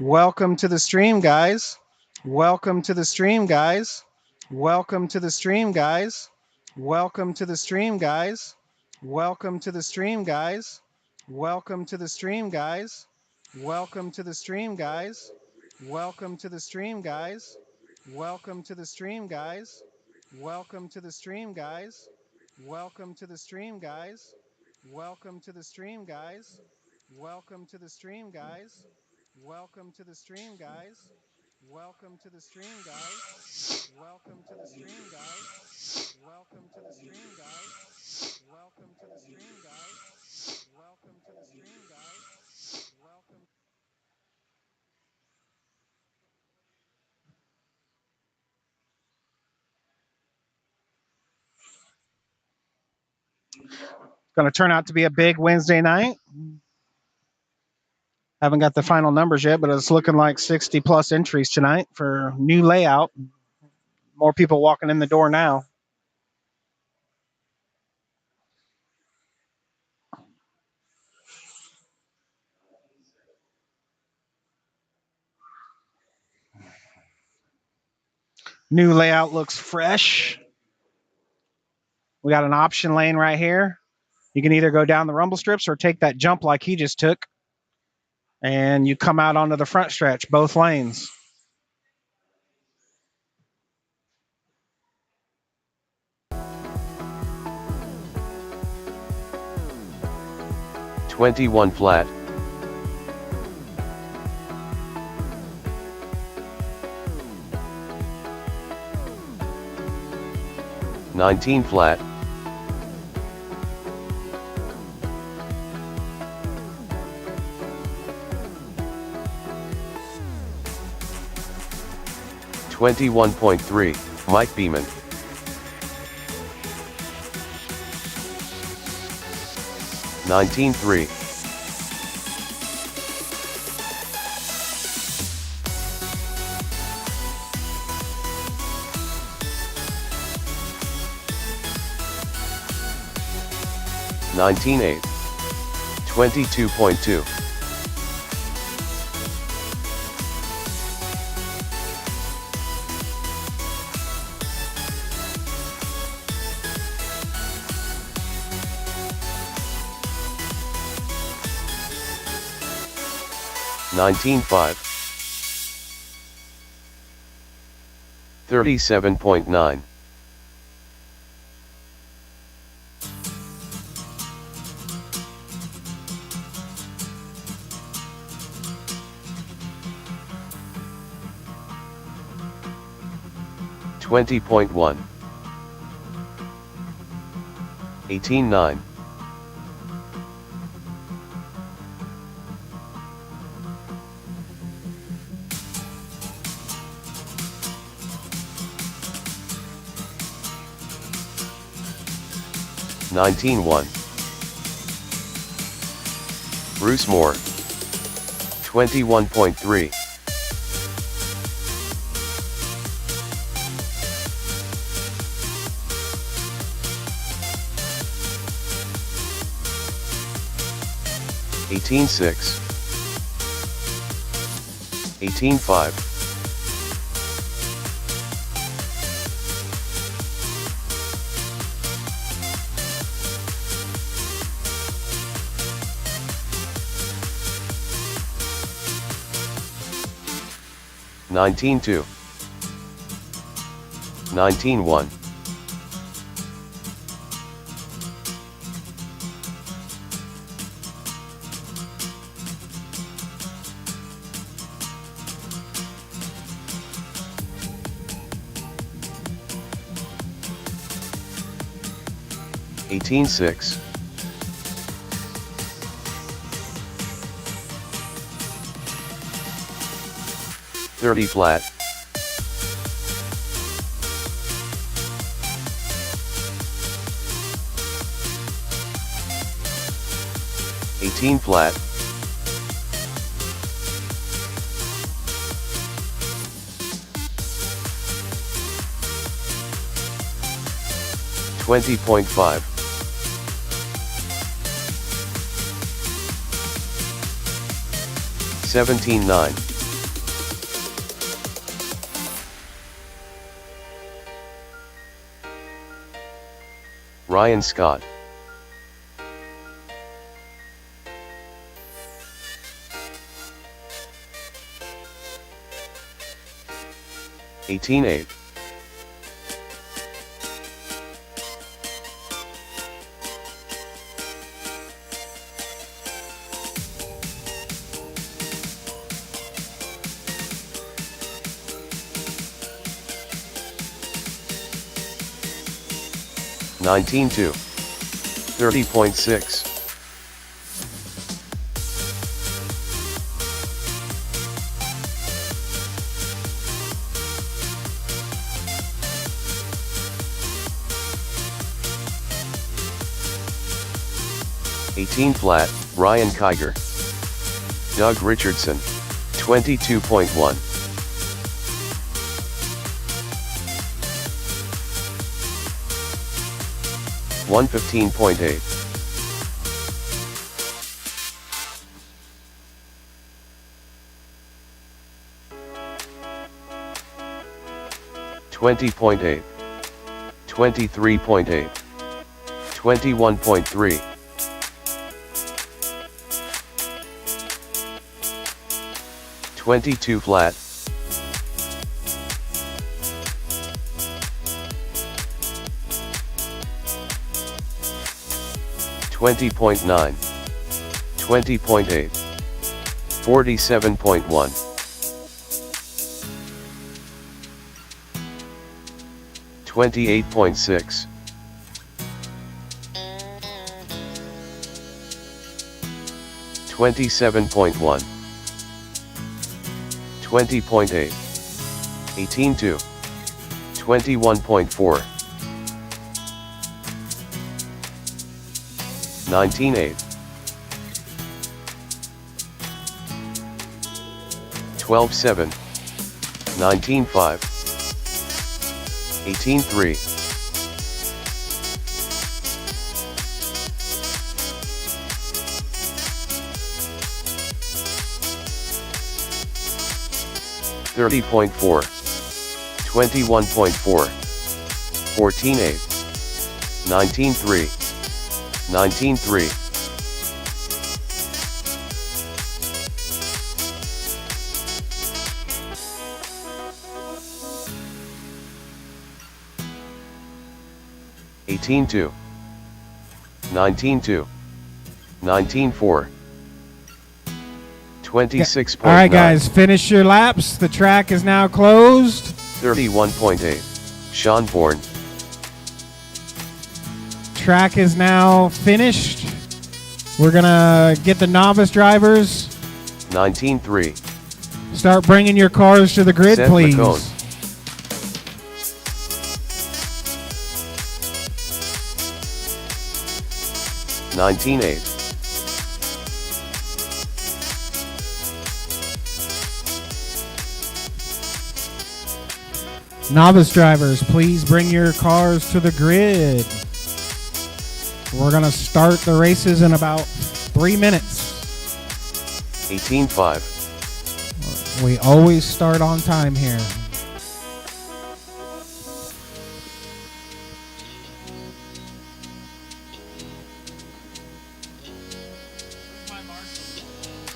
Welcome to the stream, guys. Welcome to the stream, guys. Welcome to the stream, guys. Welcome to the stream, guys. Welcome to the stream, guys. Welcome to the stream, guys. Welcome to the stream, guys. Welcome to the stream, guys. Welcome to the stream, guys. Welcome to the stream, guys. Welcome to the stream, guys. Welcome to the stream, guys. Welcome to the stream, guys. Welcome to the stream, guys. Welcome to the stream, guys. Welcome to the stream, guys. Welcome to the stream, guys. Welcome to the stream, guys. Welcome to the stream, guys. Welcome. Going to turn out to be a big Wednesday night. Haven't got the final numbers yet, but it's looking like 60 plus entries tonight for new layout. More people walking in the door now. New layout looks fresh. We got an option lane right here. You can either go down the rumble strips or take that jump like he just took, and you come out onto the front stretch, both lanes. "21 flat, 19 flat, 21.3, Mike Beeman, 19.3, 19.8, 22.2, 19.5, 37.9, 20.1, 18.9, 19.1, Bruce Moore, 21.3, 18.6, 18.5, 19.2, 19.1, 18.6, 30 flat, 18 flat, 20.5, 17.9, Ryan Scott. 18-8. 19-2. 30.6. 18 flat, Ryan Kiger. Doug Richardson. 22.1. 115.8. 20.8. 23.8. 21.3. 22 flat. 20.9. 20.8. 47.1. 28.6. 27.1. 20.8. 18-2. 21.4. 19-8. 12-7. 19-5. 18-3. 30.4. 21.4. 14-8. 19-3. 19-3. 18-2. 19-2. 19-4. 26.9. All right, guys, finish your laps. The track is now closed. 31.8. Sean Bourne. Track is now finished. We're going to get the novice drivers. 19-3. Start bringing your cars to the grid, Seth please. McCone. 19-8. 'Novice drivers, please bring your cars to the grid. We're going to start the races in about 3 minutes. 18-5. We always start on time here.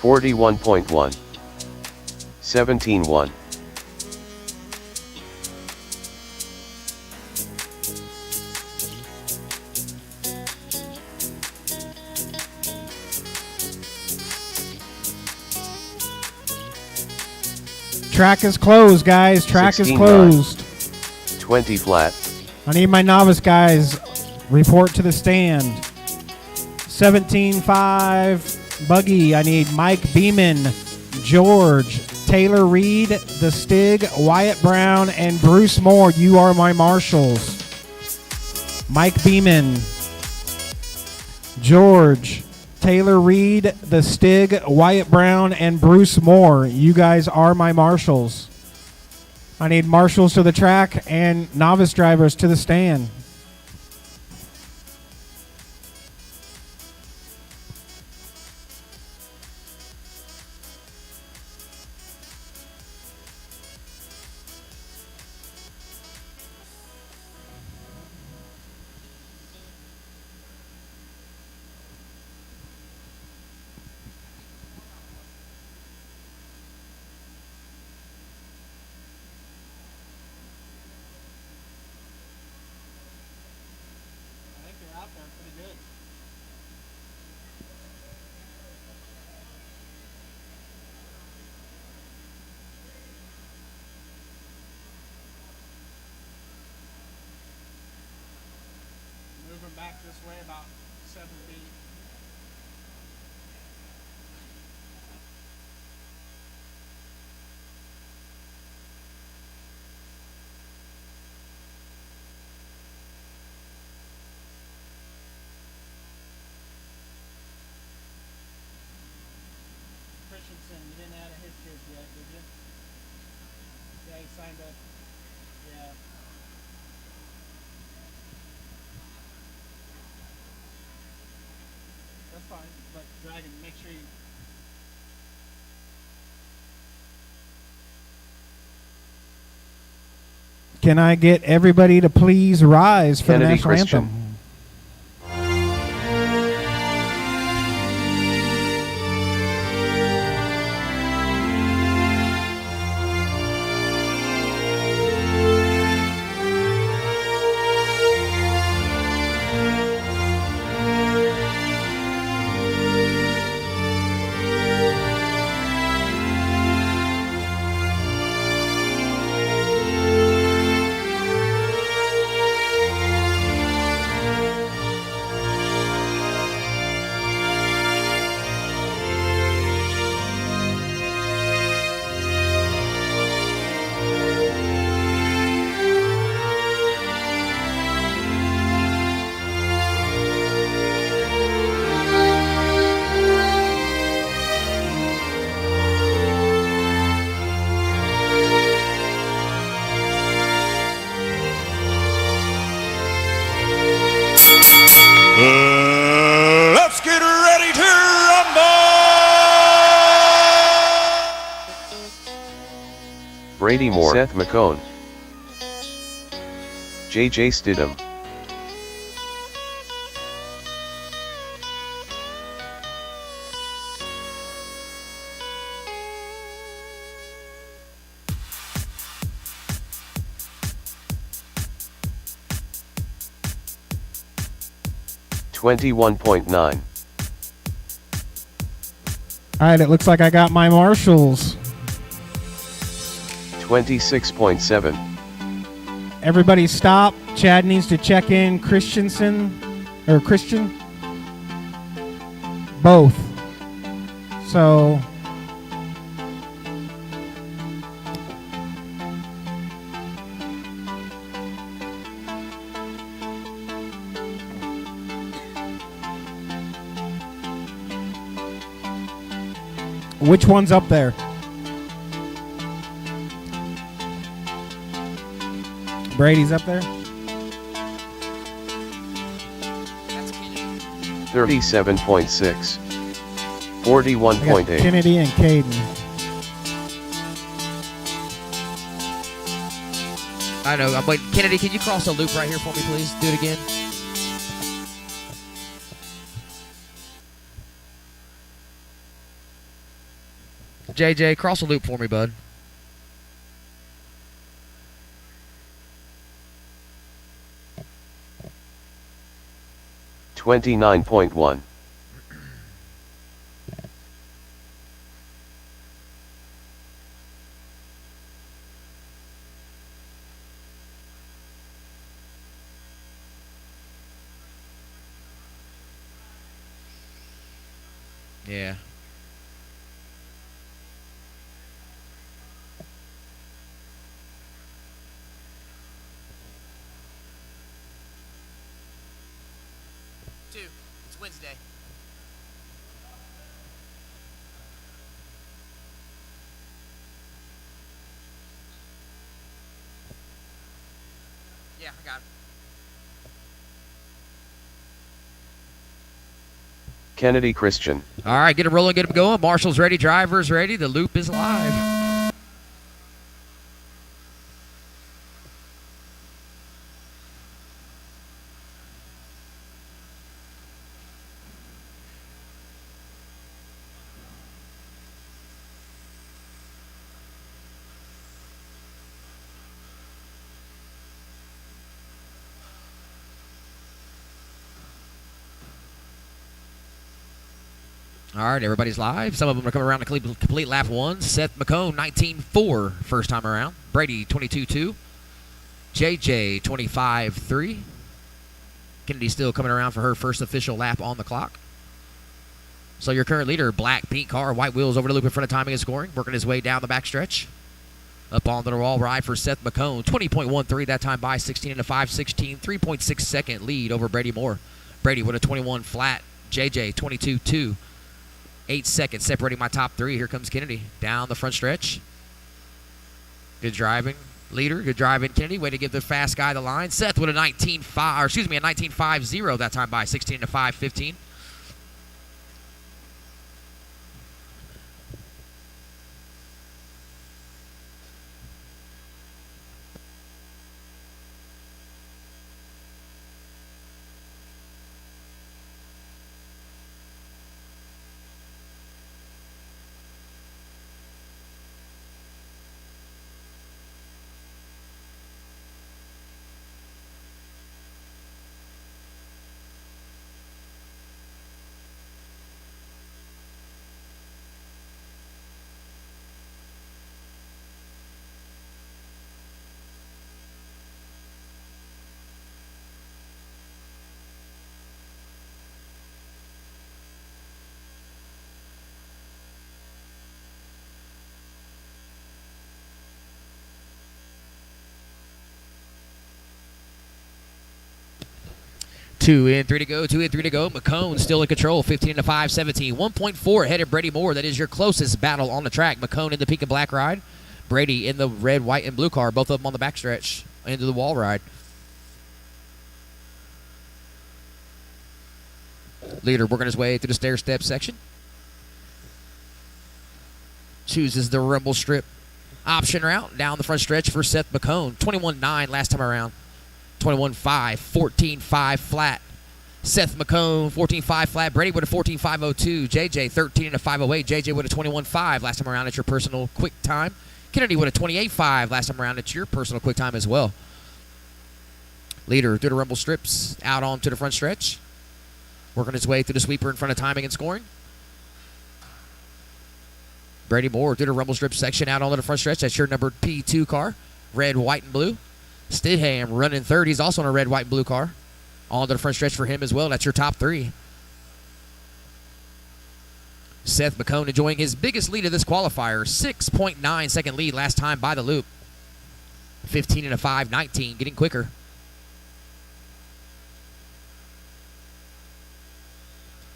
$41.1. 17-1. Track is closed, guys. Track is 16-9. closed. 20 flat. I need my novice guys report to the stand. 17-5 buggy. I need Mike Beeman, George, Taylor Reed, The Stig, Wyatt Brown, and Bruce Moore. You are my marshals. Mike Beeman, George, Taylor Reed, The Stig, Wyatt Brown, and Bruce Moore. You guys are my marshals. I need marshals to the track and novice drivers to the stand. This way about 7 feet. Christensen, you didn't add his kids yet, did you? Yeah, he signed up. Yeah. That's fine, but Dragon, make sure you... Can I get everybody to please rise for Kennedy the national Christian. anthem? Let's get ready to rumble! Brady Moore, Seth McCone, J.J. Stidham, $21.9. All right, it looks like I got my marshals. 26.7. Everybody stop. Chad needs to check in Christensen or Christian. Both. So which one's up there? Brady's up there? 37.6. I got 41.8. Kennedy and Caden. I know. I'm waiting. Kennedy, can you cross a loop right here for me, please? Do it again. JJ, cross a loop for me, bud. $29.1. Yeah. It's Wednesday. Yeah, I got it. Kennedy Christian. All right, get it rolling, get it going. Marshall's ready, driver's ready. The loop is live. All right, everybody's live. Some of them are coming around to complete lap one. Seth McCone, 19.4 first time around. Brady, 22.2. JJ, 25.3. Kennedy still coming around for her first official lap on the clock. So your current leader, black paint car, white wheels over the loop in front of timing and scoring, working his way down the backstretch. Up onto the wall ride for Seth McCone. 20.13 that time by 16 and a 5.16. 3.6 second lead over Brady Moore. Brady with a 21 flat. JJ 22.2. 8 seconds separating my top three. Here comes Kennedy down the front stretch. Good driving, leader. Good driving, Kennedy. Way to give the fast guy the line. Seth with a 19.50 that time by 16 to 5.15. Two in, three to go. McCone still in control, 15 to 5.17. 1.4 ahead of Brady Moore. That is your closest battle on the track. McCone in the pink and black ride. Brady in the red, white, and blue car. Both of them on the backstretch into the wall ride. Leader working his way through the stair step section. Chooses the rumble strip option route down the front stretch for Seth McCone. 21.9 last time around. 21.5, 14.5 flat. Seth McCone, 14.5 flat. Brady with a 14.502. JJ, 13 and a 508. JJ with a 21.5 last time around at your personal quick time. Kennedy with a 28.5 last time around at your personal quick time as well. Leader through the rumble strips, out onto the front stretch. Working his way through the sweeper in front of timing and scoring. Brady Moore through the rumble strip section, out onto the front stretch. That's your number P2 car. Red, white, and blue. Stidham running third. He's also in a red, white, and blue car. On to the front stretch for him as well. That's your top three. Seth McCone enjoying his biggest lead of this qualifier. 6.9 second lead last time by the loop. 15 and a 5.19. Getting quicker.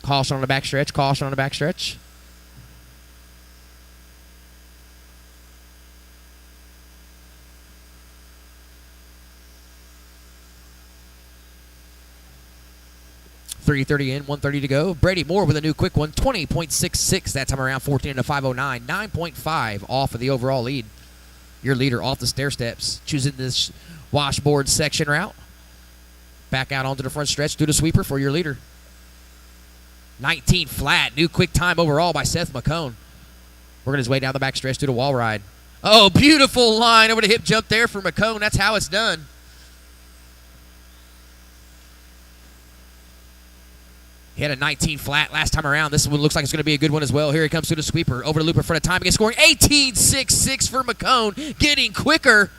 Caution on the backstretch. Caution on the backstretch. .330 in, 1:30 to go. Brady Moore with a new quick one, 20.66 that time around, 14 and a 509, 9.5 off of the overall lead. Your leader off the stair steps, choosing this washboard section route. Back out onto the front stretch through the sweeper for your leader. 19 flat, new quick time overall by Seth McCone. Working his way down the back stretch through the wall ride. Oh, beautiful line over the hip jump there for McCone. That's how it's done. He had a 19 flat last time around. This one looks like it's going to be a good one as well. Here he comes through the sweeper. Over the loop in front of timing and scoring. 18.66 for McCone. Getting quicker.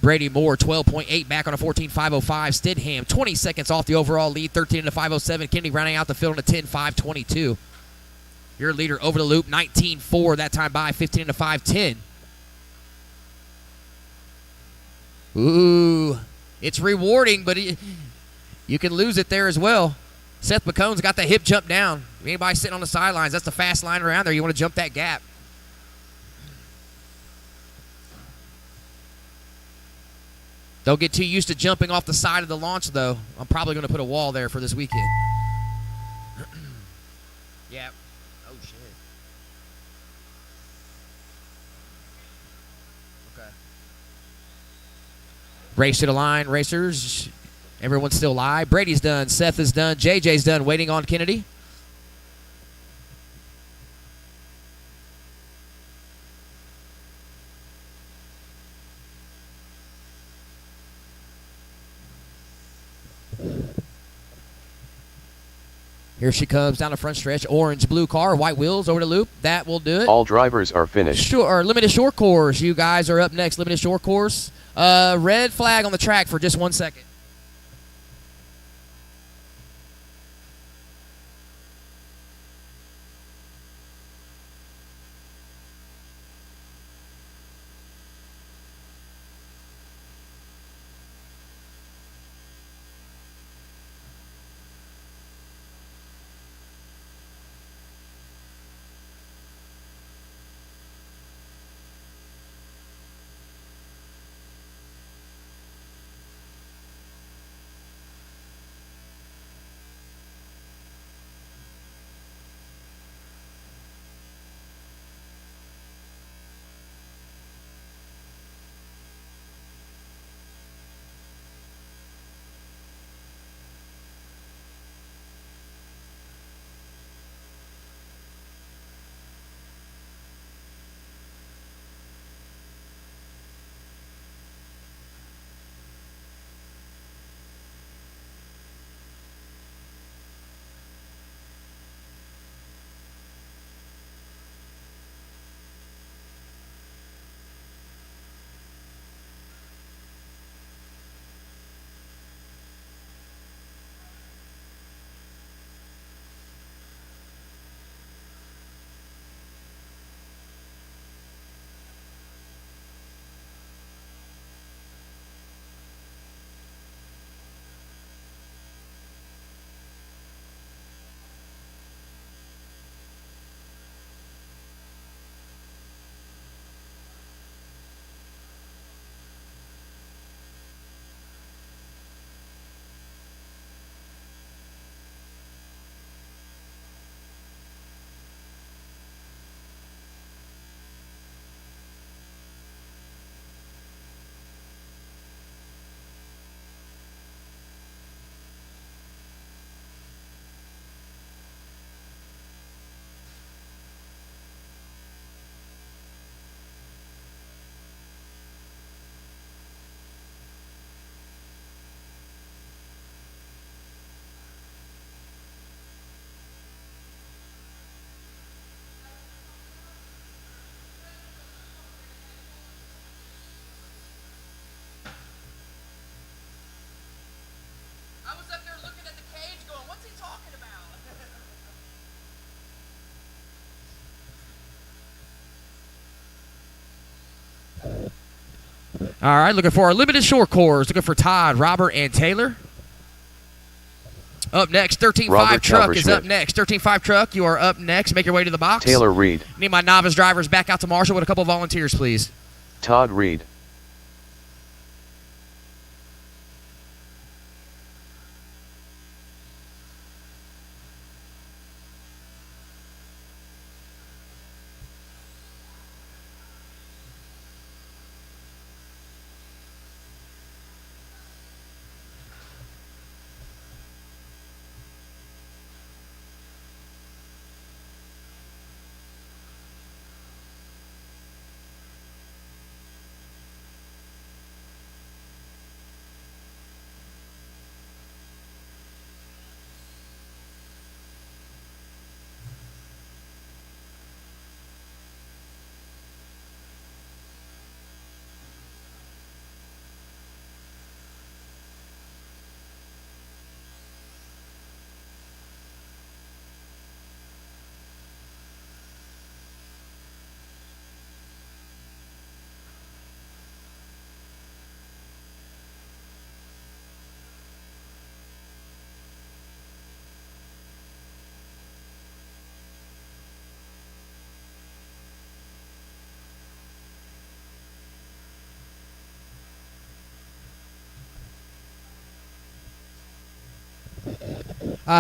Brady Moore, 12.8 back on a 14.505. Stidham, 20 seconds off the overall lead. 13 to 507. Kennedy rounding out the field on a 10.522. Your leader over the loop, 19.4 that time by. 15 to 510. Ooh, it's rewarding, but you can lose it there as well. Seth McCone's got the hip jump down. Anybody sitting on the sidelines, that's the fast line around there. You want to jump that gap. Don't get too used to jumping off the side of the launch, though. I'm probably going to put a wall there for this weekend. Yeah. Oh, shit. Okay. Race to the line, racers. Everyone's still live. Brady's done. Seth is done. JJ's done. Waiting on Kennedy. Here she comes down the front stretch. Orange, blue car, white wheels over the loop. That will do it. All drivers are finished. Sure, limited short course. You guys are up next. Limited short course. Red flag on the track for just 1 second. I was up there looking at the cage going, what's he talking about? All right, looking for our limited short course. Looking for Todd, Robert, and Taylor. Up next, 13.5 truck is up next. 13.5 truck, you are up next. Make your way to the box. Taylor Reed. Need my novice drivers back out to Marshall with a couple volunteers, please. Todd Reed.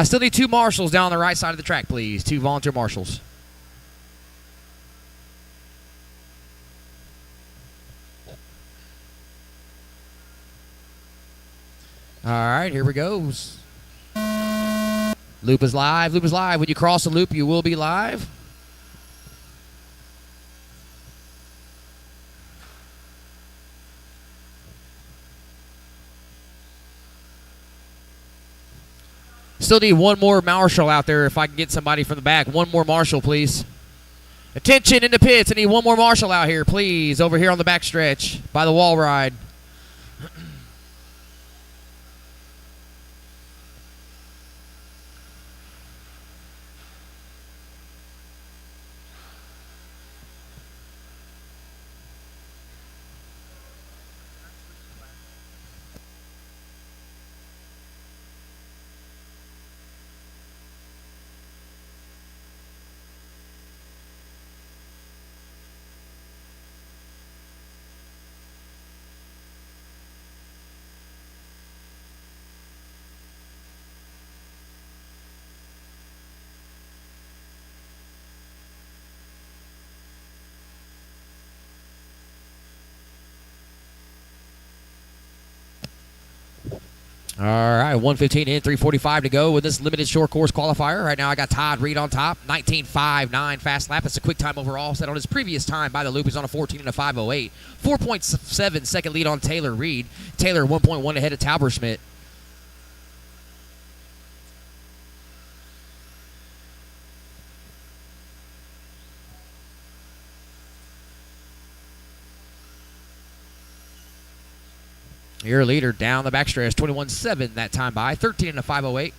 Still need two marshals down on the right side of the track, please. Two volunteer marshals. All right, here we go. Loop is live. Loop is live. When you cross the loop, you will be live. still need one more marshal out there if I can get somebody from the back. One more marshal, please. Attention in the pits. I need one more marshal out here, please. Over here on the back stretch by the wall ride. All right, 1:15 in, 3:45 to go with this limited short course qualifier. Right now I got Todd Reed on top, 19.59 fast lap. That's a quick time overall, set on his previous time by the loop. He's on a 14 and a 5:08. 4.7 second lead on Taylor Reed. Taylor 1.1 ahead of Tauberschmidt. Your leader down the backstretch, 21.7 that time by, 13 and a 5:08.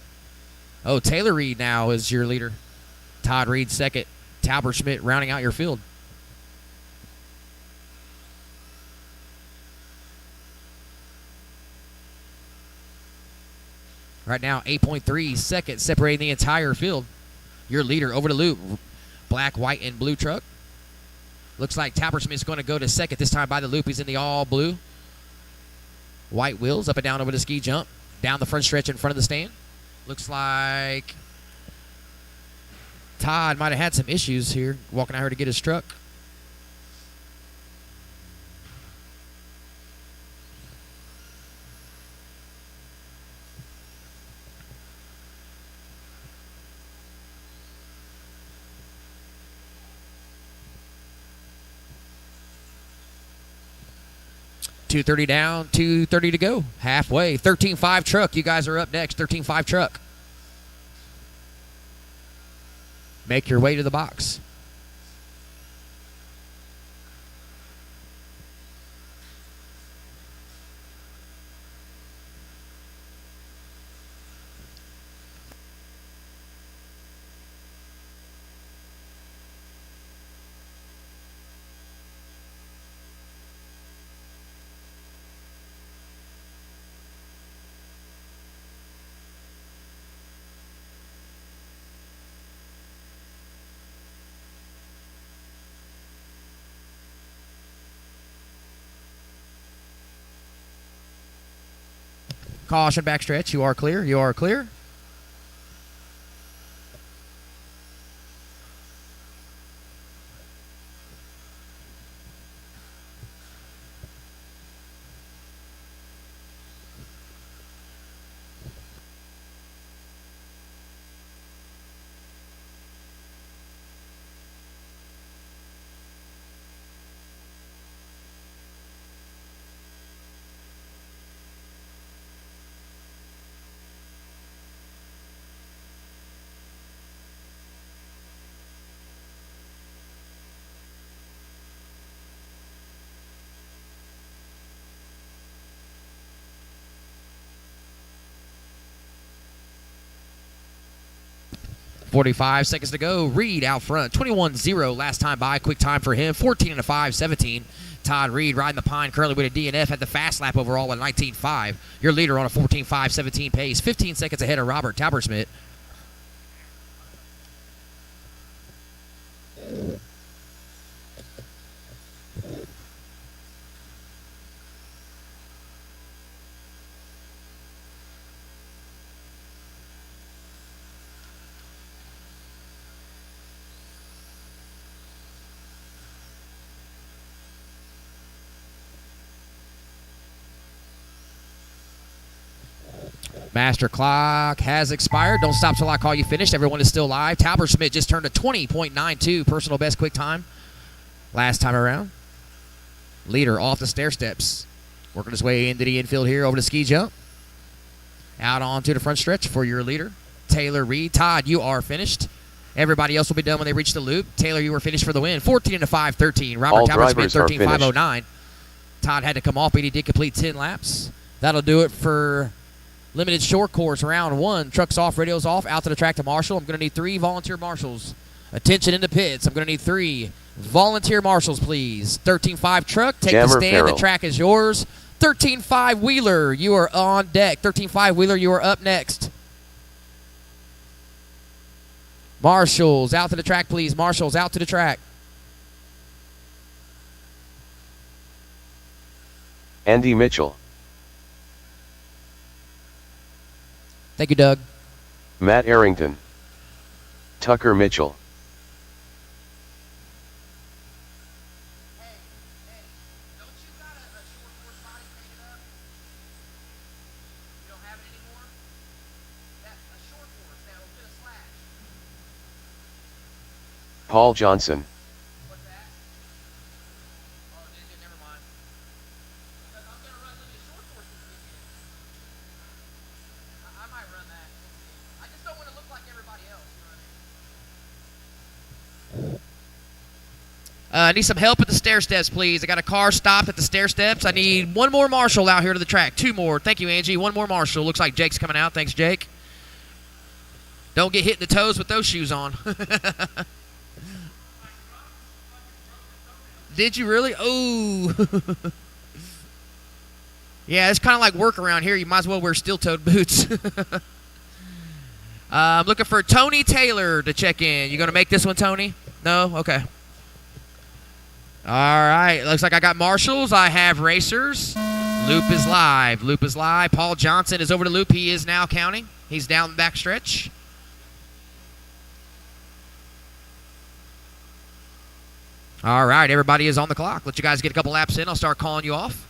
Oh, Taylor Reed now is your leader. Todd Reed second. Tauberschmidt rounding out your field. Right now, 8.3 seconds separating the entire field. Your leader over the loop. Black, white, and blue truck. Looks like Tauberschmidt's going to go to second this time by the loop. He's in the all blue. White wheels up and down over the ski jump. Down the front stretch in front of the stand. Looks like Todd might have had some issues here walking out here to get his truck. .230 down, 2:30 to go. Halfway. 13.5 truck. You guys are up next. 13.5 truck. Make your way to the box. Caution backstretch. You are clear. You are clear. .45 seconds to go. Reed out front. 21.0 last time by. Quick time for him. 14 and a 5:17. Todd Reed riding the pine currently with a DNF at the fast lap overall at 19.5. Your leader on a 14.5:17 pace. 15 seconds ahead of Robert Tauberschmidt. Master clock has expired. Don't stop till I call you finished. Everyone is still live. Tauberschmidt just turned a 20.92 personal best quick time last time around. Leader off the stair steps. Working his way into the infield here over the ski jump. Out onto the front stretch for your leader. Taylor Reed. Todd, you are finished. Everybody else will be done when they reach the loop. Taylor, you were finished for the win. 14-5-13. Robert All Talbot drivers Smith, are finished. 13-5-09. Todd had to come off, but he did complete 10 laps. That'll do it for limited short course round 1. Trucks off, radios off, out to the track to marshal. I'm going to need 3 volunteer marshals. Attention in the pits. I'm going to need 3 volunteer marshals, please. 13-5 truck, take Jammer the stand. Farrell. The track is yours. 13-5 Wheeler, you are on deck. 13-5 Wheeler, you are up next. Marshals, out to the track, please. Marshals, out to the track. Andy Mitchell, Thank you, Doug. Matt Arrington, Tucker Mitchell, Paul Johnson, I need some help at the stair steps, please. I got a car stopped at the stair steps. I need 1 more marshal out here to the track. 2 more. Thank you, Angie. 1 more marshal. Looks like Jake's coming out. Thanks, Jake. Don't get hit in the toes with those shoes on. Did you really? Oh. Yeah, it's kind of like work around here. You might as well wear steel-toed boots. I'm looking for Tony Taylor to check in. You going to make this one, Tony? No? Okay. All right. Looks like I got marshals. I have racers. Loop is live. Loop is live. Paul Johnson is over to loop. He is now counting. He's down the back stretch. All right, everybody is on the clock. Let you guys get a couple laps in. I'll start calling you off.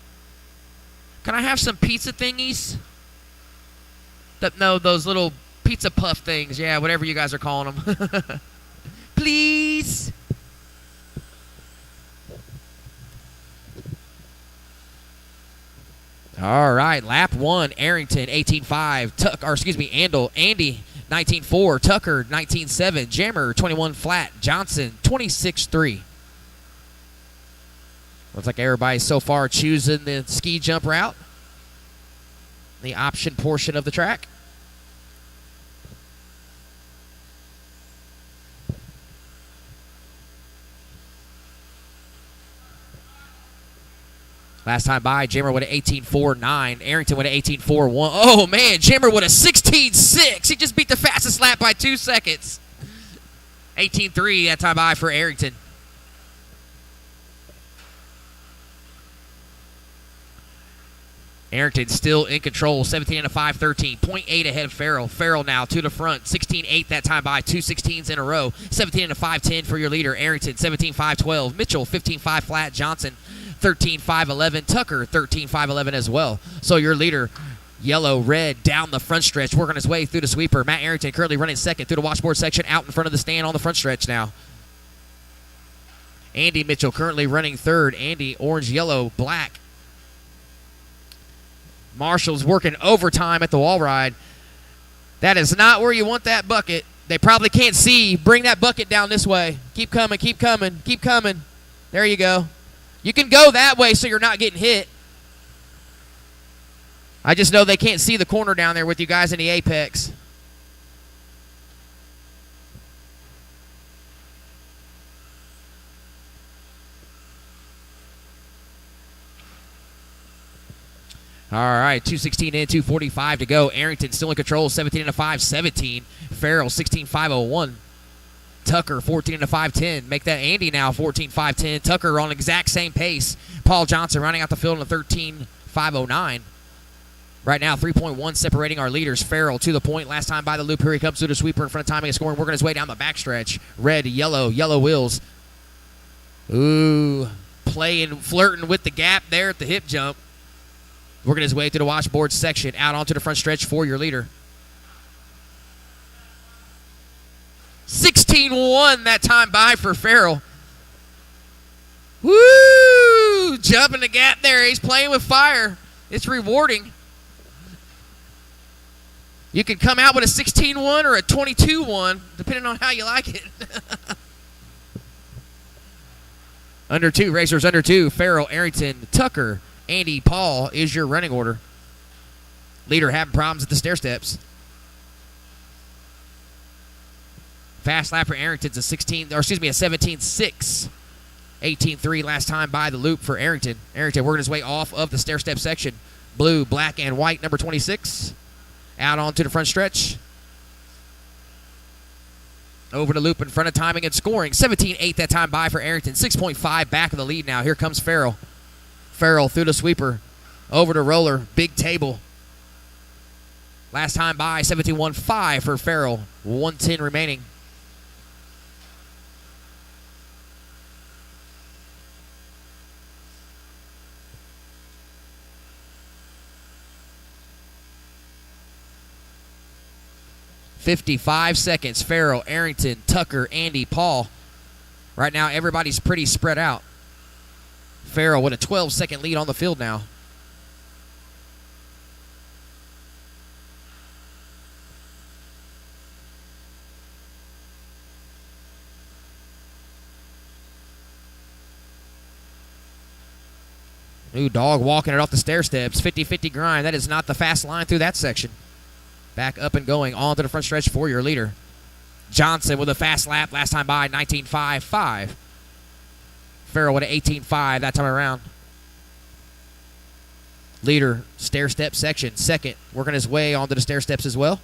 Can I have some pizza thingies? No, those little pizza puff things. Yeah, whatever you guys are calling them. Please. All right, lap 1, Arrington, 18.5. Andy, 19.4. Tucker, 19.7. Jammer, 21 flat. Johnson, 26.3. Looks like everybody's so far choosing the ski jump route, the option portion of the track. Last time by, Jammer with an 18.49. Arrington with an 18.41. Oh, man, Jammer with a 16.6. He just beat the fastest lap by 2 seconds. 18.3 that time by for Arrington. Arrington still in control, 17.5-13, 0.8 ahead of Farrell. Farrell now to the front, 16.8 that time by, 2 16s in a row. 17.5-10 for your leader, Arrington, 17.5-12. Mitchell, 15.5 flat. Johnson, 13.5-11. Tucker, 13.5-11 as well. So your leader, yellow, red, down the front stretch, working his way through the sweeper. Matt Arrington currently running second through the washboard section, out in front of the stand on the front stretch now. Andy Mitchell currently running third. Andy, orange, yellow, black. Marshall's working overtime at the wall ride. That is not where you want that bucket. They probably can't see. Bring that bucket down this way. Keep coming, keep coming, keep coming. There you go. You can go that way so you're not getting hit. I just know they can't see the corner down there with you guys in the apex. All right, 2:16 in, 2:45 to go. Arrington still in control, 17.5-17. Farrell, 16.5-01. Tucker, 14.5-10. Make that Andy now, 14.5-10. Tucker on exact same pace. Paul Johnson running out the field in a 13.5-09. Right now, 3.1 separating our leaders. Farrell to the point. Last time by the loop. Here he comes through the sweeper in front of timing and scoring. Working his way down the backstretch. Red, yellow wheels. Ooh, flirting with the gap there at the hip jump. Working his way through the washboard section, out onto the front stretch for your leader. 16.1 that time by for Farrell. Woo! Jumping the gap there. He's playing with fire. It's rewarding. You can come out with a 16-1 or a 22-1, depending on how you like it. Under 2, racers under 2. Farrell, Arrington, Tucker, Andy, Paul is your running order. Leader having problems at the stair steps. Fast lap for Arrington's a 17.6. 18.3 last time by the loop for Arrington. Arrington working his way off of the stair step section. Blue, black, and white, number 26. Out onto the front stretch. Over the loop in front of timing and scoring. 17.8 that time by for Arrington. 6.5 back of the lead now. Here comes Farrell. Farrell through the sweeper. Over to roller. Big table. Last time by, 17.15 for Farrell. 1:10 remaining. $55 seconds. Farrell, Arrington, Tucker, Andy, Paul. Right now, everybody's pretty spread out. Farrell with a 12-second lead on the field now. New dog walking it off the stair steps. 50-50 grind. That is not the fast line through that section. Back up and going onto the front stretch for your leader. Johnson with a fast lap last time by, 19.55. Farrell with an 18.5 that time around. Leader, stair step section, second, working his way onto the stair steps as well.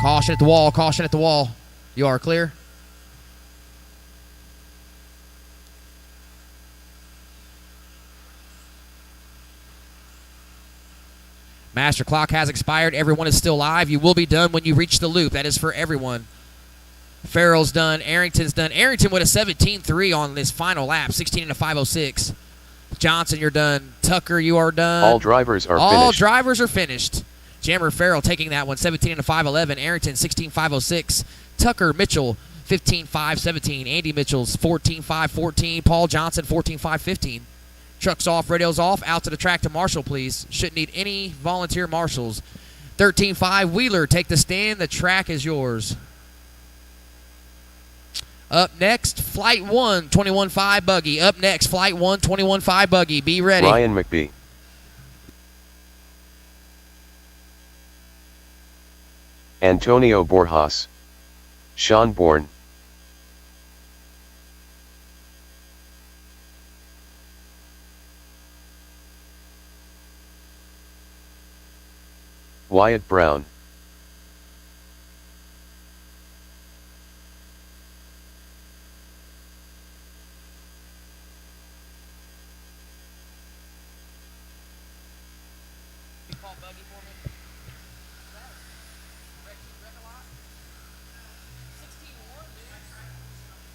Caution at the wall, caution at the wall. You are clear. Master clock has expired. Everyone is still live. You will be done when you reach the loop. That is for everyone. Farrell's done. Arrington's done. Arrington with a 17.3 on this final lap. 16.506. Johnson, you're done. Tucker, you are done. All drivers are All finished. drivers are finished. Jammer Farrell taking that one. 17.511. Arrington, 16.506. Tucker Mitchell, 15.517. Andy Mitchell's 14.514. Paul Johnson, 14.515. Trucks off, radios off, out to the track to Marshall, please. Shouldn't need any volunteer marshals. 13.5, Wheeler, take the stand. The track is yours. Up next, Flight 1, 21.5 Buggy. Up next, Flight 1, 21.5 Buggy. Be ready. Ryan McBee. Antonio Borjas. Sean Bourne. Wyatt Brown.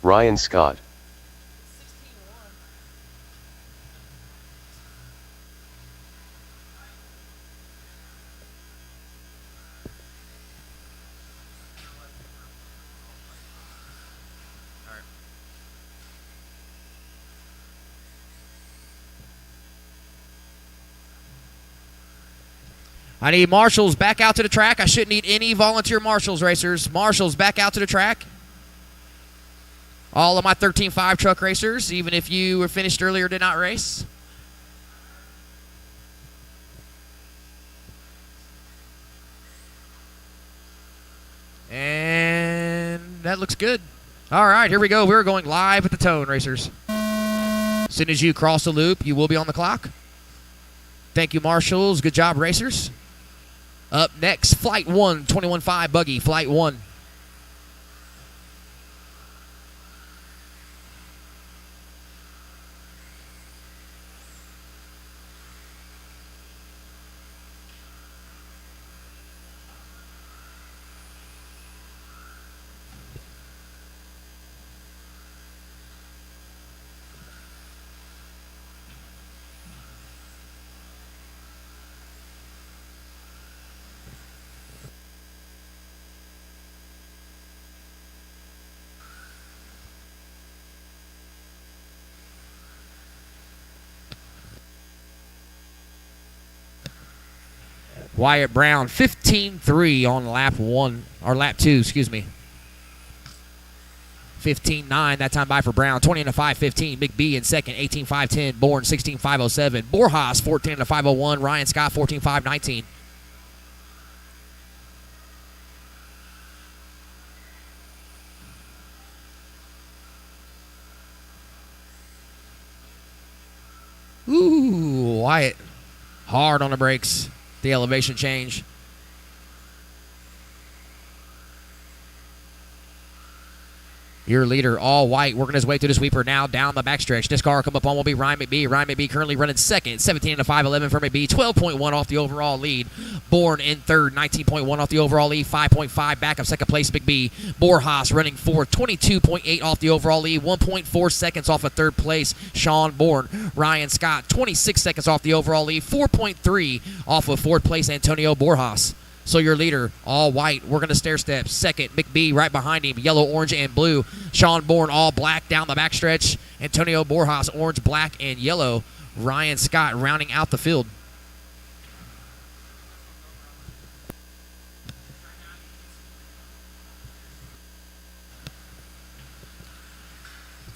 Ryan Scott. I need marshals back out to the track. I shouldn't need any volunteer marshals, racers. Marshals back out to the track. All of my 13.5 truck racers, even if you were finished earlier, did not race. And that looks good. All right, here we go. We're going live at the tone, racers. As soon as you cross the loop, you will be on the clock. Thank you, marshals. Good job, racers. Up next, Flight 1, 21.5 Buggy. Flight 1. Wyatt Brown, 15-3 on lap 1, or lap 2, excuse me. 15-9 that time by for Brown. 20-5-15. Big B in second. 18-5-10. Bourne 16-5-07. Borjas 14-5-01. Ryan Scott 14-5-19. Ooh, Wyatt hard on the brakes. The elevation change. Your leader, all white, working his way through the sweeper now down the backstretch. This car come up on will be Ryan McBee. Ryan McBee currently running second. 17-5-11 for McBee. 12.1 off the overall lead. Bourne in third. 19.1 off the overall lead. 5.5 back of second place McBee. Borjas running fourth. 22.8 off the overall lead. 1.4 seconds off of third place. Sean Bourne. Ryan Scott, 26 seconds off the overall lead. 4.3 off of fourth place Antonio Borjas. So your leader, all white, working the stair steps. Second, McBee right behind him, yellow, orange, and blue. Sean Bourne, all black down the backstretch. Antonio Borjas, orange, black, and yellow. Ryan Scott rounding out the field.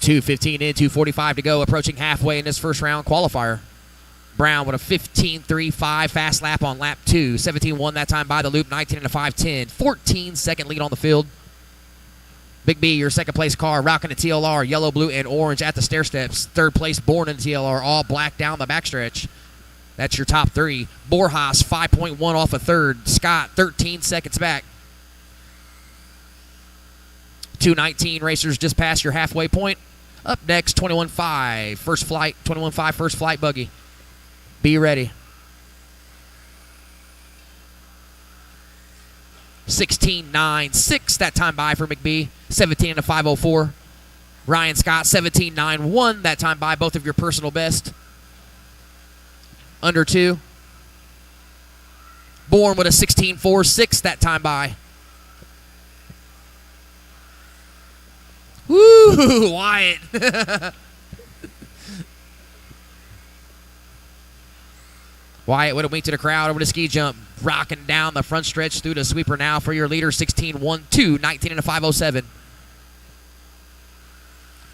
.215 in, 2:45 to go, approaching halfway in this first round qualifier. Brown with a 15.35 fast lap on lap 2. 17-1 that time by the loop. 19-5-10. 14-second lead on the field. Big B, your second place car, rocking the TLR, yellow, blue, and orange at the stair steps. Third place, Bourne in the TLR, all black down the backstretch. That's your top three. Borjas, 5.1 off of third. Scott, 13 seconds back. 2:19 racers just past your halfway point. Up next, 21.5 first flight. 21.5 first flight buggy. Be ready. 16.96 that time by for McBee. 17-5-04. Ryan Scott, 17.91 that time by. Both of your personal best. Under 2. Bourne with a 16.46 that time by. Woo, Wyatt. Wyatt with a wink to the crowd over the ski jump. Rocking down the front stretch through the sweeper now for your leader. 16.12, 19-5-07.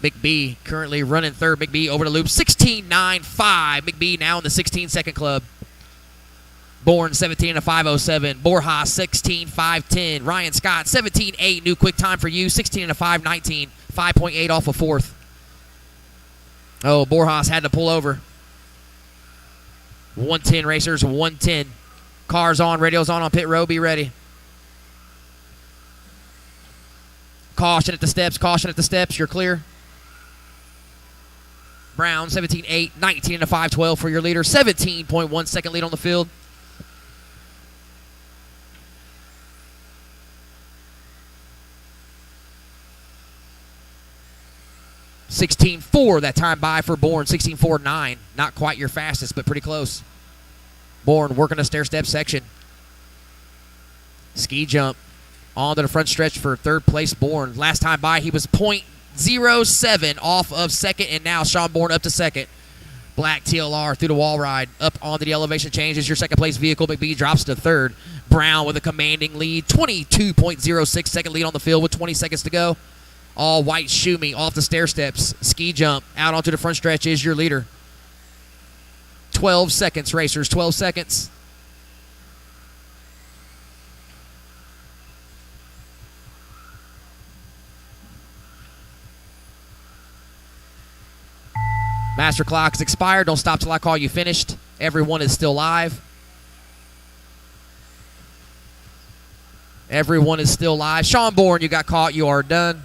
McBee currently running third. McBee over the loop. 16.95. McBee now in the 16-second club. Bourne 17-5-07. Borjas 16.5-10. Ryan Scott 17.8. New quick time for you. 16-5-19. 5.8 off of fourth. Oh, Borjas had to pull over. 110 racers, 110. Cars on, radios on pit road. Be ready. Caution at the steps, caution at the steps. You're clear. Brown 17.8, 19-5-12 for your leader. 17.1 second lead on the field. .16.4 that time by for Bourne. 16.49. Not quite your fastest, but pretty close. Bourne working a stair-step section. Ski jump onto the front stretch for third place Bourne. Last time by, he was .07 off of second, and now Sean Bourne up to second. Black TLR through the wall ride. Up onto the elevation changes. Your second place vehicle, McBee, drops to third. Brown with a commanding lead. 22.06 second lead on the field with 20 seconds to go. All white Shumi off the stair steps. Ski jump out onto the front stretch is your leader. 12 seconds, racers. 12 seconds. Master clock is expired. Don't stop till I call you finished. Everyone is still live. Everyone is still live. Sean Bourne, you got caught. You are done.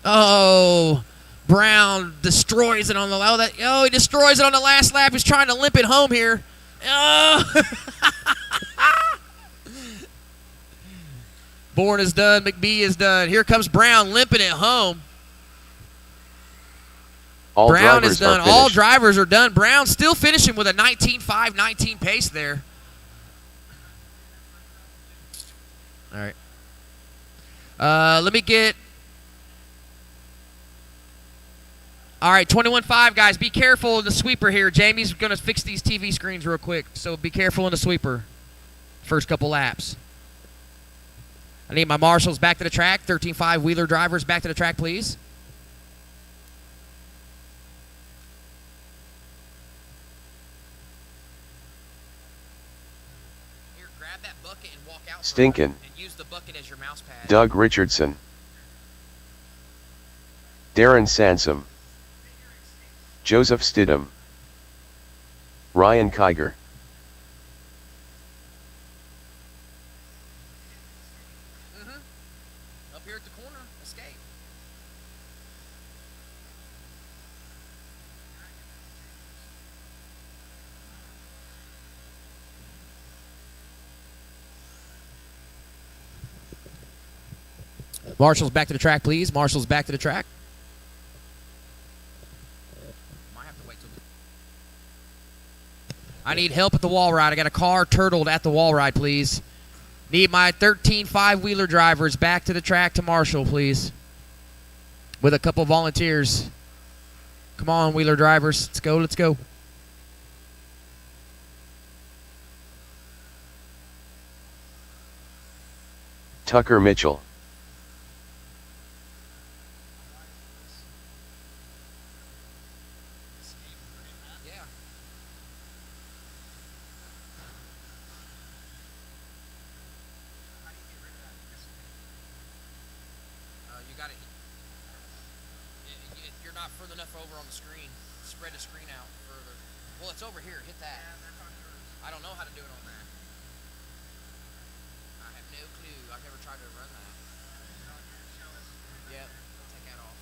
Oh, Brown destroys it on the he destroys it on the last lap. He's trying to limp it home here. Oh. Bourne is done. McBee is done. Here comes Brown limping it home. Brown is done. All drivers are done. Brown still finishing with a 19.5-19 pace there. All right. Let me get All right, 21-5, guys. Be careful in the sweeper here. Jamie's going to fix these TV screens real quick, so be careful in the sweeper. First couple laps. I need my marshals back to the track. 13-5 Wheeler drivers back to the track, please. Here, grab that bucket and walk out. Stinkin'. And use the bucket as your mouse pad. Doug Richardson. Darren Sansom. Joseph Stidham. Ryan Kiger. Up here at the corner, escape. Marshall's back to the track, please. Marshall's back to the track. Might have to wait till I need help at the wall ride. I got a car turtled at the wall ride, please. Need my 13-5 Wheeler drivers back to the track to Marshall, please. With a couple volunteers. Come on, Wheeler drivers. Let's go, let's go. Tucker Mitchell. Yeah. You got it. You're not further enough over on the screen. Spread the screen out further. Well, it's over here. Hit that. I don't know how to do it on that. I have no clue. I've never tried to run that. Yep. Take that off.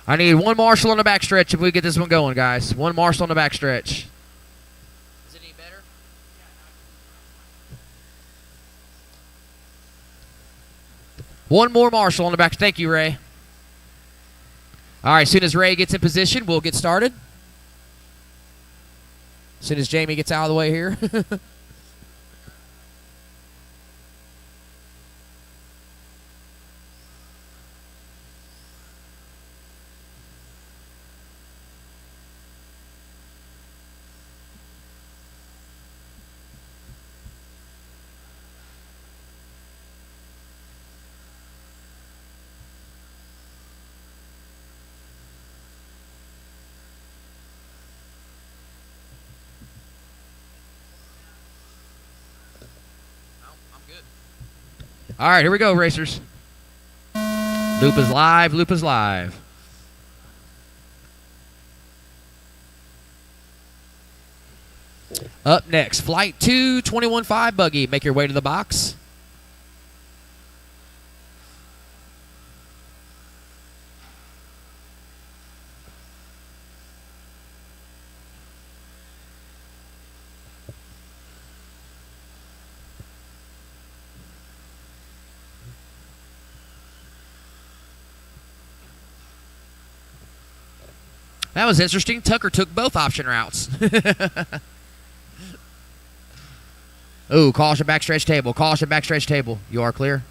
I need one marshal on the backstretch if we get this one going, guys. One marshal on the backstretch. Is it any better? One more marshal on the back. Thank you, Ray. All right, as soon as Ray gets in position, we'll get started. As soon as Jamie gets out of the way here. All right, here we go, racers. Loop is live. Loop is live. Up next, Flight 2, 21-5 buggy. Make your way to the box. That was interesting. Tucker took both option routes. Ooh, caution backstretch table. Caution backstretch table. You are clear.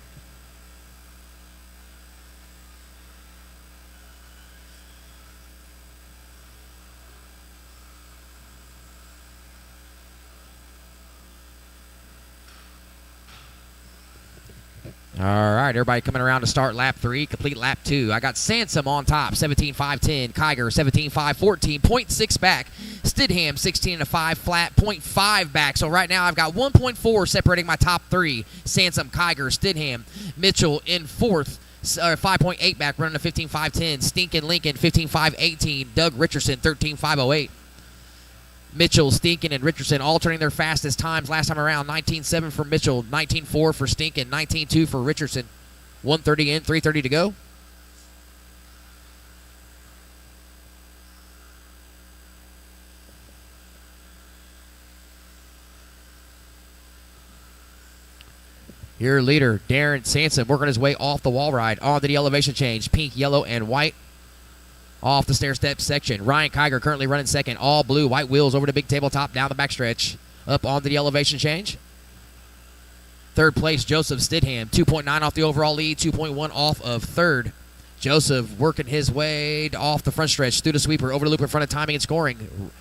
All right, everybody coming around to start lap 3, complete lap 2. I got Sansom on top, 17.510. Kiger, 17.514, 0.6 back. Stidham, 16.5 flat, 0.5 back. So right now I've got 1.4 separating my top 3. Sansom, Kiger, Stidham, Mitchell in 4th. 5.8 back, running a 15.510. Stinkin' Lincoln, 15.518. Doug Richardson, 13.508. Mitchell, Stinkin, and Richardson alternating their fastest times last time around. 19.7 for Mitchell, 19.4 for Stinkin, 19.2 for Richardson. 1:30 in, 3:30 to go. Your leader, Darren Sansom, working his way off the wall ride onto the elevation change. Pink, yellow, and white off the stair step section. Ryan Kiger currently running second. All blue, white wheels over the big tabletop down the backstretch. Up onto the elevation change. Third place, Joseph Stidham. 2.9 off the overall lead, 2.1 off of third. Joseph working his way off the front stretch through the sweeper, over the loop in front of timing and scoring.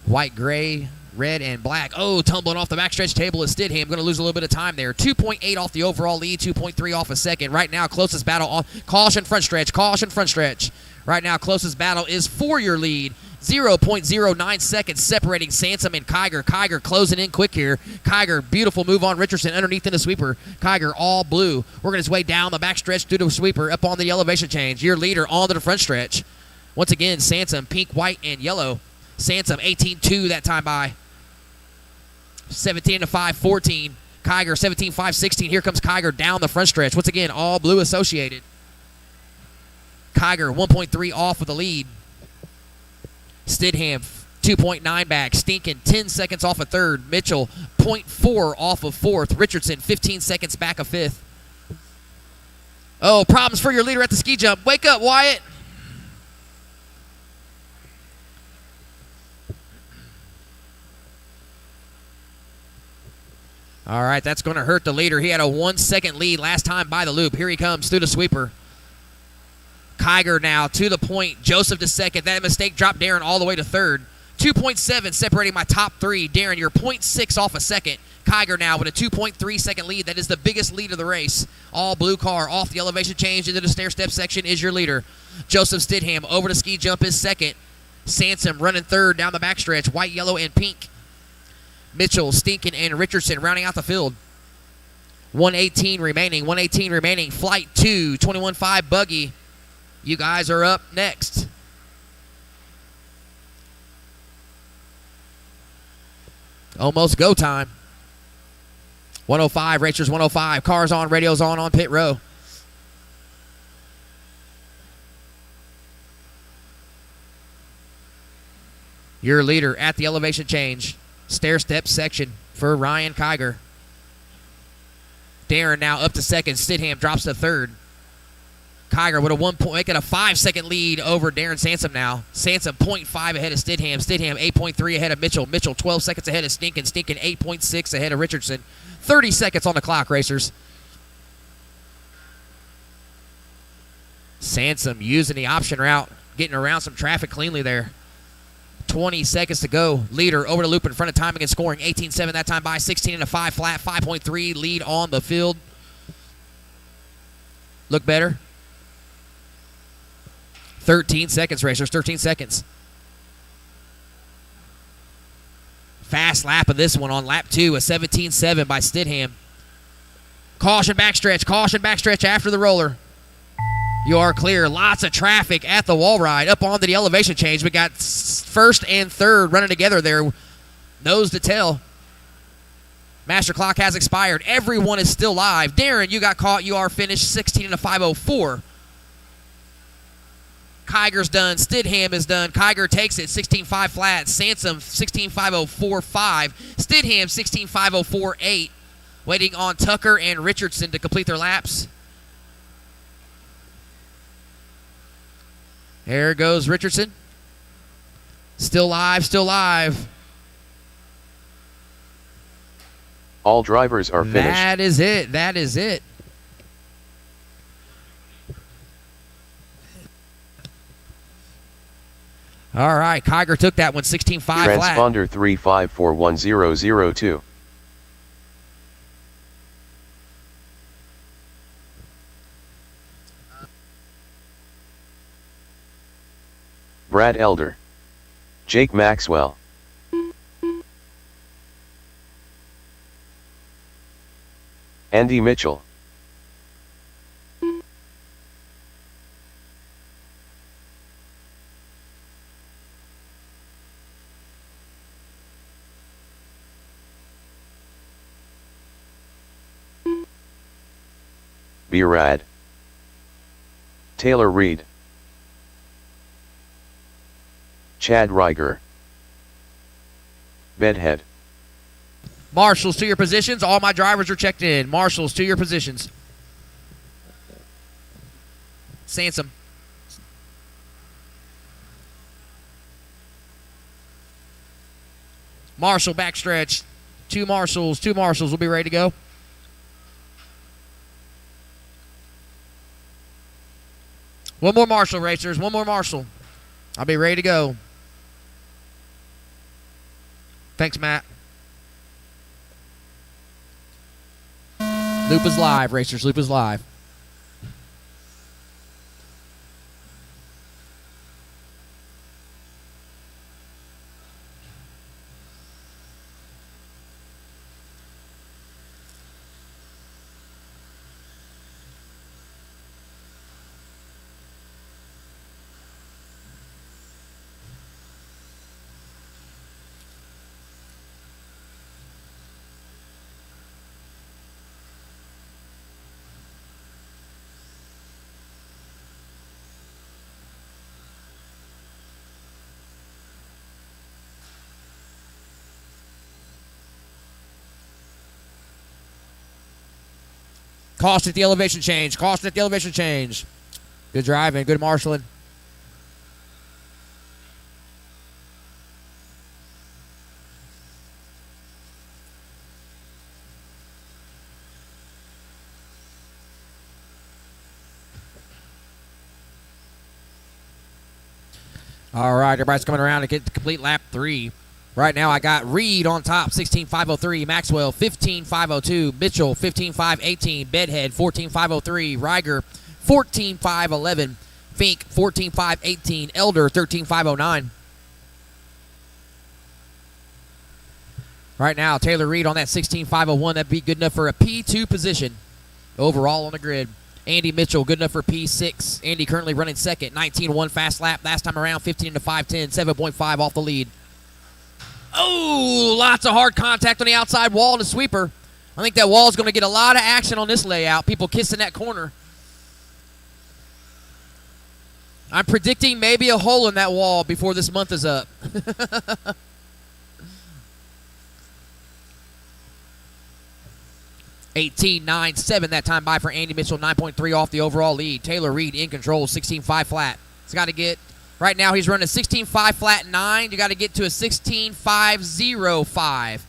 White, gray, red, and black. Oh, tumbling off the backstretch table is Stidham. Going to lose a little bit of time there. 2.8 off the overall lead, 2.3 off a second. Right now, closest battle on caution front stretch, caution front stretch. Right now, closest battle is for your lead. 0.09 seconds separating Sansom and Kiger. Kiger closing in quick here. Kiger, beautiful move on Richardson underneath in the sweeper. Kiger all blue, working his way down the backstretch through the sweeper up on the elevation change. Your leader onto the front stretch. Once again, Sansom, pink, white, and yellow. Sansom 18-2 that time by. 17-5, 14. Kiger 17-5, 16. Here comes Kiger down the front stretch. Once again, all blue associated. Kiger 1.3 off with the lead. Stidham 2.9 back. Stinking 10 seconds off of third. Mitchell 0.4 off of fourth. Richardson 15 seconds back of fifth. Oh, problems for your leader at the ski jump. Wake up, Wyatt. All right, that's going to hurt the leader. He had a 1 second lead last time by the loop. Here he comes through the sweeper. Kiger now to the point. Joseph to second. That mistake dropped Darren all the way to third. 2.7 separating my top three. Darren, you're 0.6 off a second. Kiger now with a 2.3 second lead. That is the biggest lead of the race. All blue car off the elevation change into the stair step section is your leader. Joseph Stidham over the ski jump is second. Sansom running third down the backstretch. White, yellow, and pink. Mitchell, Stinkin, and Richardson rounding out the field. 118 remaining. 118 remaining. Flight 2, 21.5 buggy. You guys are up next. Almost go time. 105, racers 105. Cars on, radios on pit row. Your leader at the elevation change. Stair step section for Ryan Kiger. Darren now up to second. Stidham drops to third. Kiger with a 1 point, making a 5 second lead over Darren Sansom now. Sansom 0.5 ahead of Stidham. Stidham 8.3 ahead of Mitchell. Mitchell 12 seconds ahead of Stinkin. Stinkin 8.6 ahead of Richardson. 30 seconds on the clock, racers. Sansom using the option route, getting around some traffic cleanly there. 20 seconds to go. Leader over the loop in front of timing and scoring. 18-7 that time by. 16-5 flat. 5.3 lead on the field. Look better. 13 seconds, racers. 13 seconds. Fast lap of this one on lap 2. A 17-7 by Stidham. Caution backstretch. Caution backstretch after the roller. You are clear. Lots of traffic at the wall ride. Up onto the elevation change. We got first and third running together there. Nose to tail. Master clock has expired. Everyone is still live. Darren, you got caught. You are finished 16-504. Kiger's done. Stidham is done. Kiger takes it 16-5 flat. Sansom 16-504.5. Stidham 16-504.8. Waiting on Tucker and Richardson to complete their laps. There goes Richardson. Still live, still live. All drivers are finished. That is it. That is it. All right, Kiger took that one 16-5 flat. Transponder 35411002. Brad Elder. Jake Maxwell. Andy Mitchell. B-Rad. Taylor Reed. Chad Reiger. Bedhead. Marshals to your positions. All my drivers are checked in. Marshals to your positions. Sansom. Marshall backstretch. Two marshals. Will be ready to go. One more marshal, racers. One more marshal. I'll be ready to go. Thanks, Matt. Loop is live, racers. Loop is live. Caution at the elevation change. Caution at the elevation change. Good driving. Good marshaling. All right, everybody's coming around to get to complete lap 3. Right now, I got Reed on top, 16.503. Maxwell, 15.502. Mitchell, 15.518. Bedhead, 14.503. Reiger, 14.511. Fink, 14.518. Elder, 13.509. Right now, Taylor Reed on that 16.501. That'd be good enough for a P2 position overall on the grid. Andy Mitchell, good enough for P6. Andy currently running second, 19.1 fast lap. Last time around, 15.510, 7.5 off the lead. Oh, lots of hard contact on the outside wall and the sweeper. I think that wall is going to get a lot of action on this layout. People kissing that corner. I'm predicting maybe a hole in that wall before this month is up. 18.97 that time by for Andy Mitchell, 9.3 off the overall lead. Taylor Reed in control, 16.5 flat. He's got to get, right now he's running 16.5 flat 9. You got to get to a 16.505.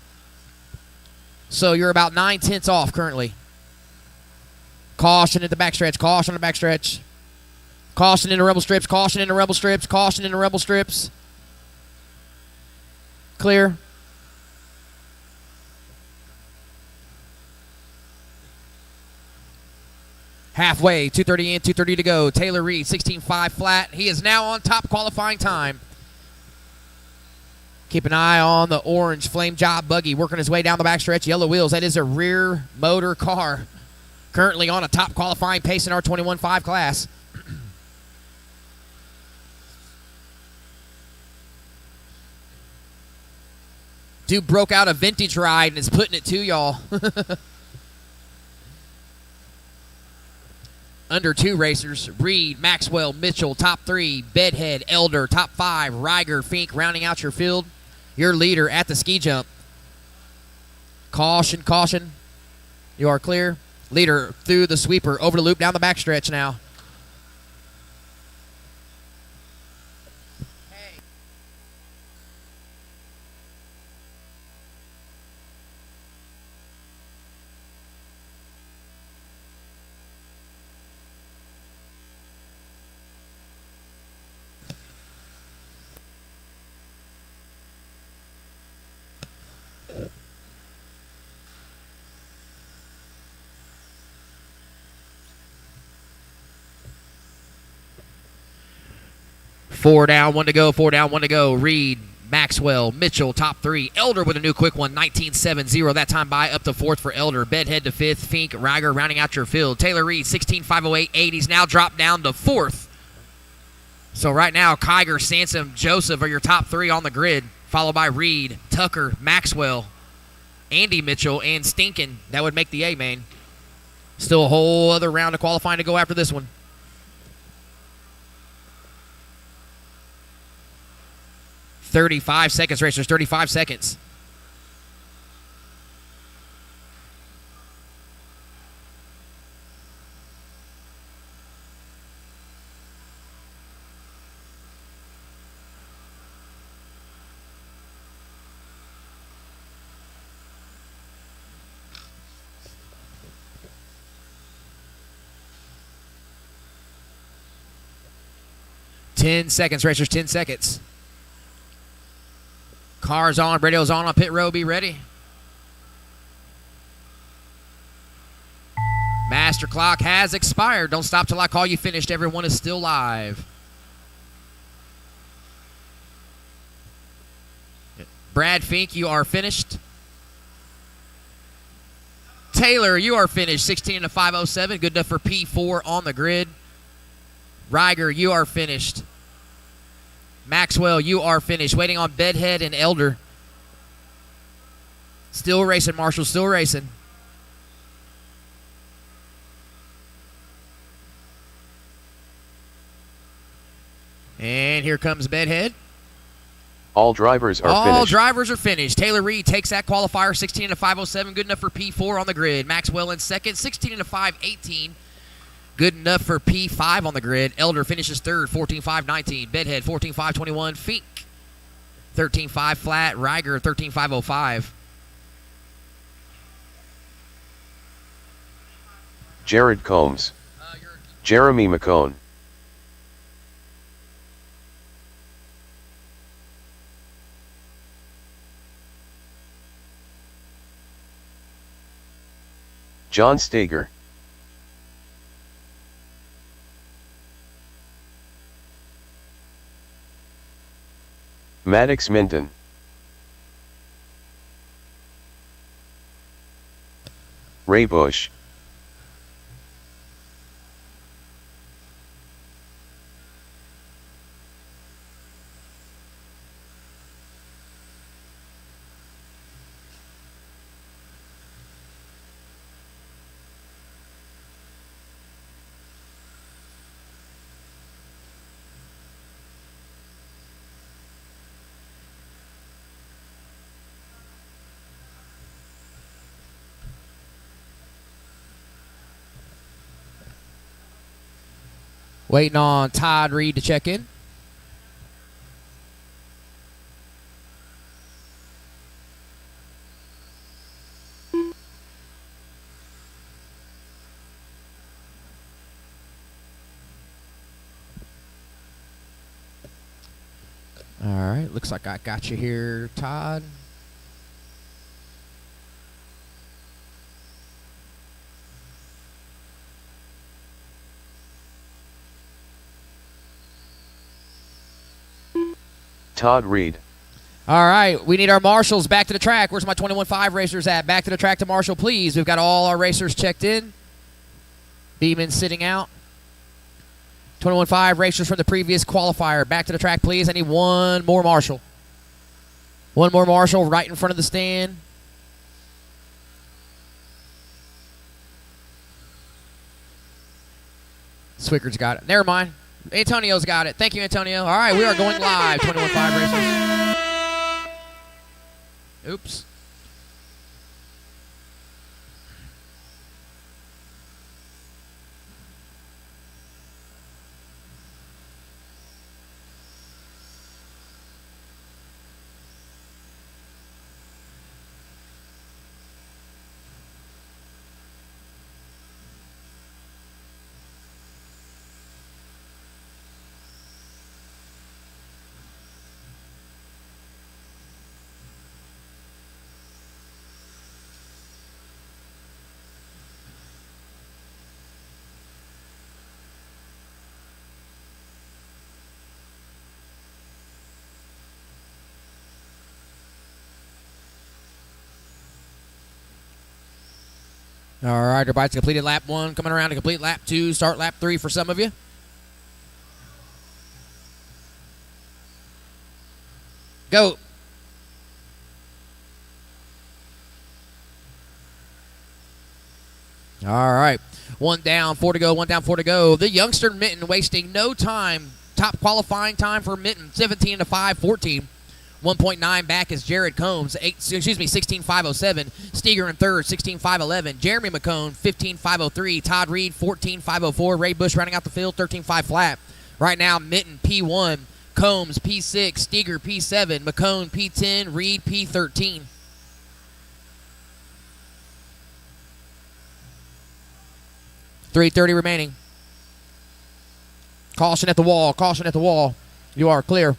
So you're about 9/10 off currently. Caution at the backstretch, caution on the backstretch. Caution in the rebel strips, caution in the rebel strips, caution in the rebel strips. Clear. Halfway, 2:30 in, 2:30 to go. Taylor Reed, 16.5 flat. He is now on top qualifying time. Keep an eye on the orange flame job buggy working his way down the backstretch. Yellow wheels, that is a rear motor car. Currently on a top qualifying pace in our 21.5 class. Dude broke out a vintage ride and is putting it to y'all. Under 2 racers, Reed, Maxwell, Mitchell, top 3, Bedhead, Elder, top 5, Reiger, Fink, rounding out your field. Your leader at the ski jump. Caution, caution. You are clear. Leader through the sweeper, over the loop, down the backstretch now. Four down, one to go, 4 down, 1 to go. Reed, Maxwell, Mitchell, top 3. Elder with a new quick one, 19.70. That time by up to 4th for Elder. Bedhead to 5th. Fink, Reiger rounding out your field. Taylor Reed, 16.508. He's now dropped down to 4th. So right now, Kiger, Sansom, Joseph are your top 3 on the grid, followed by Reed, Tucker, Maxwell, Andy Mitchell, and Stinkin. That would make the A main. Still a whole other round of qualifying to go after this one. 35 seconds, racers, 35 seconds. 10 seconds, racers, 10 seconds. Cars on, radio's on pit row, be ready. Master clock has expired. Don't stop till I call you finished. Everyone is still live. Brad Fink, you are finished. Taylor, you are finished. 16 to 507. Good enough for P4 on the grid. Reiger, you are finished. Maxwell, you are finished. Waiting on Bedhead and Elder. Still racing, Marshall. Still racing. And here comes Bedhead. All drivers are All finished. drivers are finished. Taylor Reed takes that qualifier, 16 to 507. Good enough for P4 on the grid. Maxwell in second, 16 to 518. Good enough for P5 on the grid. Elder finishes third, 14.519. Bedhead, 14.521. Fink, 13.5 flat. Reiger, 13.505. Jared Combs. Jeremy McCone. John Stager. Maddox Minton. Ray Bush. Waiting on Todd Reed to check in. All right, looks like I got you here, Todd. Todd Reed. All right, we need our marshals back to the track. Where's my 21.5 racers at? Back to the track to Marshall, please. We've got all our racers checked in. Beeman sitting out. 21.5 racers from the previous qualifier. Back to the track, please. I need one more marshal. One more marshal right in front of the stand. Swicker's got it. Never mind. Antonio's got it. Thank you, Antonio. All right, we are going live. 21.5 racers. Oops. All right, everybody's completed lap 1. Coming around to complete lap 2. Start lap 3 for some of you. Go. All right. 1 down, 4 to go. 1 down, 4 to go. The youngster Mitten wasting no time. Top qualifying time for Mitten, 17 to 5:14. 1.9 back is Jared Combs, 16.507. Steger in third, 16.511. Jeremy McCone, 15.503. Todd Reed, 14.504. Ray Bush rounding out the field, 13.5 flat. Right now, Mitten P1, Combs P6, Steger P7, McCone P10, Reed P13. .330 remaining. Caution at the wall. Caution at the wall. You are clear.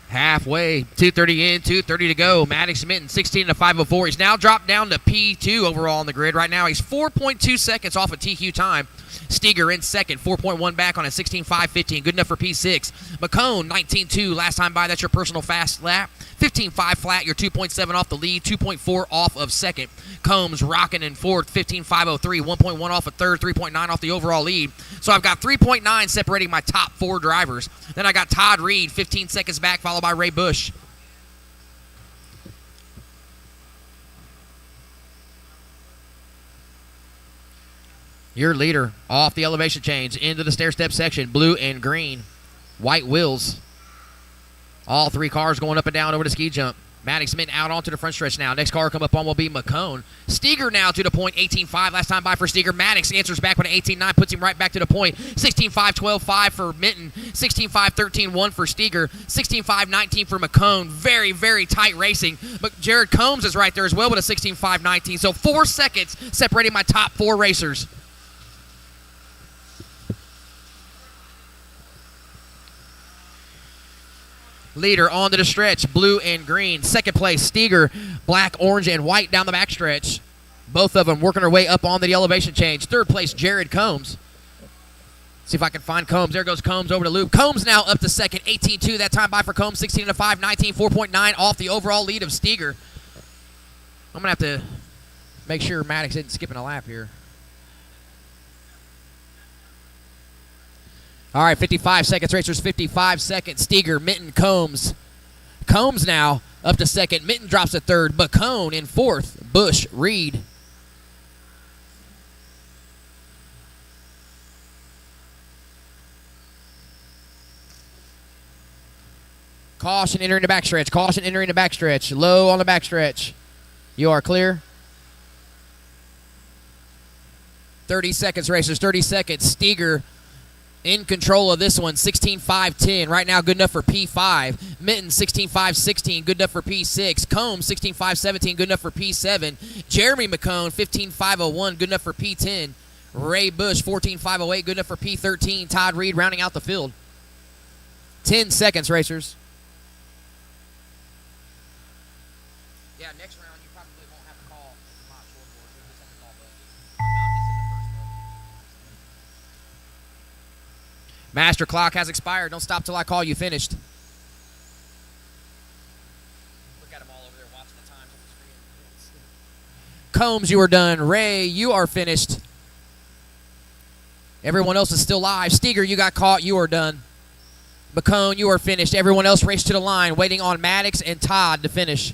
Halfway, 2:30 in, 2:30 to go. Maddox Minton, 16 to 5:04. He's now dropped down to P2 overall on the grid. Right now, he's 4.2 seconds off of TQ time. Steger in second, 4.1 back on a 16.5.15. Good enough for P6. McCone, 19.2. Last time by, that's your personal fast lap. 15.5 flat, you're 2.7 off the lead, 2.4 off of second. Combs rocking in fourth, 15.503, 1.1 off of third, 3.9 off the overall lead. So I've got 3.9 separating my top four drivers. Then I got Todd Reed, 15 seconds back, followed by Ray Bush. Your leader off the elevation change into the stair-step section, blue and green. White wheels. All three cars going up and down over the ski jump. Maddox Minton out onto the front stretch now. Next car come up on will be McCone. Steger now to the point, 18.5. Last time by for Steger. Maddox answers back with an 18.9, puts him right back to the point. 16.5, 12.5 for Minton. 16.5, 13.1 for Steger. 16.5, 19 for McCone. Very, very tight racing. But Jared Combs is right there as well with a 16.5, 19. So 4 seconds separating my top four racers. Leader onto the stretch, blue and green. Second place, Steger, black, orange, and white down the backstretch. Both of them working their way up onto the elevation change. Third place, Jared Combs. See if I can find Combs. There goes Combs over the loop. Combs now up to second, 18.2. That time by for Combs, 16 to 5, 19, 4.9 off the overall lead of Steger. I'm going to have to make sure Maddox isn't skipping a lap here. All right, 55 seconds, racers, 55 seconds. Steger, Minton, Combs. Combs now up to second. Minton drops to third. Bacone in fourth. Bush, Reed. Caution entering the backstretch. Caution entering the backstretch. Low on the backstretch. You are clear. 30 seconds, racers, 30 seconds. Steger in control of this one, 16.5.10. Right now, good enough for P5. Minton, 16.5.16. Good enough for P6. Combs, 16.5.17. Good enough for P7. Jeremy McCone, 15.5.01. Good enough for P10. Ray Bush, 14.5.08. Good enough for P13. Todd Reed rounding out the field. 10 seconds, racers. Yeah, next round, you probably won't have to call hot short course. You'll just have to call buggy. I'm just in the first one. Master clock has expired. Don't stop till I call you finished. Look at them all over there watching the times on the screen. Combs, you are done. Ray, you are finished. Everyone else is still live. Steger, you got caught. You are done. McCone, you are finished. Everyone else raced to the line, waiting on Maddox and Todd to finish.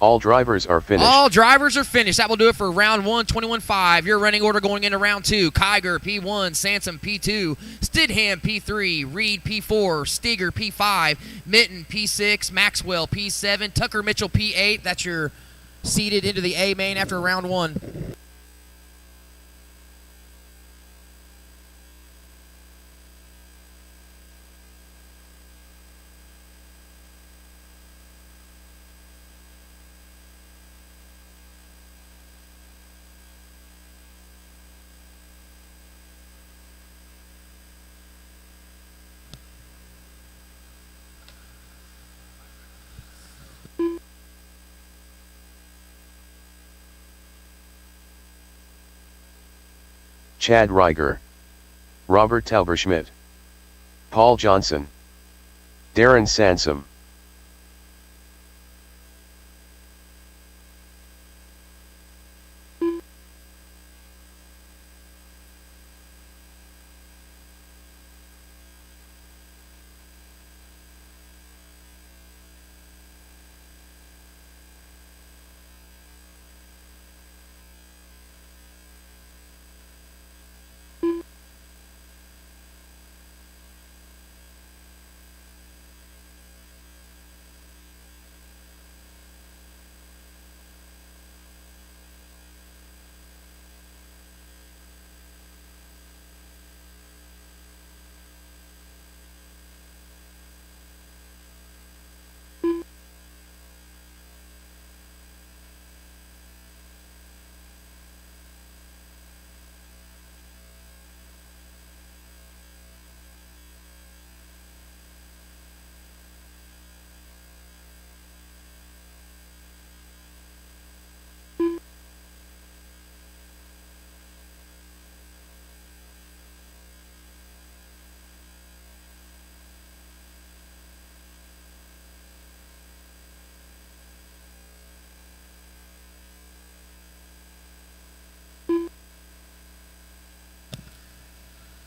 All drivers are finished. All drivers are finished. That will do it for round 1, 21.5. Your running order going into round 2. Kiger, P1. Sansom, P2. Stidham, P3. Reed, P4. Steger, P5. Minton, P6. Maxwell, P7. Tucker Mitchell, P8. That's your seeded into the A main after round 1. Chad Reiger, Robert Tauberschmidt, Paul Johnson, Darren Sansom.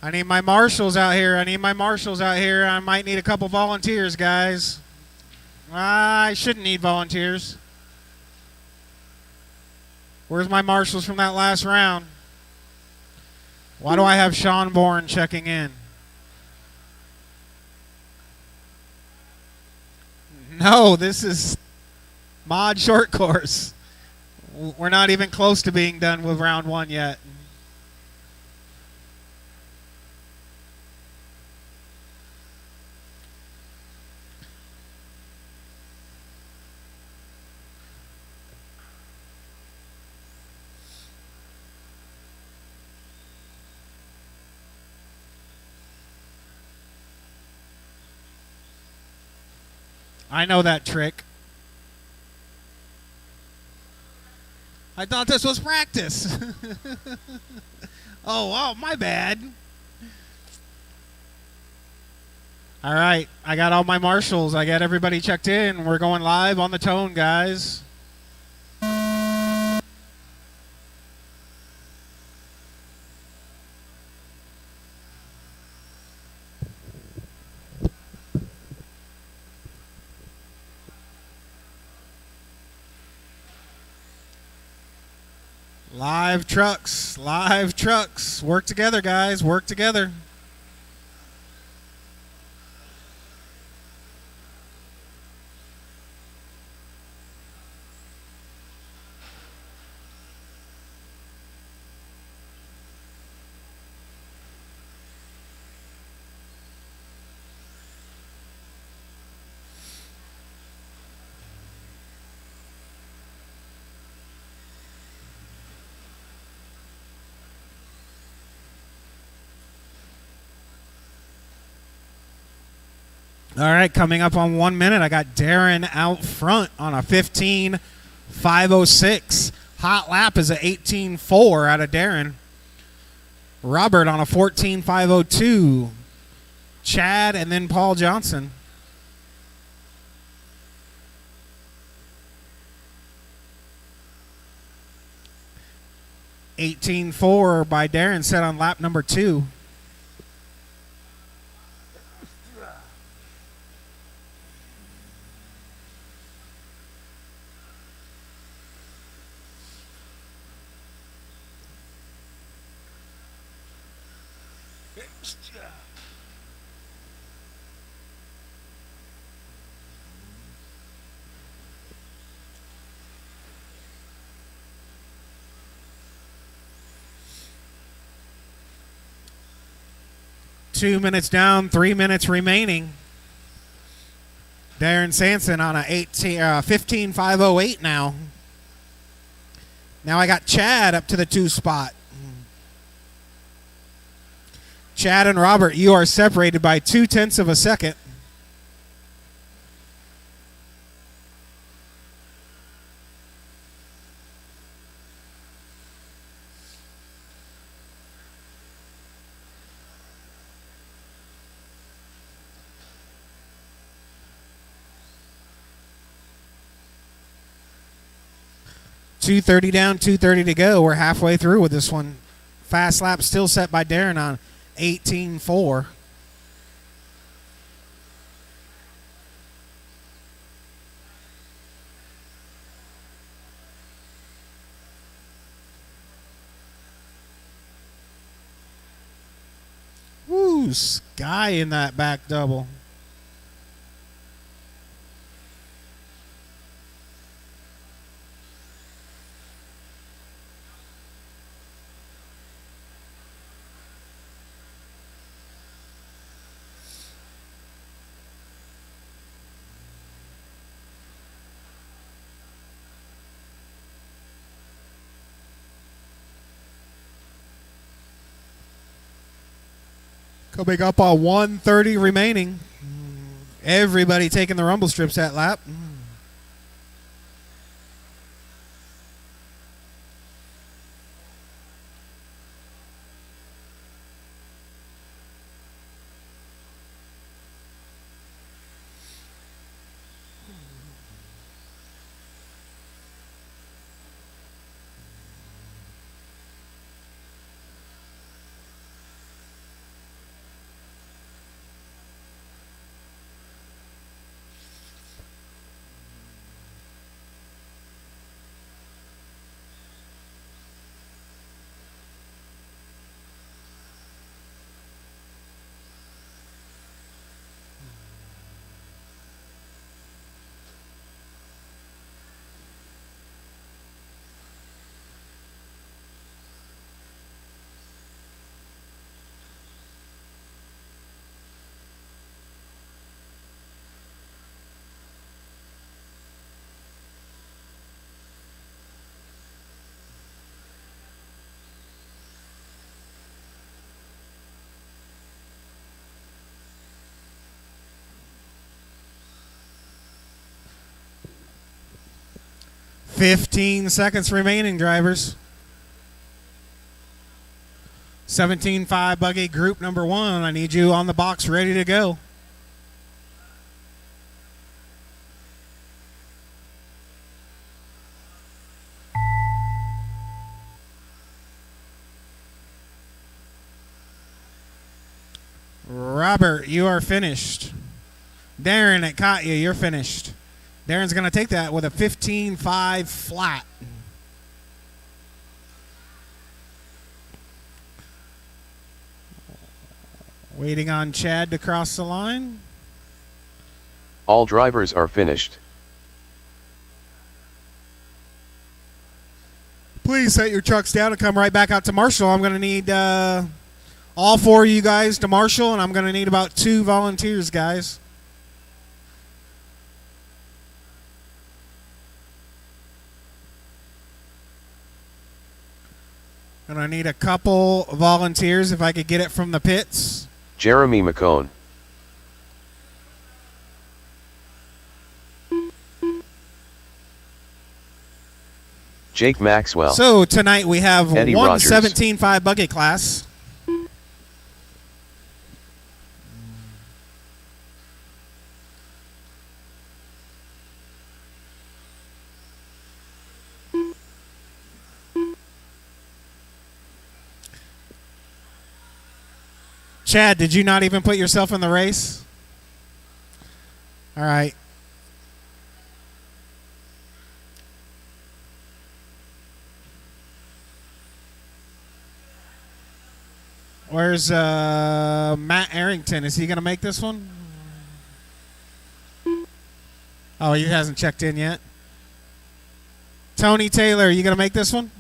I need my marshals out here. I might need a couple volunteers, guys. I shouldn't need volunteers. Where's my marshals from that last round? Why do I have Sean Bourne checking in? No, this is mod short course. We're not even close to being done with round 1 yet. I know that trick. I thought this was practice. Oh, my bad. All right, I got all my marshals. I got everybody checked in. We're going live on the tone, guys. Live trucks. Work together, guys. Work together. All right, coming up on 1 minute, I got Darren out front on a 15.506. Hot lap is a 18.4 out of Darren. Robert on a 14.502. Chad and then Paul Johnson. $18.4 by Darren set on lap number 2. Two minutes down, 3 minutes remaining. Darren Sanson on a 15.508 now. Now I got Chad up to the 2 spot. Chad and Robert, you are separated by 0.2 of a second. .230 down, 2:30 to go. We're halfway through with this one. Fast lap still set by Darren on 18.4. Woo, Sky in that back double. Coming up on 1:30 remaining. Everybody taking the rumble strips that lap. 15 seconds remaining, drivers. 17.5 buggy group number 1. I need you on the box ready to go. Robert, you are finished. Darren at Katya, you're finished. Darren's going to take that with a 15.5 flat. Waiting on Chad to cross the line. All drivers are finished. Please set your trucks down and come right back out to Marshall. I'm going to need all 4 of you guys to Marshall, and I'm going to need about 2 volunteers, guys. And I need a couple volunteers if I could get it from the pits. Jeremy McCone. Jake Maxwell. So tonight we have Eddie one Rogers. 17.5 bucket class. Chad, did you not even put yourself in the race? All right. Where's Matt Arrington? Is he going to make this one? Oh, he hasn't checked in yet. Tony Taylor, are you going to make this one?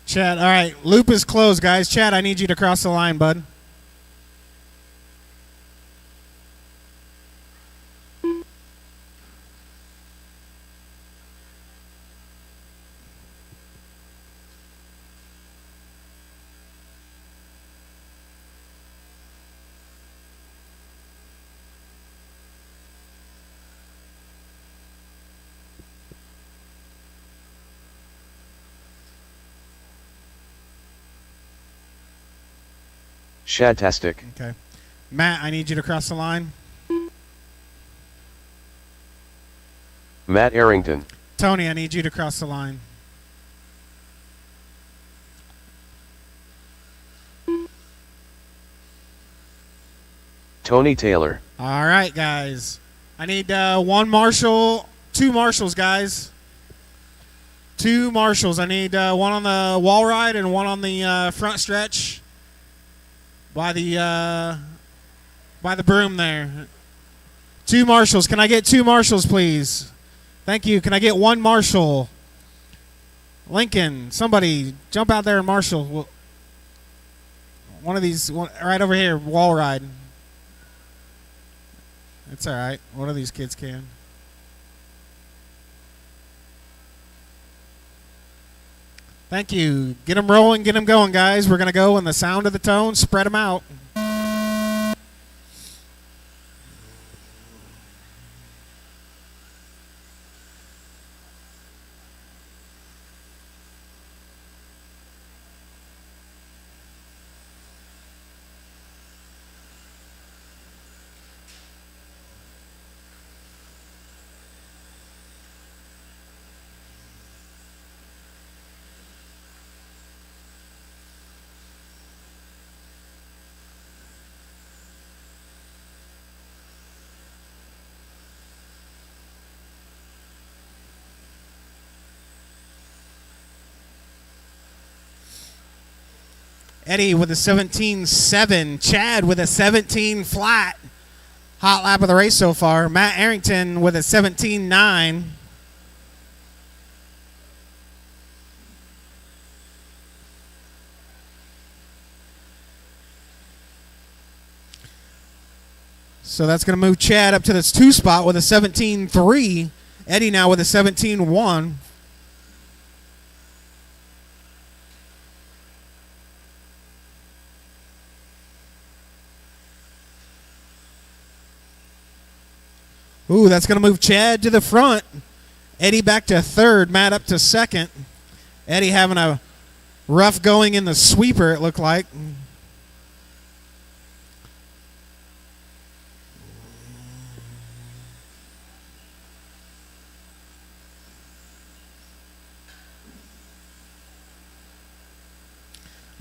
Chad, all right. Loop is closed, guys. Chad, I need you to cross the line, bud. Shadtastic. Okay. Matt, I need you to cross the line. Matt Arrington. Tony, I need you to cross the line. Tony Taylor. All right, guys. I need one marshal, 2 marshals, guys. 2 marshals. I need one on the wall ride and one on the front stretch by the broom there. 2 marshals. Can I get 2 marshals, please? Thank you. Can I get 1 marshal? Lincoln, somebody jump out there and marshal. One of these, right over here, wall ride. It's all right. One of these kids can. Thank you. Get them rolling, get them going, guys. We're going to go in the sound of the tone. Spread them out. Eddie with a 17.7. Chad with a 17 flat. Hot lap of the race so far. Matt Arrington with a 17.9. So that's going to move Chad up to this 2 spot with a 17.3. Eddie now with a 17.1. Ooh, that's going to move Chad to the front. Eddie back to third. Matt up to second. Eddie having a rough going in the sweeper, it looked like.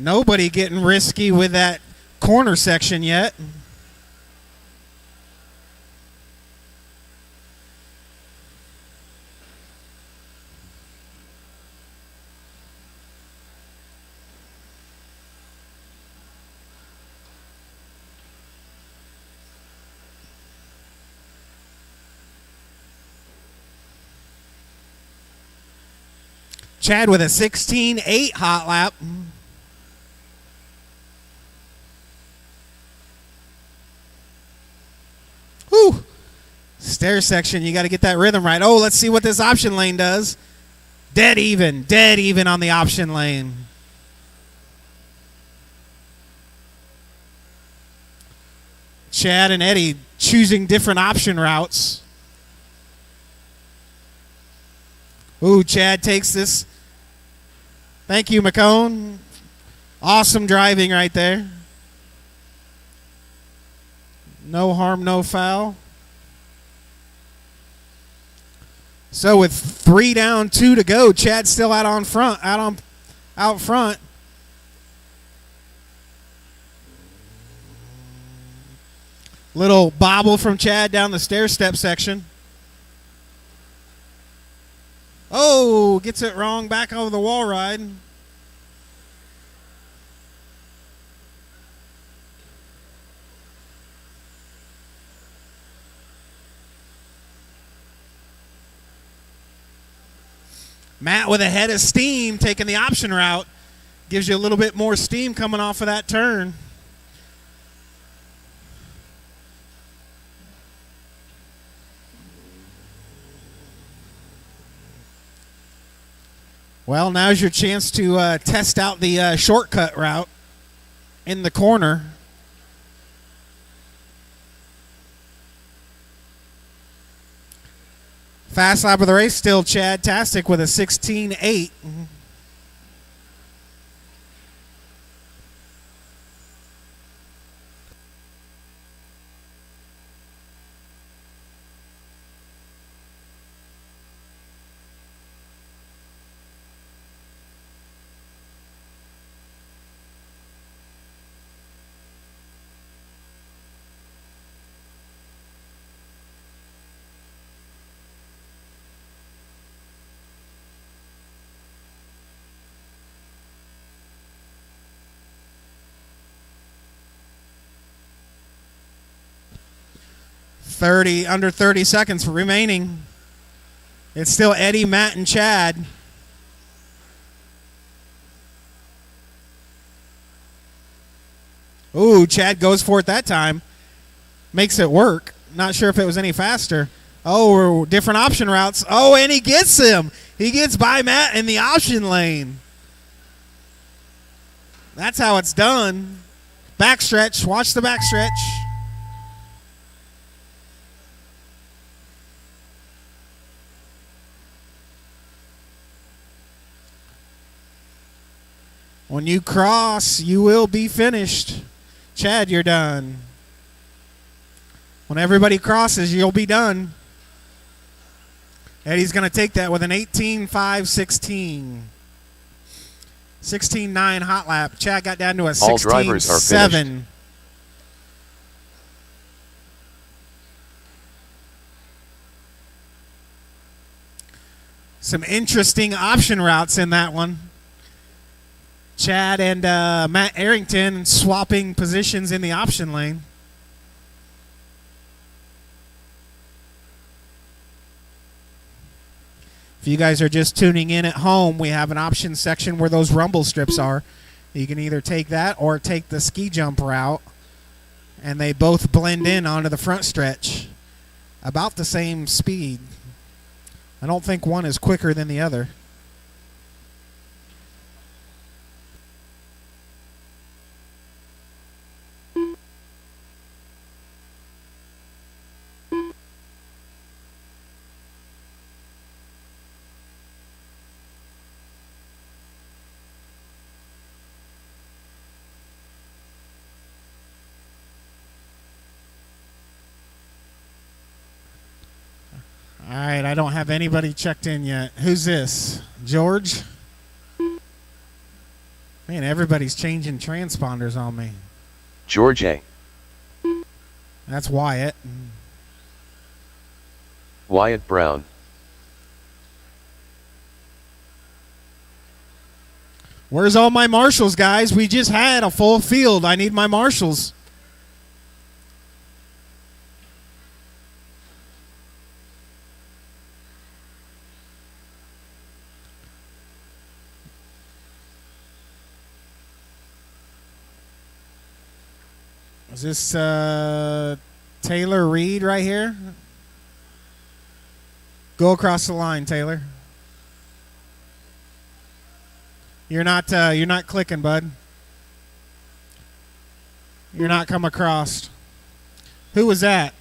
Nobody getting risky with that corner section yet. Chad with a 16.8 hot lap. Whew. Stair section, you got to get that rhythm right. Oh, let's see what this option lane does. Dead even on the option lane. Chad and Eddie choosing different option routes. Ooh, Chad takes this. Thank you, McCone. Awesome driving right there. No harm, no foul. So with 3 down, 2 to go, Chad's still out front. Little bobble from Chad down the stair step section. Oh, gets it wrong back over the wall ride. Matt with a head of steam taking the option route. Gives you a little bit more steam coming off of that turn. Well, now's your chance to test out the shortcut route in the corner. Fast lap of the race, still Chad Tastic with a 16.8. Under 30 seconds remaining. It's still Eddie, Matt, and Chad. Ooh, Chad goes for it that time. Makes it work. Not sure if it was any faster. Oh, different option routes. Oh, and he gets him. He gets by Matt in the option lane. That's how it's done. Backstretch. Watch the backstretch. When you cross, you will be finished. Chad, you're done. When everybody crosses, you'll be done. Eddie's going to take that with an 18.5.16. 16.9 hot lap. Chad got down to a 16.7. Some interesting option routes in that one. Chad and Matt Arrington swapping positions in the option lane. If you guys are just tuning in at home, we have an option section where those rumble strips are. You can either take that or take the ski jump route. and they both blend in onto the front stretch about the same speed. I don't think one is quicker than the other. All right, I don't have anybody checked in yet. Who's this? George? Man, everybody's changing transponders on me. George A. That's Wyatt. Wyatt Brown. Where's all my marshals, guys? We just had a full field. I need my marshals. Is this Taylor Reed right here? Go across the line, Taylor. You're not clicking, bud. You're not come across. Who was that?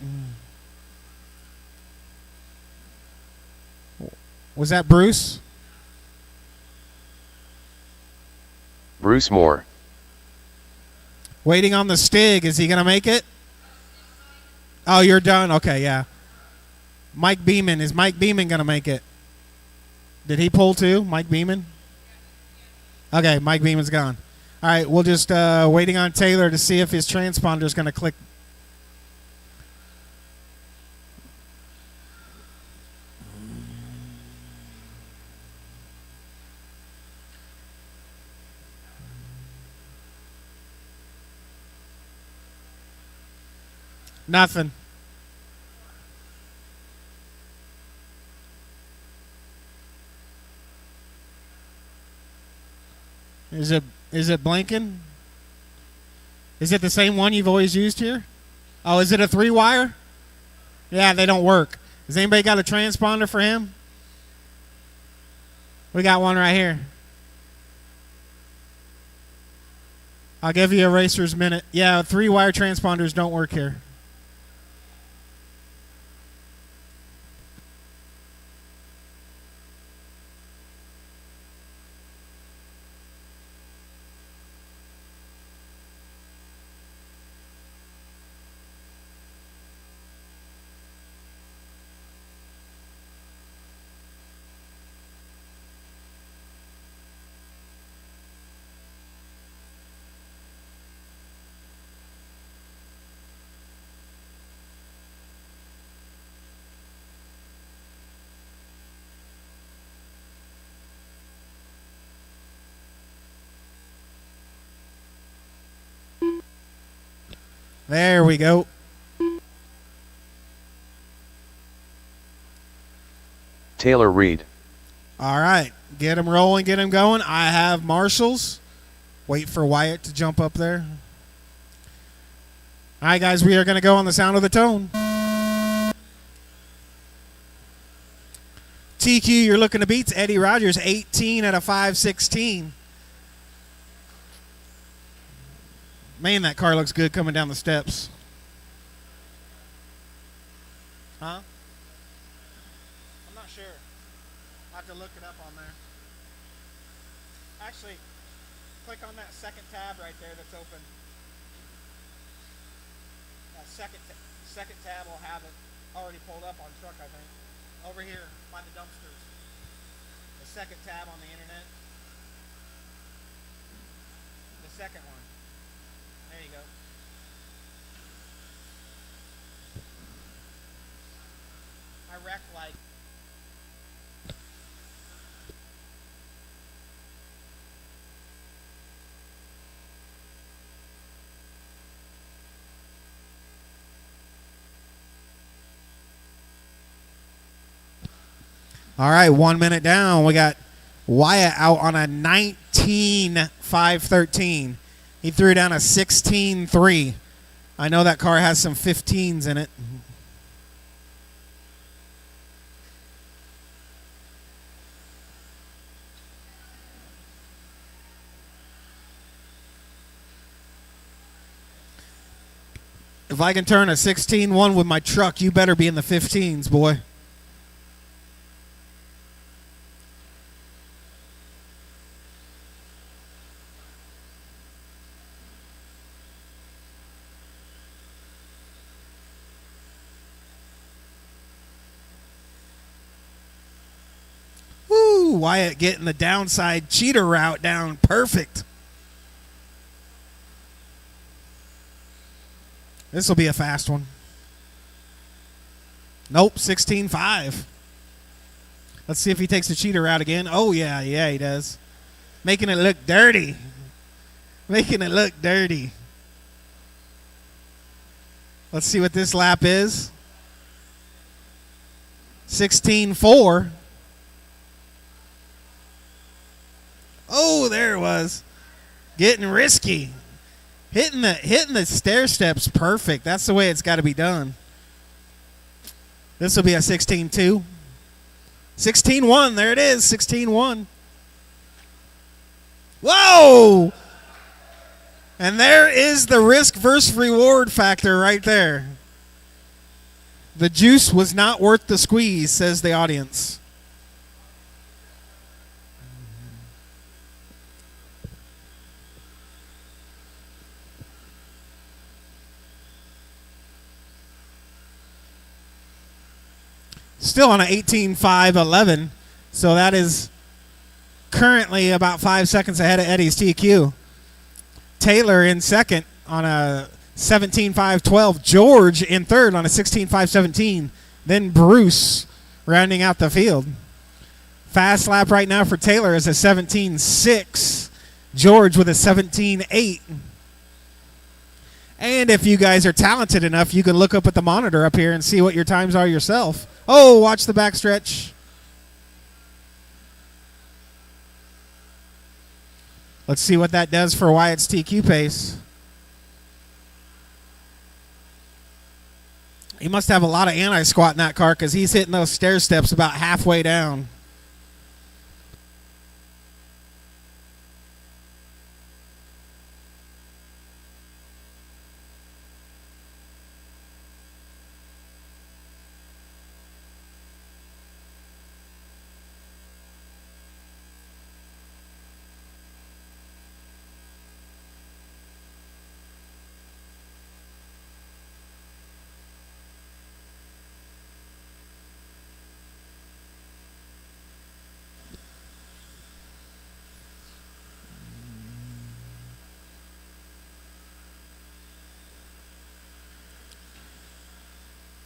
Was that Bruce? Bruce Moore. Waiting on the Stig. Is he going to make it? Oh, you're done? Okay, yeah. Mike Beeman. Is Mike Beeman going to make it? Did he pull too, Mike Beeman? Okay, Mike Beeman's gone. All right, we'll just waiting on Taylor to see if his transponder is going to click. Nothing. Is it blinking? Is it the same one you've always used here? Oh, is it a 3-wire? Yeah, they don't work. Has anybody got a transponder for him? We got one right here. I'll give you a racer's minute. Yeah, 3-wire transponders don't work here. There we go. Taylor Reed. All right. Get him rolling, get him going. I have marshals. Wait for Wyatt to jump up there. All right, guys, we are going to go on the sound of the tone. TQ, you're looking to beat Eddie Rogers, 18 out of 516. Man, that car looks good coming down the steps. Huh? I'm not sure. I'll have to look it up on there. Actually, click on that second tab right there that's open. That second tab will have it already pulled up on truck, I think. Over here by the dumpsters. The second tab on the internet. The second one. There you go. I wreck like. All right, 1 minute down. We got Wyatt out on a 19.513. He threw down a 16.3. I know that car has some 15s in it. If I can turn a 16-1 with my truck, you better be in the 15s, boy. Woo! Wyatt getting the downside cheater route down perfect. This will be a fast one. Nope, 16.5. Let's see if he takes the cheater route again. Oh, yeah, he does. Making it look dirty. Making it look dirty. Let's see what this lap is. 16.4. Oh, there it was. Getting risky. Hitting the stair steps perfect. That's the way it's got to be done. This will be a 16-2. 16-1. There it is. 16-1. Whoa! And there is the risk versus reward factor right there. The juice was not worth the squeeze, says the audience. Still on an 18.5.11, so that is currently about 5 seconds ahead of Eddie's TQ. Taylor in second on a 17.5.12. George in third on a 16.5.17. Then Bruce rounding out the field. Fast lap right now for Taylor is a 17.6. George with a 17.8. And if you guys are talented enough, you can look up at the monitor up here and see what your times are yourself. Oh, watch the backstretch. Let's see what that does for Wyatt's TQ pace. He must have a lot of anti-squat in that car because he's hitting those stair steps about halfway down.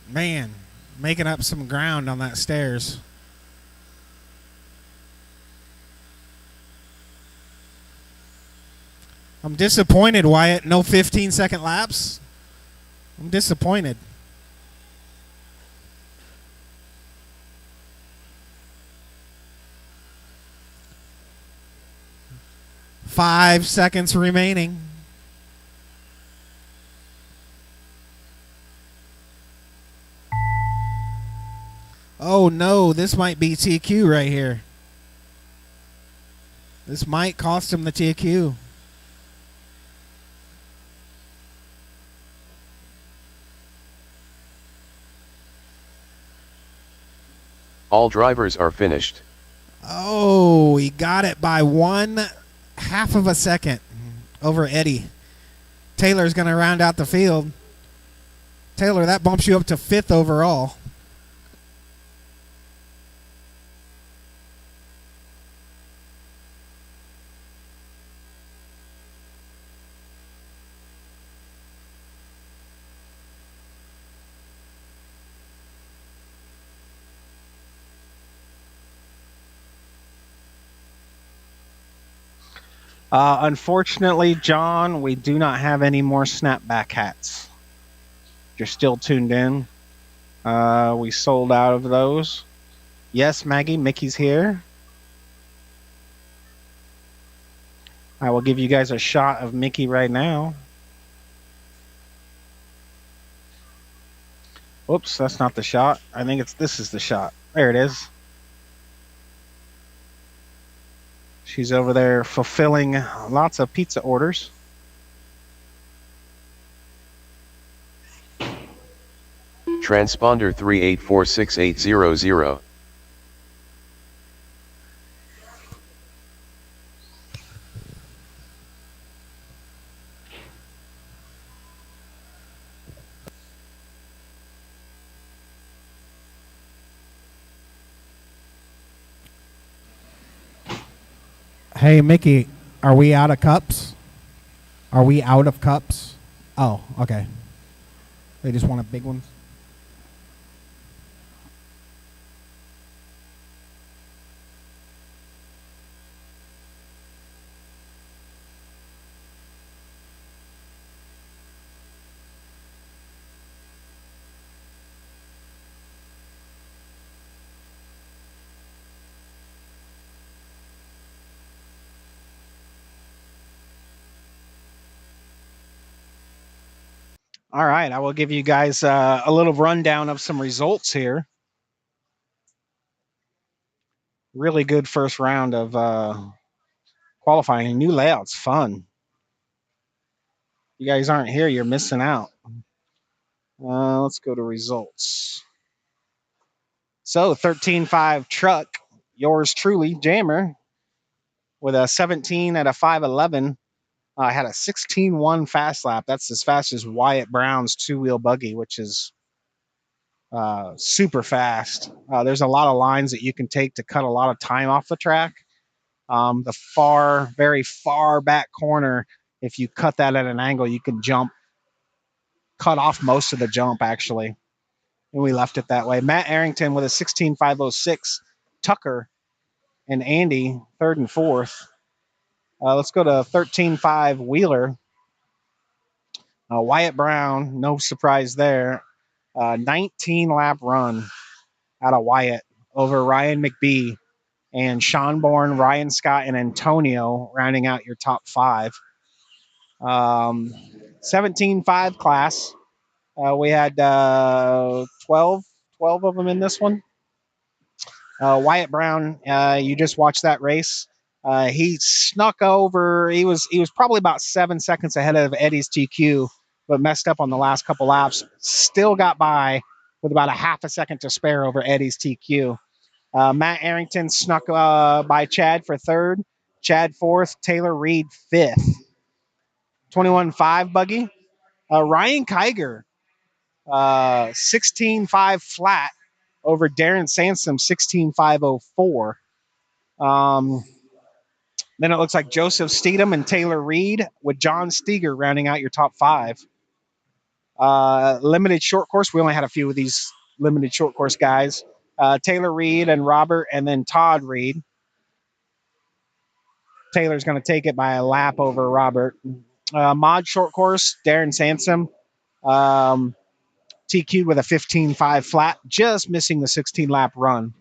Man, making up some ground on that stairs. I'm disappointed, Wyatt. No 15-second laps. I'm disappointed. Five seconds remaining. Oh, no, this might be TQ right here. This might cost him the TQ. All drivers are finished. Oh, he got it by 1/2 of a second over Eddie. Taylor's going to round out the field. Taylor, that bumps you up to 5th overall. Unfortunately, John, we do not have any more snapback hats. If you're still tuned in, we sold out of those. Yes, Maggie, Mickey's here. I will give you guys a shot of Mickey right now. Whoops, that's not the shot. I think this is the shot. There it is. She's over there fulfilling lots of pizza orders. Transponder 38468000. Hey, Mickey, are we out of cups? Are we out of cups? Oh, okay. They just want a big ones. All right, I will give you guys a little rundown of some results here. Really good first round of qualifying. New layouts, fun. You guys aren't here, you're missing out. Let's go to results. So 13.5 truck, yours truly, Jammer, with a 17 at a 5.11. I had a 16.1 fast lap. That's as fast as Wyatt Brown's two-wheel buggy, which is super fast. There's a lot of lines that you can take to cut a lot of time off the track. The very far back corner, if you cut that at an angle, you can cut off most of the jump, actually. And we left it that way. Matt Arrington with a 16.506. Tucker and Andy, third and fourth. Let's go to 13.5 Wheeler. Wyatt Brown, no surprise there. 19 lap run out of Wyatt over Ryan McBee and Sean Bourne, Ryan Scott, and Antonio rounding out your top five. 17.5 class. We had 12 of them in this one. Wyatt Brown, you just watched that race. He snuck over. He was probably about 7 seconds ahead of Eddie's TQ, but messed up on the last couple laps. Still got by with about a half a second to spare over Eddie's TQ. Matt Arrington snuck by Chad for third, Chad fourth, Taylor Reed fifth. 21.5 buggy. Ryan Kiger, 16.5 flat over Darren Sansom, 16.504. Then it looks like Joseph Steedham and Taylor Reed with John Steger rounding out your top five. Limited short course. We only had a few of these limited short course guys. Taylor Reed and Robert, and then Todd Reed. Taylor's going to take it by a lap over Robert. Mod short course, Darren Sansom. TQ with a 15.5 flat, just missing the 16 lap run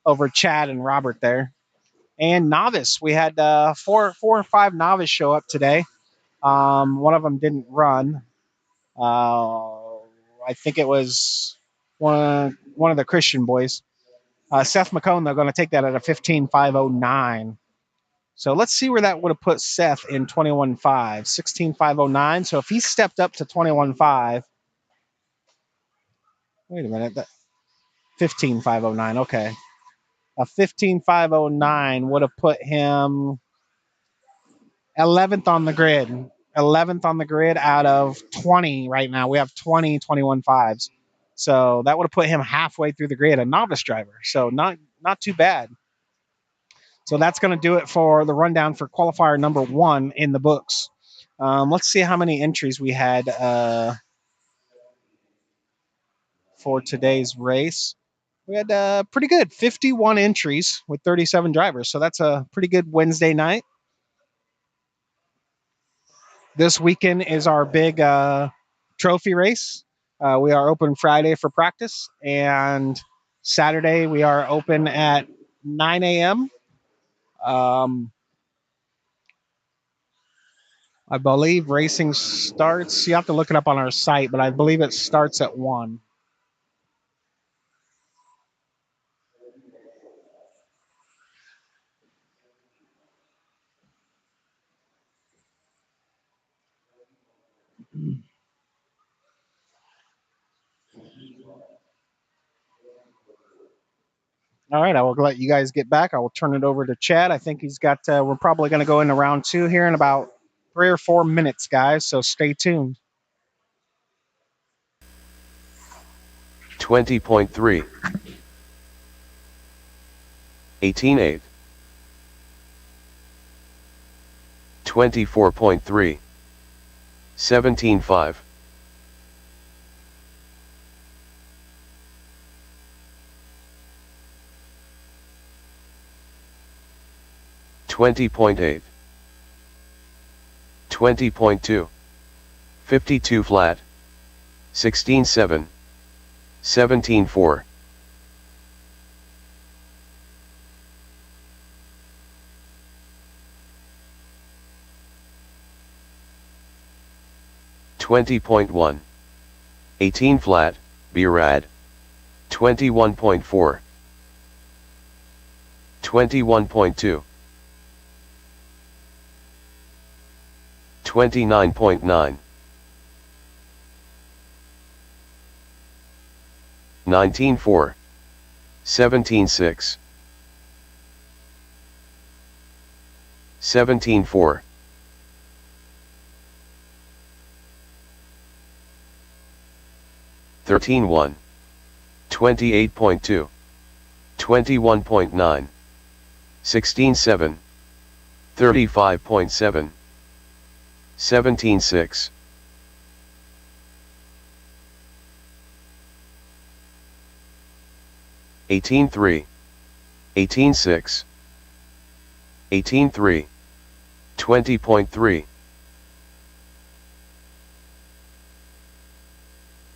over Chad and Robert there. And novice, we had four or five novice show up today. One of them didn't run. I think it was one of the Christian boys. Seth McCone, they're going to take that at a 15.509. So let's see where that would have put Seth in 21.5, 16.509. So if he stepped up to 21.5, wait a minute, that 15.509. Okay, a 15.509 would have put him 11th on the grid. 11th on the grid out of 20 right now. We have 20 21.5s. So that would have put him halfway through the grid, a novice driver. So not too bad. So that's going to do it for the rundown for qualifier number one in the books. Let's see how many entries we had for today's race. We had pretty good 51 entries with 37 drivers. So that's a pretty good Wednesday night. This weekend is our big trophy race. We are open Friday for practice, and Saturday we are open at 9 a.m. I believe racing starts. You have to look it up on our site, but I believe it starts at 1. All right, I will let you guys get back. I will turn it over to Chad. I think he's got. We're probably going to go into round 2 here in about 3 or 4 minutes, guys. So stay tuned. 20.3, 18.8, 24.3, 17.5, 20.8, 20.2, 52 flat, 16.7, 17.4, 20.1, 18 flat, B-rad, 21.4, 21.2, 29.9, 19.4, 17.6, 17.4, 13.1, 28.2, 21.9, 16.7, 35.7, 17.6, 18.3, 18.6, 18.3, 20.3,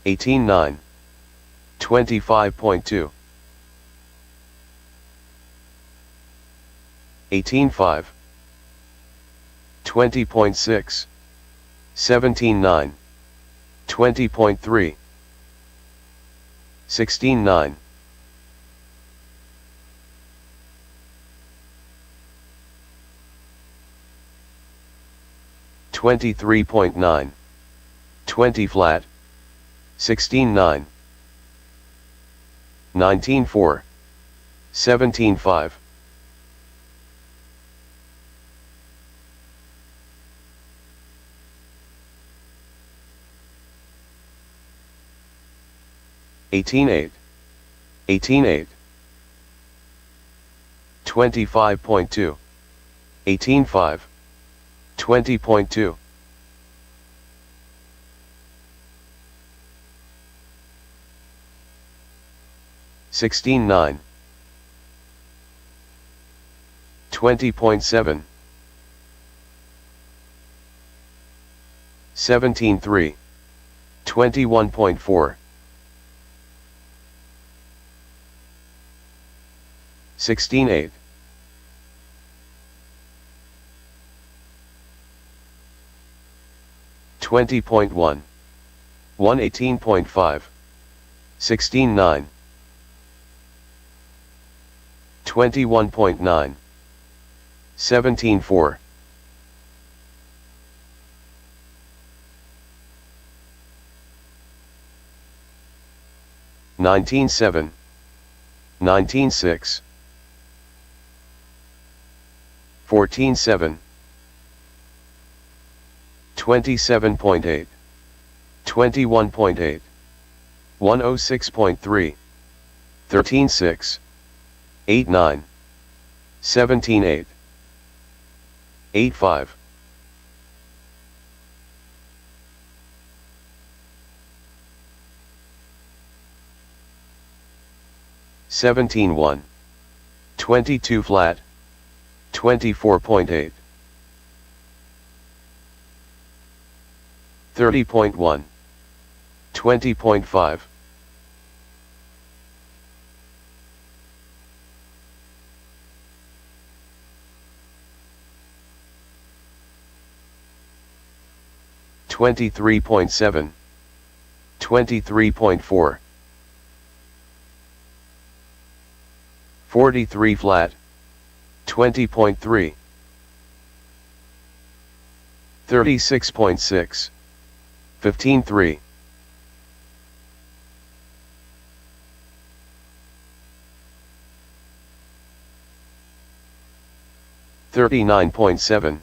18.9, 25.2, 18.5, 20.6, 17.9, 20.3, 16.9, 23.9, 20 flat, 16.9, 19.4, 17.5, 18.8, 18.8, 25.2, 18.5, 20.2, 16.9, 20.7, 17.3, 21.4, 16.8, 20.1, 118.5, 16.9, 21.9, 17.4, 19.7, 19.6, 14.7, 27.8, 21.8, 106.3, 13.6, 8.9, 17.8, 8.5, 17.1, 22 flat, 24.8, 30.1, 20.5, 23.7, 23.4, 43 flat, 20.3, 36.6, 15.3, 39.7,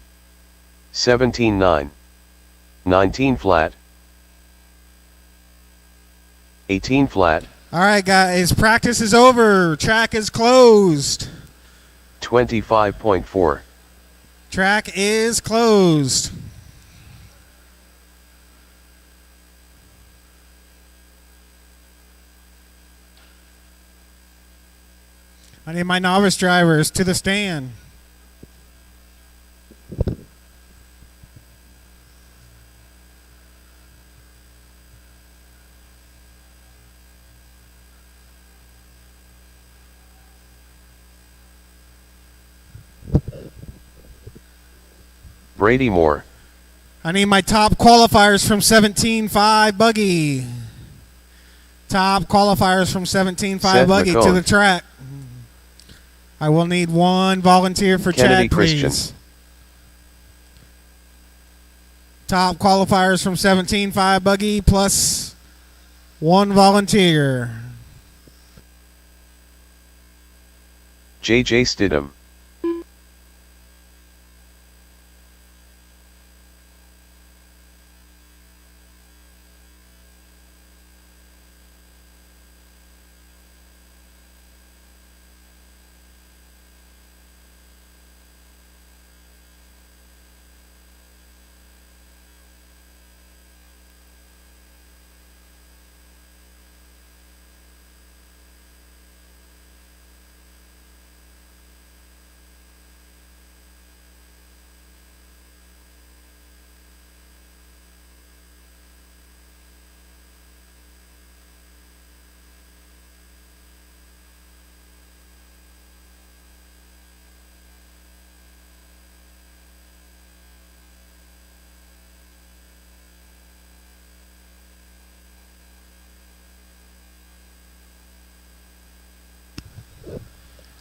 17.9, 19 flat, 18 flat, All right, guys, practice is over. Track is closed. 25.4, Track is closed. I need my novice drivers to the stand. Brady Moore, I need my top qualifiers from 17.5 buggy. Top qualifiers from 17.5 Seth buggy to McCone. the track. I will need one volunteer for Kennedy Chad, please. Christian. Top qualifiers from 17.5 buggy plus one volunteer. J.J. Stidham,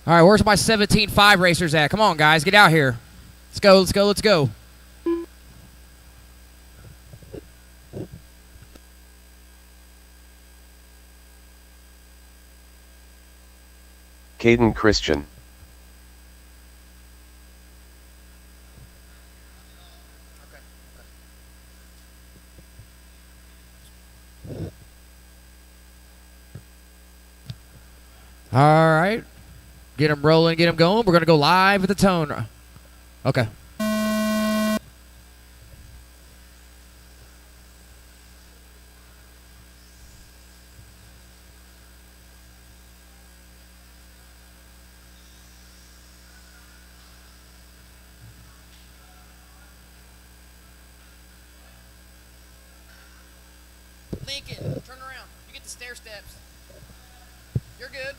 All right, where's my 17.5 racers at? Come on, guys, get out here. Let's go, let's go, let's go. Caden Christian, All right. Get them rolling, get them going. We're going to go live at the tone. Okay. Lincoln, turn around. You get the stair steps. You're good.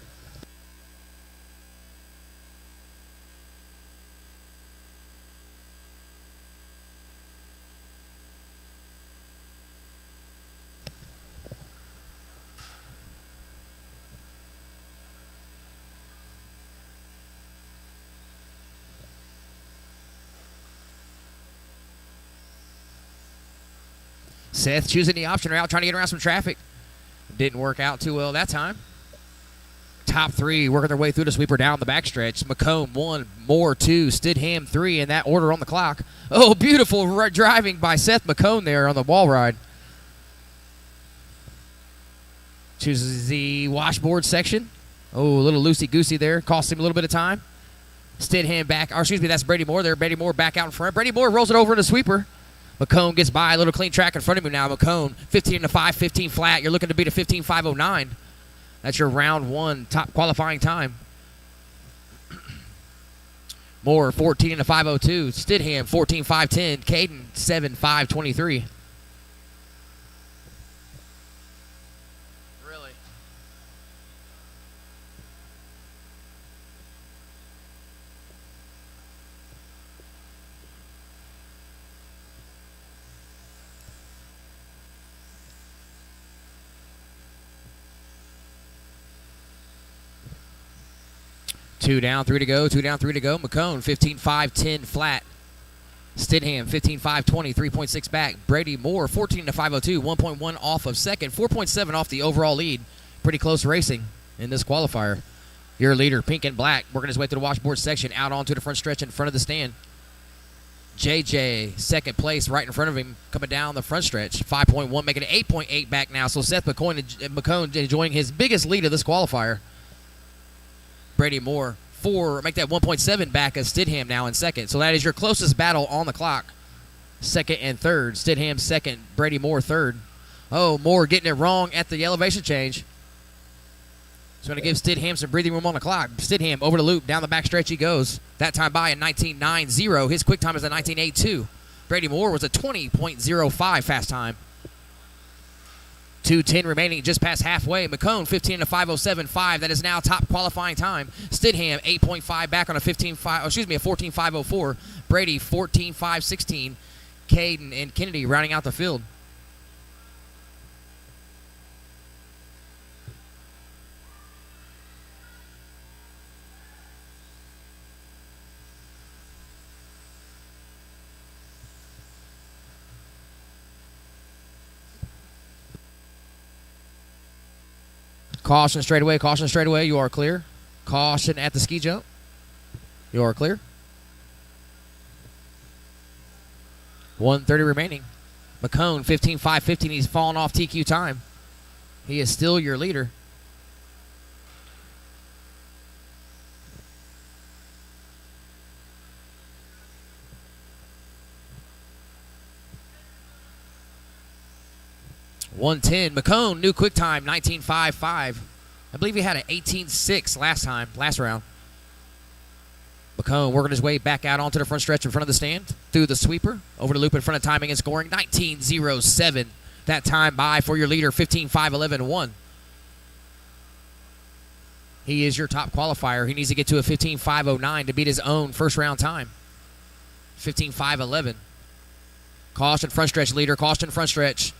Seth choosing the option route, trying to get around some traffic. Didn't work out too well that time. Top three working their way through the sweeper down the backstretch. McComb 1, Moore 2, Stidham 3 in that order on the clock. Oh, beautiful driving by Seth McComb there on the wall ride. Chooses the washboard section. Oh, a little loosey-goosey there. Cost him a little bit of time. Stidham back, or excuse me, that's Brady Moore there. Brady Moore back out in front. Brady Moore rolls it over in the sweeper. McComb gets by, a little clean track in front of him now. McComb, 15-5, 15 flat. You're looking to beat a 15.509. That's your round one top qualifying time. Moore, 14-502. Stidham, 14.510. Caden, 7.523. Really? Two down, three to go. Two down, three to go. McCone, 15.510 flat. Stidham, 15.520, 3.6 back. Brady Moore, 14-502, 1.1 off of second, 4.7 off the overall lead. Pretty close racing in this qualifier. Your leader, pink and black, working his way through the washboard section, out onto the front stretch in front of the stand. JJ, second place, right in front of him, coming down the front stretch. 5.1, making it 8.8 back now. So Seth McCone enjoying his biggest lead of this qualifier. Brady Moore, 4, make that 1.7 back as Stidham now in second. So that is your closest battle on the clock. Second and third. Stidham second, Brady Moore third. Oh, Moore getting it wrong at the elevation change. It's going to give Stidham some breathing room on the clock. Stidham over the loop, down the back stretch he goes. That time by a 19.90. His quick time is a 19.82. Brady Moore was a 20.05 fast time. 2:10 remaining, just past halfway. McCone 15 to 5:07.5. That is now top qualifying time. Stidham 8.5 back on a 14.504. Brady 14.516. Caden and Kennedy rounding out the field. Caution straight away, caution straight away. You are clear. Caution at the ski jump. You are clear. 1:30 remaining. McCone 15.515. He's fallen off TQ time. He is still your leader. .110. McCone, new quick time, 19.55. I believe he had an 18.6 last round. McCone working his way back out onto the front stretch in front of the stand. Through the sweeper. Over the loop in front of timing and scoring. 19.07. That time by for your leader, 15.511.1. He is your top qualifier. He needs to get to a 15.509 to beat his own first round time. 15.511. Caution front stretch leader. Caution front stretch.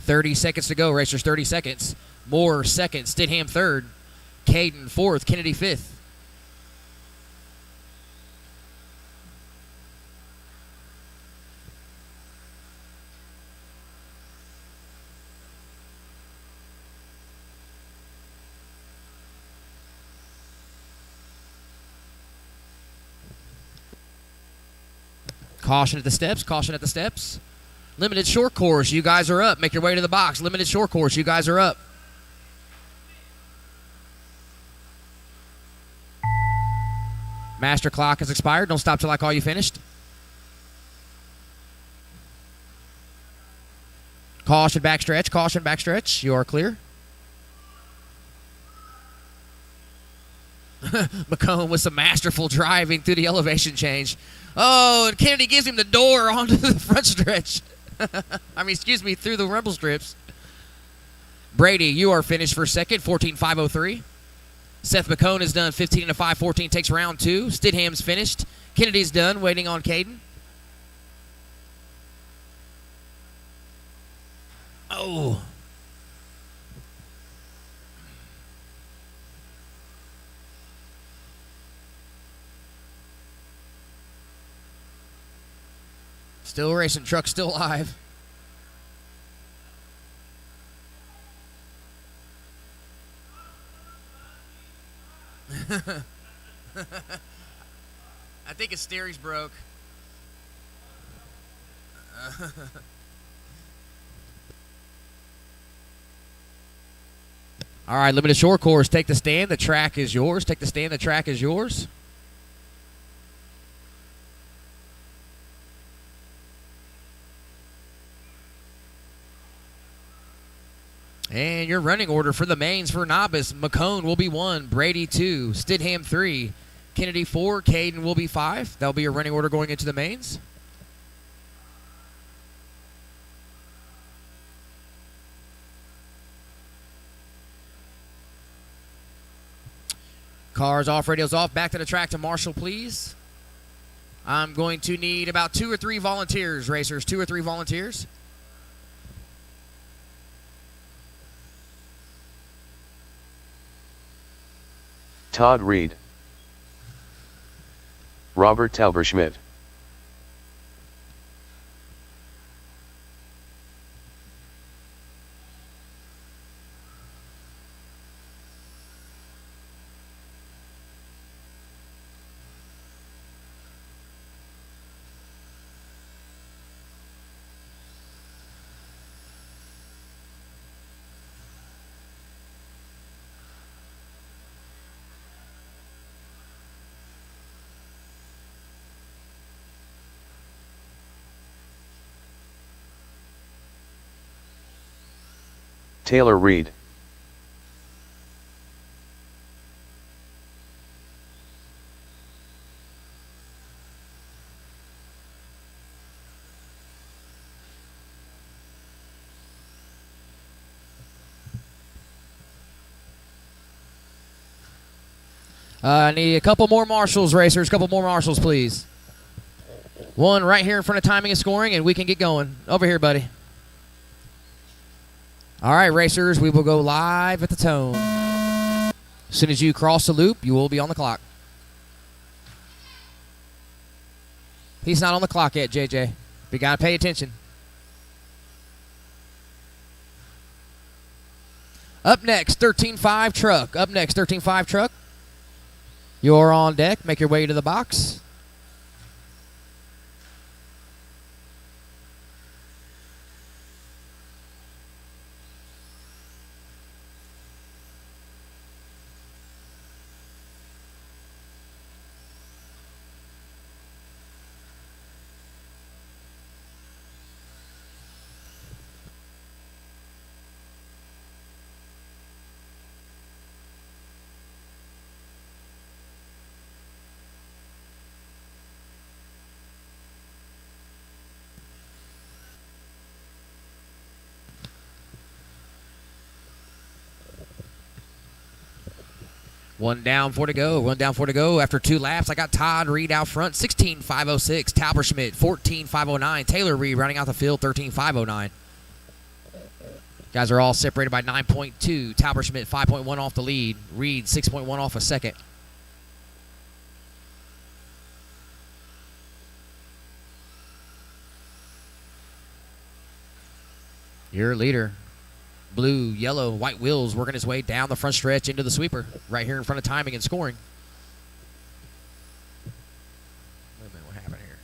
30 seconds to go, racers, 30 seconds. Moore second, Stidham third, Caden fourth, Kennedy fifth. Caution at the steps, caution at the steps. Limited short course, you guys are up. Make your way to the box. Limited short course, you guys are up. Master clock has expired. Don't stop till I call you finished. Caution backstretch, caution backstretch. You are clear. McCone with some masterful driving through the elevation change. Oh, and Kennedy gives him the door onto the front stretch. Through the rumble strips. Brady, you are finished for second, 14.503. Seth McCone is done, 15 to 5:14, takes round two. Stidham's finished. Kennedy's done, waiting on Caden. Oh. Still racing, truck still alive. I think his steering's broke. All right, limited short course. Take the stand. The track is yours. Take the stand. The track is yours. And your running order for the mains for novice. McCone will be 1, Brady 2, Stidham 3, Kennedy 4, Caden will be 5. That'll be your running order going into the mains. Cars off, radios off. Back to the track to Marshall, please. I'm going to need about 2 or 3 volunteers, racers. 2 or 3 volunteers. Todd Reed, Robert Tauberschmidt, Taylor Reed. I need a couple more marshals, racers. A couple more marshals, please. One right here in front of timing and scoring, and we can get going. Over here, buddy. All right, racers, we will go live at the tone. As soon as you cross the loop, you will be on the clock. He's not on the clock yet, JJ. We got to pay attention. Up next, 13.5 truck. Up next, 13.5 truck. You're on deck. Make your way to the box. One down, four to go. One down, four to go. After 2 laps, I got Todd Reed out front, 16.506. Talberschmidt, 14.509. Taylor Reed running out the field, 13.509. Guys are all separated by 9.2. Talberschmidt, 5.1 off the lead. Reed, 6.1 off a second. Your leader. Blue, yellow, white wheels working his way down the front stretch into the sweeper. Right here in front of timing and scoring. Wait a minute, what happened here?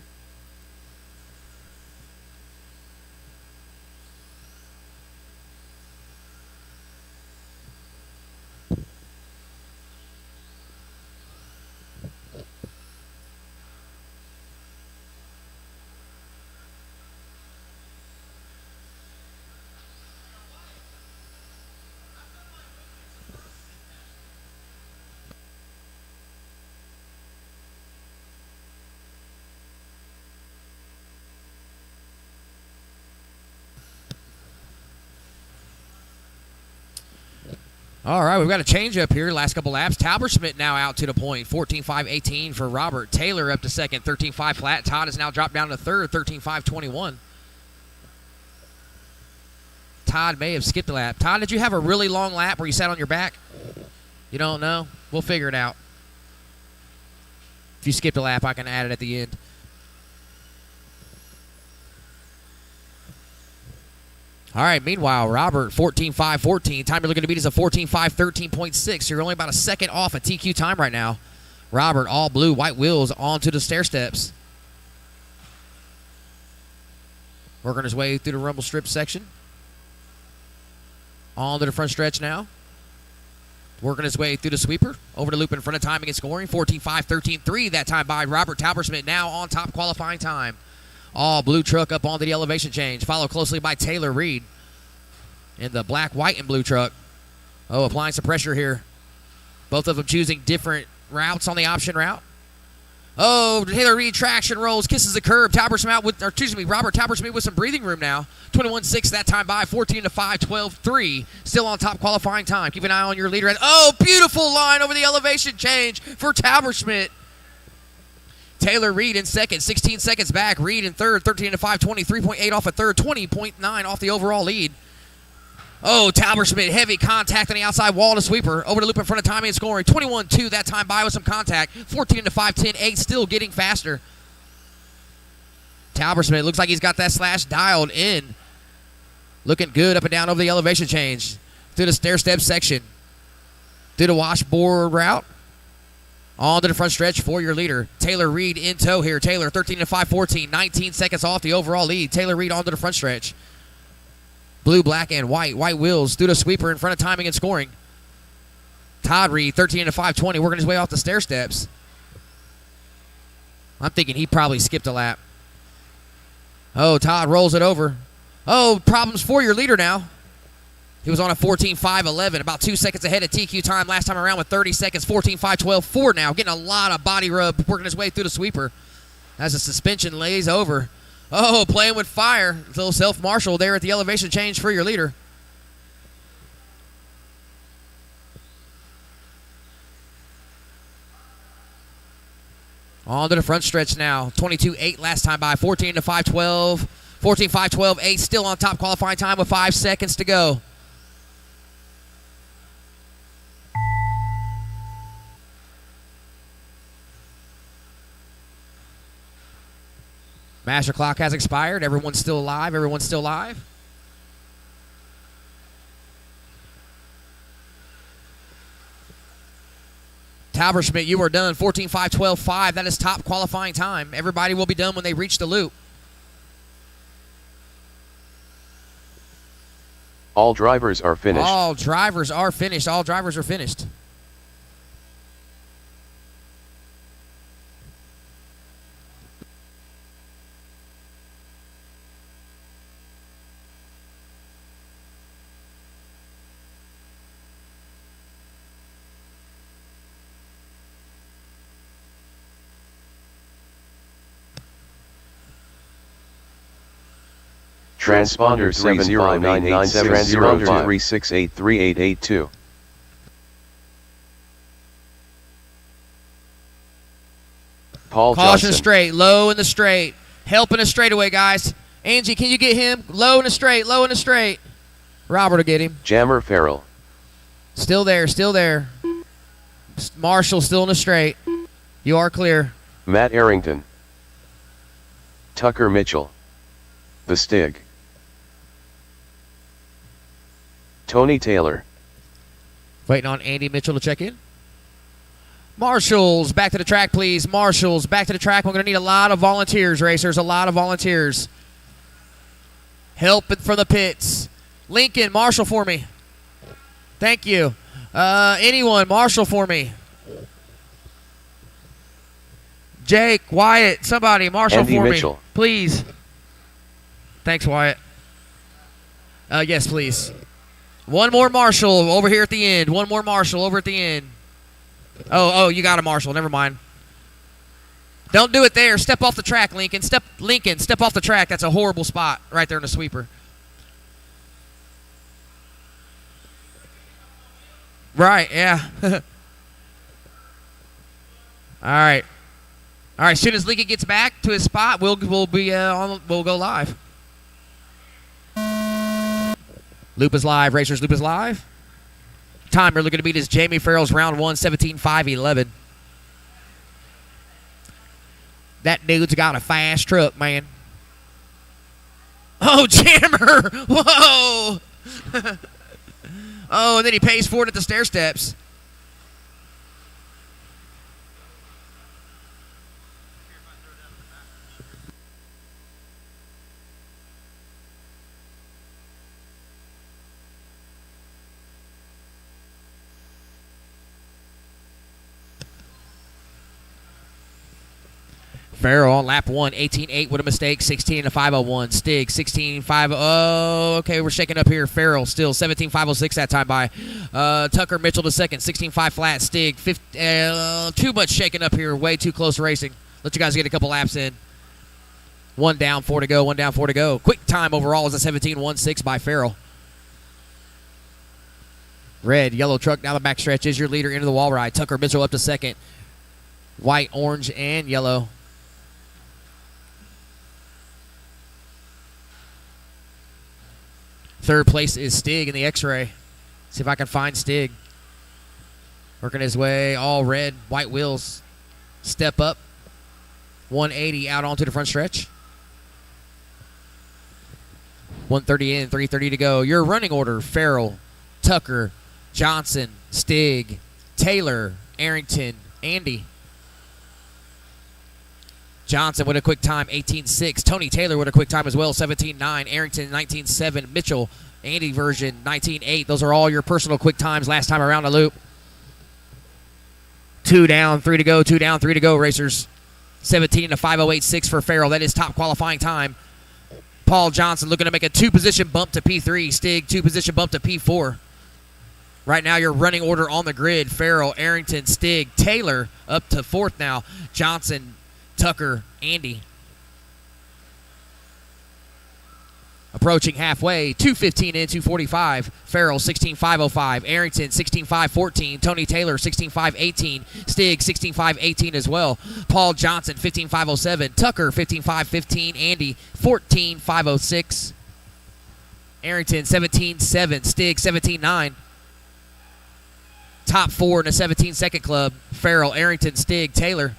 All right, we've got a change up here. Last couple laps. Talberschmidt now out to the point. 14.518 for Robert. Taylor up to second. 13.5 flat. Todd has now dropped down to third. 13.521. Todd may have skipped a lap. Todd, did you have a really long lap where you sat on your back? You don't know? We'll figure it out. If you skipped a lap, I can add it at the end. All right, meanwhile, Robert, 14.514. Time you're looking to beat is a 14.513.6. You're only about a second off a TQ time right now. Robert, all blue, white wheels, onto the stair steps. Working his way through the rumble strip section. On to the front stretch now. Working his way through the sweeper. Over the loop in front of timing and scoring. 14.513.3 that time by Robert Talberschmidt, now on top qualifying time. All blue truck up onto the elevation change. Followed closely by Taylor Reed in the black, white, and blue truck. Oh, applying some pressure here. Both of them choosing different routes on the option route. Oh, Taylor Reed traction rolls, kisses the curb. Robert Talberschmidt with some breathing room now. 21.6 that time by, 14-5, 12-3. Still on top qualifying time. Keep an eye on your leader. Oh, beautiful line over the elevation change for Talberschmidt. Taylor Reed in second, 16 seconds back. Reed in third, 13-5, 23.8 off a third, 20.9 off the overall lead. Oh, Talberschmidt, heavy contact on the outside wall to sweeper. Over the loop in front of timing and scoring. 21-2 that time by with some contact. 14-5, 10-8, still getting faster. Talberschmidt looks like he's got that slash dialed in. Looking good up and down over the elevation change. Through the stair step section. Through the washboard route. On to the front stretch for your leader. Taylor Reed in tow here. Taylor 13-5, 14, 19 seconds off the overall lead. Taylor Reed onto the front stretch. Blue, black, and white. White wheels through the sweeper in front of timing and scoring. Todd Reed 13-5, 20, working his way off the stair steps. I'm thinking he probably skipped a lap. Oh, Todd rolls it over. Oh, problems for your leader now. He was on a 14.5.11, about 2 seconds ahead of TQ time last time around with 30 seconds. 14.5.12.4 now, getting a lot of body rub, working his way through the sweeper as the suspension lays over. Oh, playing with fire. A little self-marshal there at the elevation change for your leader. On to the front stretch now. 22.8 last time by. 14.5.12. 14.5.12.8 still on top qualifying time with 5 seconds to go. Master clock has expired. Everyone's still alive. Everyone's still live. Talberschmidt, you are done. 14.5.12.5. That is top qualifying time. Everybody will be done when they reach the loop. All drivers are finished. All drivers are finished. All drivers are finished. Transponder 7599703683882. Paul Caution Johnson. straight. Low in the straight. Help in the straightaway, guys. Angie, can you get him? Low in the straight. Low in the straight. Robert will get him. Jammer Farrell. Still there. Still there. Marshall still in the straight. You are clear. Matt Arrington. Tucker Mitchell. The Stig. Tony Taylor. Waiting on Andy Mitchell to check in. Marshals, back to the track, please. Marshals, back to the track. We're going to need a lot of volunteers, racers. A lot of volunteers. Help from the pits. Lincoln, marshal for me. Thank you. Anyone, marshal for me. Jake, Wyatt, somebody, marshal Andy for Mitchell. me. Please. Thanks, Wyatt. Yes, please. One more marshal over here at the end. One more marshal over at the end. Oh, you got a marshal. Never mind. Don't do it there. Step off the track, Lincoln. Step off the track. That's a horrible spot right there in the sweeper. Right, yeah. All right. As soon as Lincoln gets back to his spot, we'll go live. Loop is live, racers. Loop is live. Time we're looking to beat is Jamie Farrell's round 1, 17.5.11. That dude's got a fast truck, man. Oh, jammer! Whoa! Oh, and then he pays for it at the stair steps. Farrell on lap 1, 18.8 with a mistake, 16.5.01. Stig, 16.5. Oh, okay, we're shaking up here. Farrell still 17.5.06 that time by. Tucker Mitchell to second, 16.5 flat. Stig, too much shaking up here. Way too close racing. Let you guys get a couple laps in. 1 down, 4 to go. 1 down, 4 to go. Quick time overall is a 17.16 by Farrell. Red, yellow truck down the back stretch is your leader into the wall ride. Tucker Mitchell up to second. White, orange, and yellow. Third place is Stig in the X-ray. See if I can find Stig. Working his way, all red, white wheels. Step up. 180 out onto the front stretch. 130 in, 330 to go. Your running order, Farrell, Tucker, Johnson, Stig, Taylor, Arrington, Andy. Johnson with a quick time, 18.6. Tony Taylor with a quick time as well, 17.9. Arrington, 19.7. Mitchell, Andy version, 19.8. Those are all your personal quick times last time around the loop. 2 down, 3 to go. 2 down, 3 to go, racers. 17 to 5.086 for Farrell. That is top qualifying time. Paul Johnson looking to make a 2-position bump to P3. Stig, 2-position bump to P4. Right now, your running order on the grid: Farrell, Arrington, Stig, Taylor up to 4th now. Johnson, Tucker, Andy. Approaching halfway, 2:15 in, 2:45. Farrell, 16.505. Arrington, 16.514. Tony Taylor, 16.518. Stig, 16.518 as well. Paul Johnson, 15.507. Tucker, 15.515. Andy, 14.506. Arrington, 17.7. Stig, 17.9. Top 4 in the 17-second club: Farrell, Arrington, Stig, Taylor.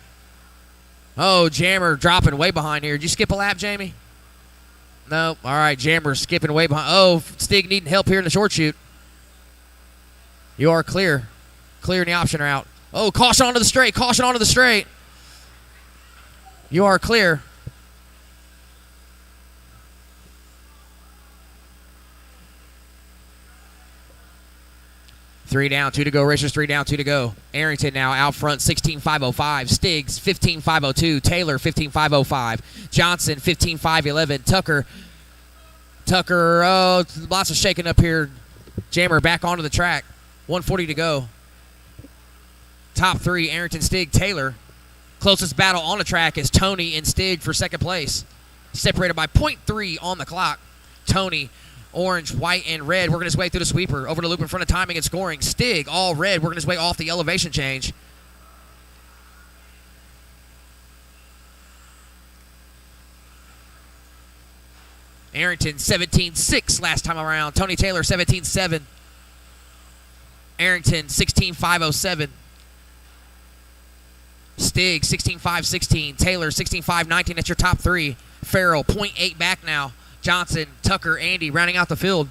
Oh, Jammer dropping way behind here. Did you skip a lap, Jamie? No. All right, Jammer skipping way behind. Oh, Stig needing help here in the short shoot. You are clear. Clear in the option route. Oh, caution onto the straight. Caution onto the straight. You are clear. Three down, 2 to go. Racers 3 down, 2 to go. Arrington now out front, 16.505. Stiggs, 15.502. Taylor, 15.505. Johnson, 15.511. Tucker, oh, lots of shaking up here. Jammer back onto the track. 140 to go. Top 3, Arrington, Stig, Taylor. Closest battle on the track is Tony and Stig for second place. Separated by 0.3 on the clock. Tony, orange, white, and red, working his way through the sweeper. Over the loop in front of timing and scoring. Stig, all red, working his way off the elevation change. Arrington, 17.6 last time around. Tony Taylor, 17.7. Arrington, 16.507. Stig, 16.516. Taylor, 16.519. That's your top 3. Farrell, 0.8 back now. Johnson, Tucker, Andy rounding out the field.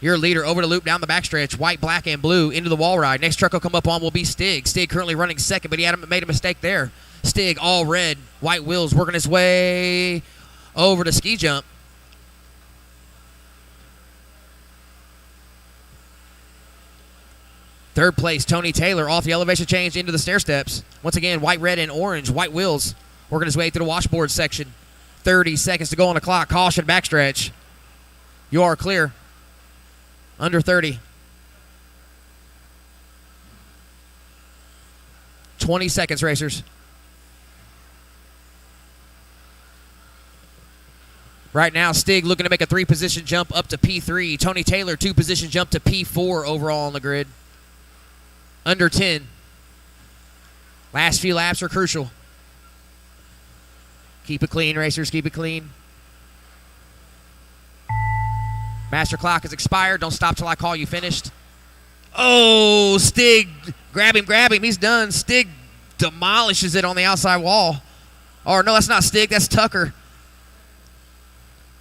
Your leader over the loop down the backstretch. White, black, and blue into the wall ride. Next truck will come up on will be Stig. Stig currently running second, but he made a mistake there. Stig, all red. White wheels working his way over the ski jump. Third place, Tony Taylor off the elevation change into the stair steps. Once again, white, red, and orange. White wheels working his way through the washboard section. 30 seconds to go on the clock. Caution, backstretch. You are clear. Under 30. 20 seconds, racers. Right now, Stig looking to make a 3-position jump up to P3. Tony Taylor, 2-position jump to P4 overall on the grid. Under 10. Last few laps are crucial. Keep it clean, racers. Keep it clean. Master clock is expired. Don't stop till I call you finished. Oh, Stig. Grab him. He's done. Stig demolishes it on the outside wall. Or no, that's not Stig. That's Tucker.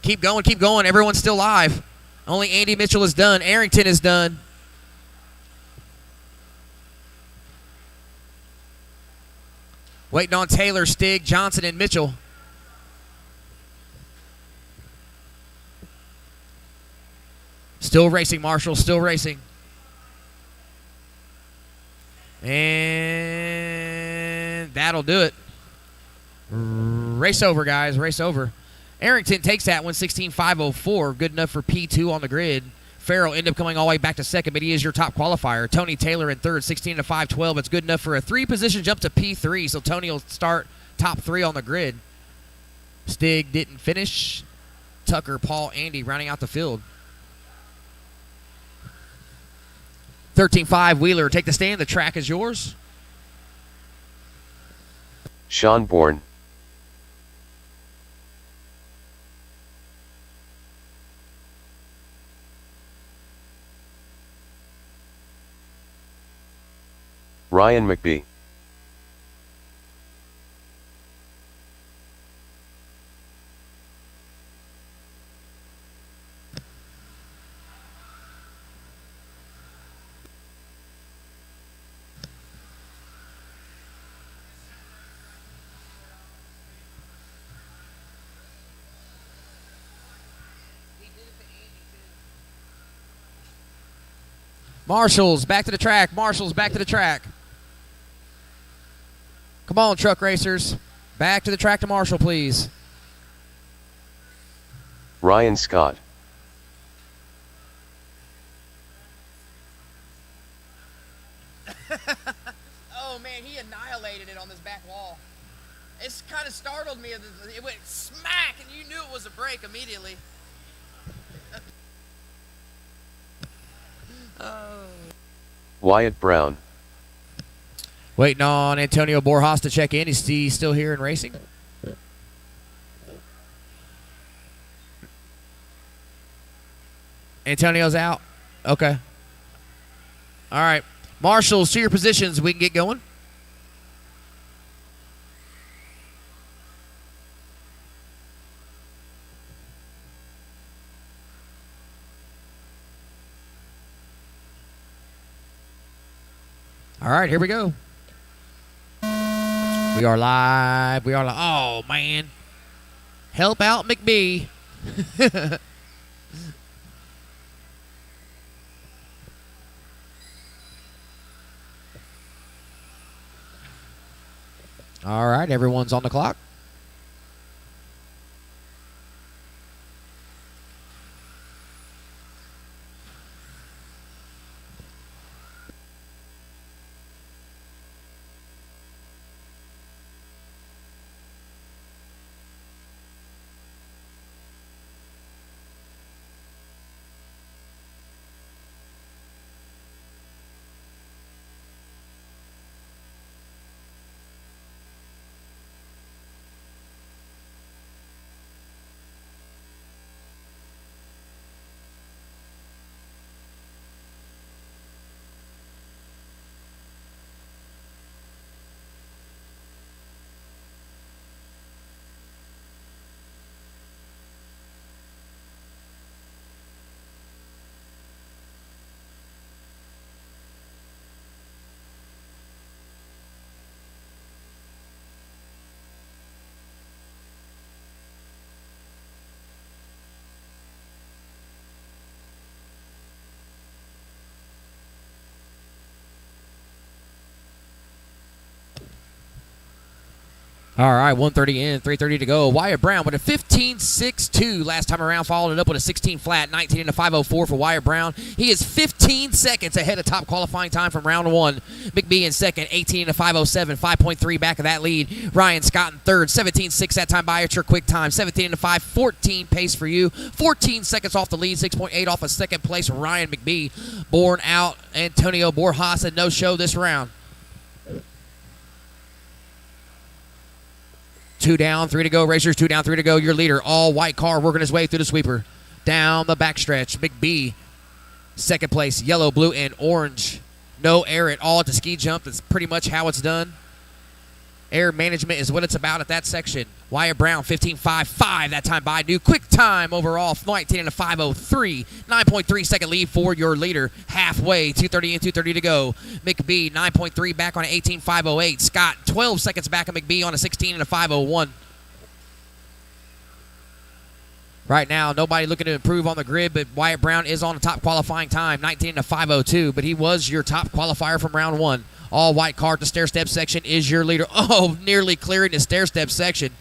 Keep going. Everyone's still live. Only Andy Mitchell is done. Arrington is done. Waiting on Taylor, Stig, Johnson, and Mitchell. Still racing, Marshall. Still racing. And that'll do it. Race over, guys. Race over. Arrington takes that one, 16.504. Good enough for P2 on the grid. Farrell ended up coming all the way back to second, but he is your top qualifier. Tony Taylor in third, 16.512. It's good enough for a 3-position jump to P3, so Tony will start top 3 on the grid. Stig didn't finish. Tucker, Paul, Andy rounding out the field. 13.5 Wheeler, take the stand. The track is yours. Sean Bourne. Ryan McBee. Marshall's back to the track. Marshall's back to the track. Come on, truck racers. Back to the track to Marshall, please. Ryan Scott. Oh man, he annihilated it on this back wall. It's kind of startled me. It went smack, and you knew it was a break immediately. Wyatt Brown. Waiting on Antonio Borjas to check in. Is he still here and racing? Antonio's out. Okay. All right. Marshals, to your positions. We can get going. All right, here we go. We are live. Oh, man. Help out McBee. All right, everyone's on the clock. All right, 130 in, 330 to go. Wyatt Brown with a 15.62 last time around, followed it up with a 16 flat, 19 into 504 for Wyatt Brown. He is 15 seconds ahead of top qualifying time from round one. McBee in second, 18 into 507, 5.3 back of that lead. Ryan Scott in third, 17.6 that time by at your quick time, 17 into 5, 14 pace for you. 14 seconds off the lead, 6.8 off of second place Ryan McBee. Born out Antonio Borjas, a no-show this round. 2 down, 3 to go. Racers, 2 down, 3 to go. Your leader, all white car, working his way through the sweeper. Down the backstretch. McBee, second place. Yellow, blue, and orange. No air at all at the ski jump. That's pretty much how it's done. Air management is what it's about at that section. Wyatt Brown, 15.55 that time by. New quick time overall, 19 into 503. 9.3 second lead for your leader. Halfway, 230 and 230 to go. McBee, 9.3 back on an 18.508. Scott, 12 seconds back on McBee on a 16 and a 501. Right now, nobody looking to improve on the grid, but Wyatt Brown is on the top qualifying time, 19 and a 502, but he was your top qualifier from round one. All white car at the stair-step section is your leader. Oh, nearly clearing the stair-step section.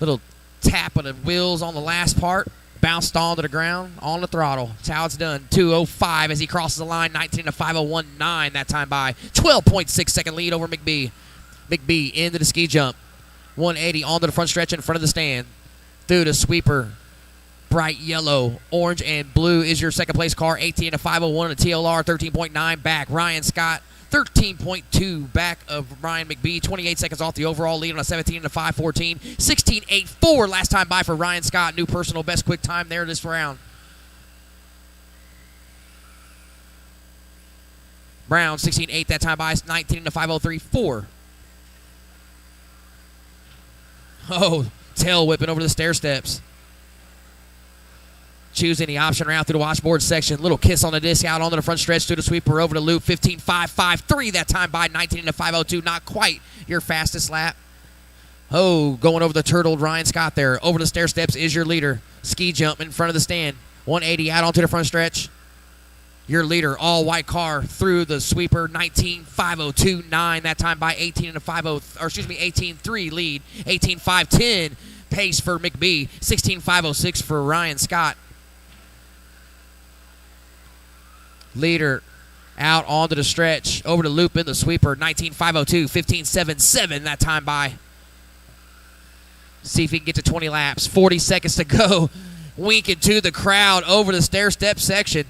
Little tap of the wheels on the last part. Bounced onto the ground on the throttle. That's how it's done. 2:05 as he crosses the line. 19 to 5:01.9 that time by. 12.6 second lead over McBee. McBee into the ski jump. 180 onto the front stretch in front of the stand. Through the sweeper. Bright yellow, orange, and blue is your second place car. 18 to 501 and a TLR, 13.9 back. Ryan Scott, 13.2 back of Ryan McBee. 28 seconds off the overall lead on a 17 to 514. 16.84 last time by for Ryan Scott. New personal best quick time there this round. Brown, 16.8 that time by. 19 to 503.4. Oh, tail whipping over the stair steps. Choosing the option route through the washboard section. Little kiss on the disc out onto the front stretch through the sweeper over the loop. 15.553 that time by. 19 to 502. Not quite your fastest lap. Oh, going over the turtled Ryan Scott there. Over the stair steps is your leader. Ski jump in front of the stand. 180 out onto the front stretch. Your leader, all white car through the sweeper. 19.502.9 that time by. 18 and a 50, or excuse me, 18.3 lead. 18.510. pace for McBee. 16.506 for Ryan Scott. Leader out onto the stretch. Over to loop in the sweeper. 19.502. 15.77 that time by. See if he can get to 20 laps. 40 seconds to go. Winking to the crowd over the stair-step section.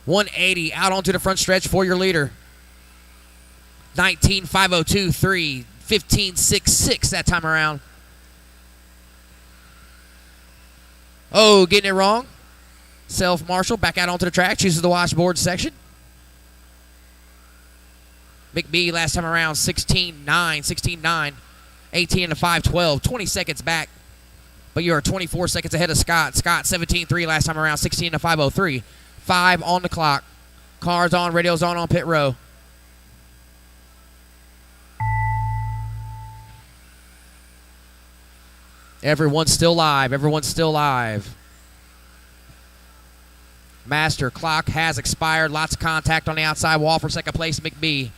180 out onto the front stretch for your leader. 19.502.3. 15.66 that time around. Oh, getting it wrong. Self-Marshall back out onto the track. Chooses the washboard section. McBee last time around 16.9. 18 and a 5.12. 20 seconds back. But you are 24 seconds ahead of Scott. Scott 17.3 last time around. 16 and a 5.03. 5 on the clock. Cars on. Radios on pit row. Everyone's still live. Everyone's still live. Master clock has expired. Lots of contact on the outside wall for second place, McBee.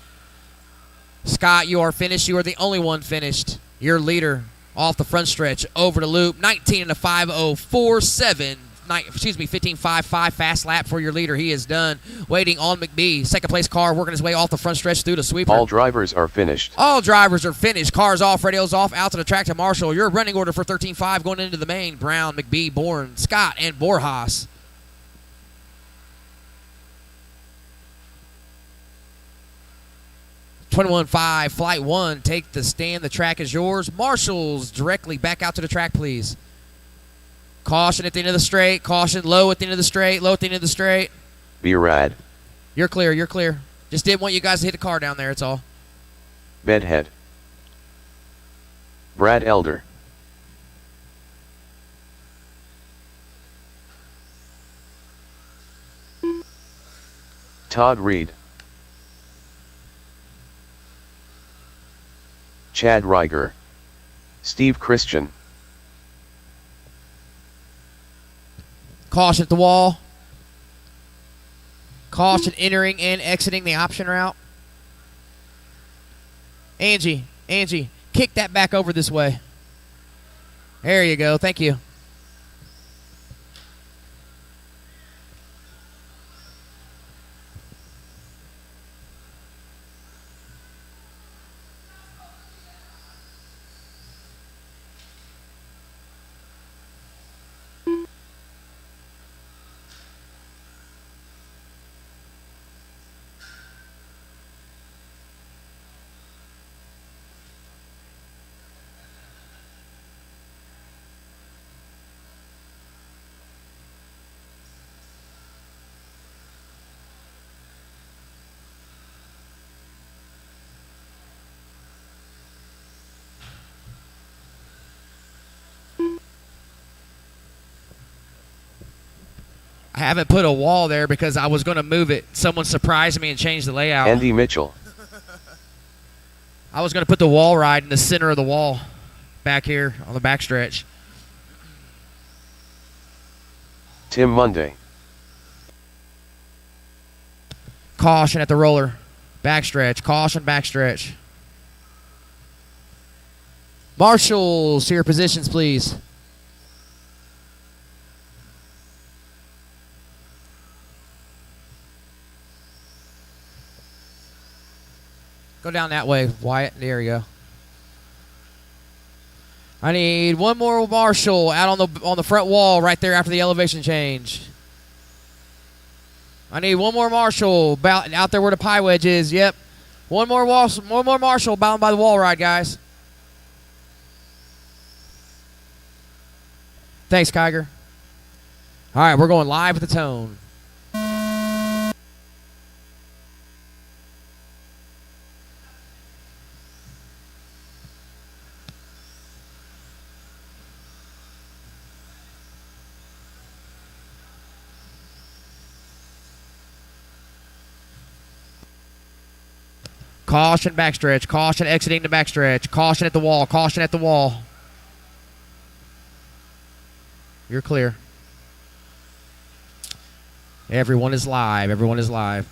Scott, you are finished. You are the only one finished. Your leader off the front stretch over the loop. 19 and a 5.047. 15.55 fast lap for your leader. He is done. Waiting on McBee. Second place car working his way off the front stretch through the sweeper. All drivers are finished. All drivers are finished. Cars off, radios off, out to the track to Marshall. Your running order for 13.5 going into the main. Brown, McBee, Bourne, Scott, and Borjas. .21.5, flight 1, take the stand. The track is yours. Marshall's directly back out to the track, please. Caution at the end of the straight. Caution low at the end of the straight. Low at the end of the straight. Be rad. You're clear. You're clear. Just didn't want you guys to hit the car down there, that's all. Bedhead. Brad Elder. Todd Reed. Chad Reiger. Steve Christian. Caution at the wall. Caution entering and exiting the option route. Angie, kick that back over this way. There you go. Thank you. I haven't put a wall there because I was going to move it. Someone surprised me and changed the layout. Andy Mitchell. I was going to put the wall ride in the center of the wall back here on the backstretch. Tim Monday. Caution at the roller. Backstretch. Caution, backstretch. Marshals, to your positions, please. Go down that way, Wyatt. There you go. I need one more marshal out on the front wall right there after the elevation change. I need one more marshal out there where the pie wedge is. Yep. One more marshal bound by the wall ride, guys. Thanks, Kiger. All right, we're going live with the tone. Caution backstretch. Caution exiting the backstretch. Caution at the wall. Caution at the wall. You're clear. Everyone is live. Everyone is live.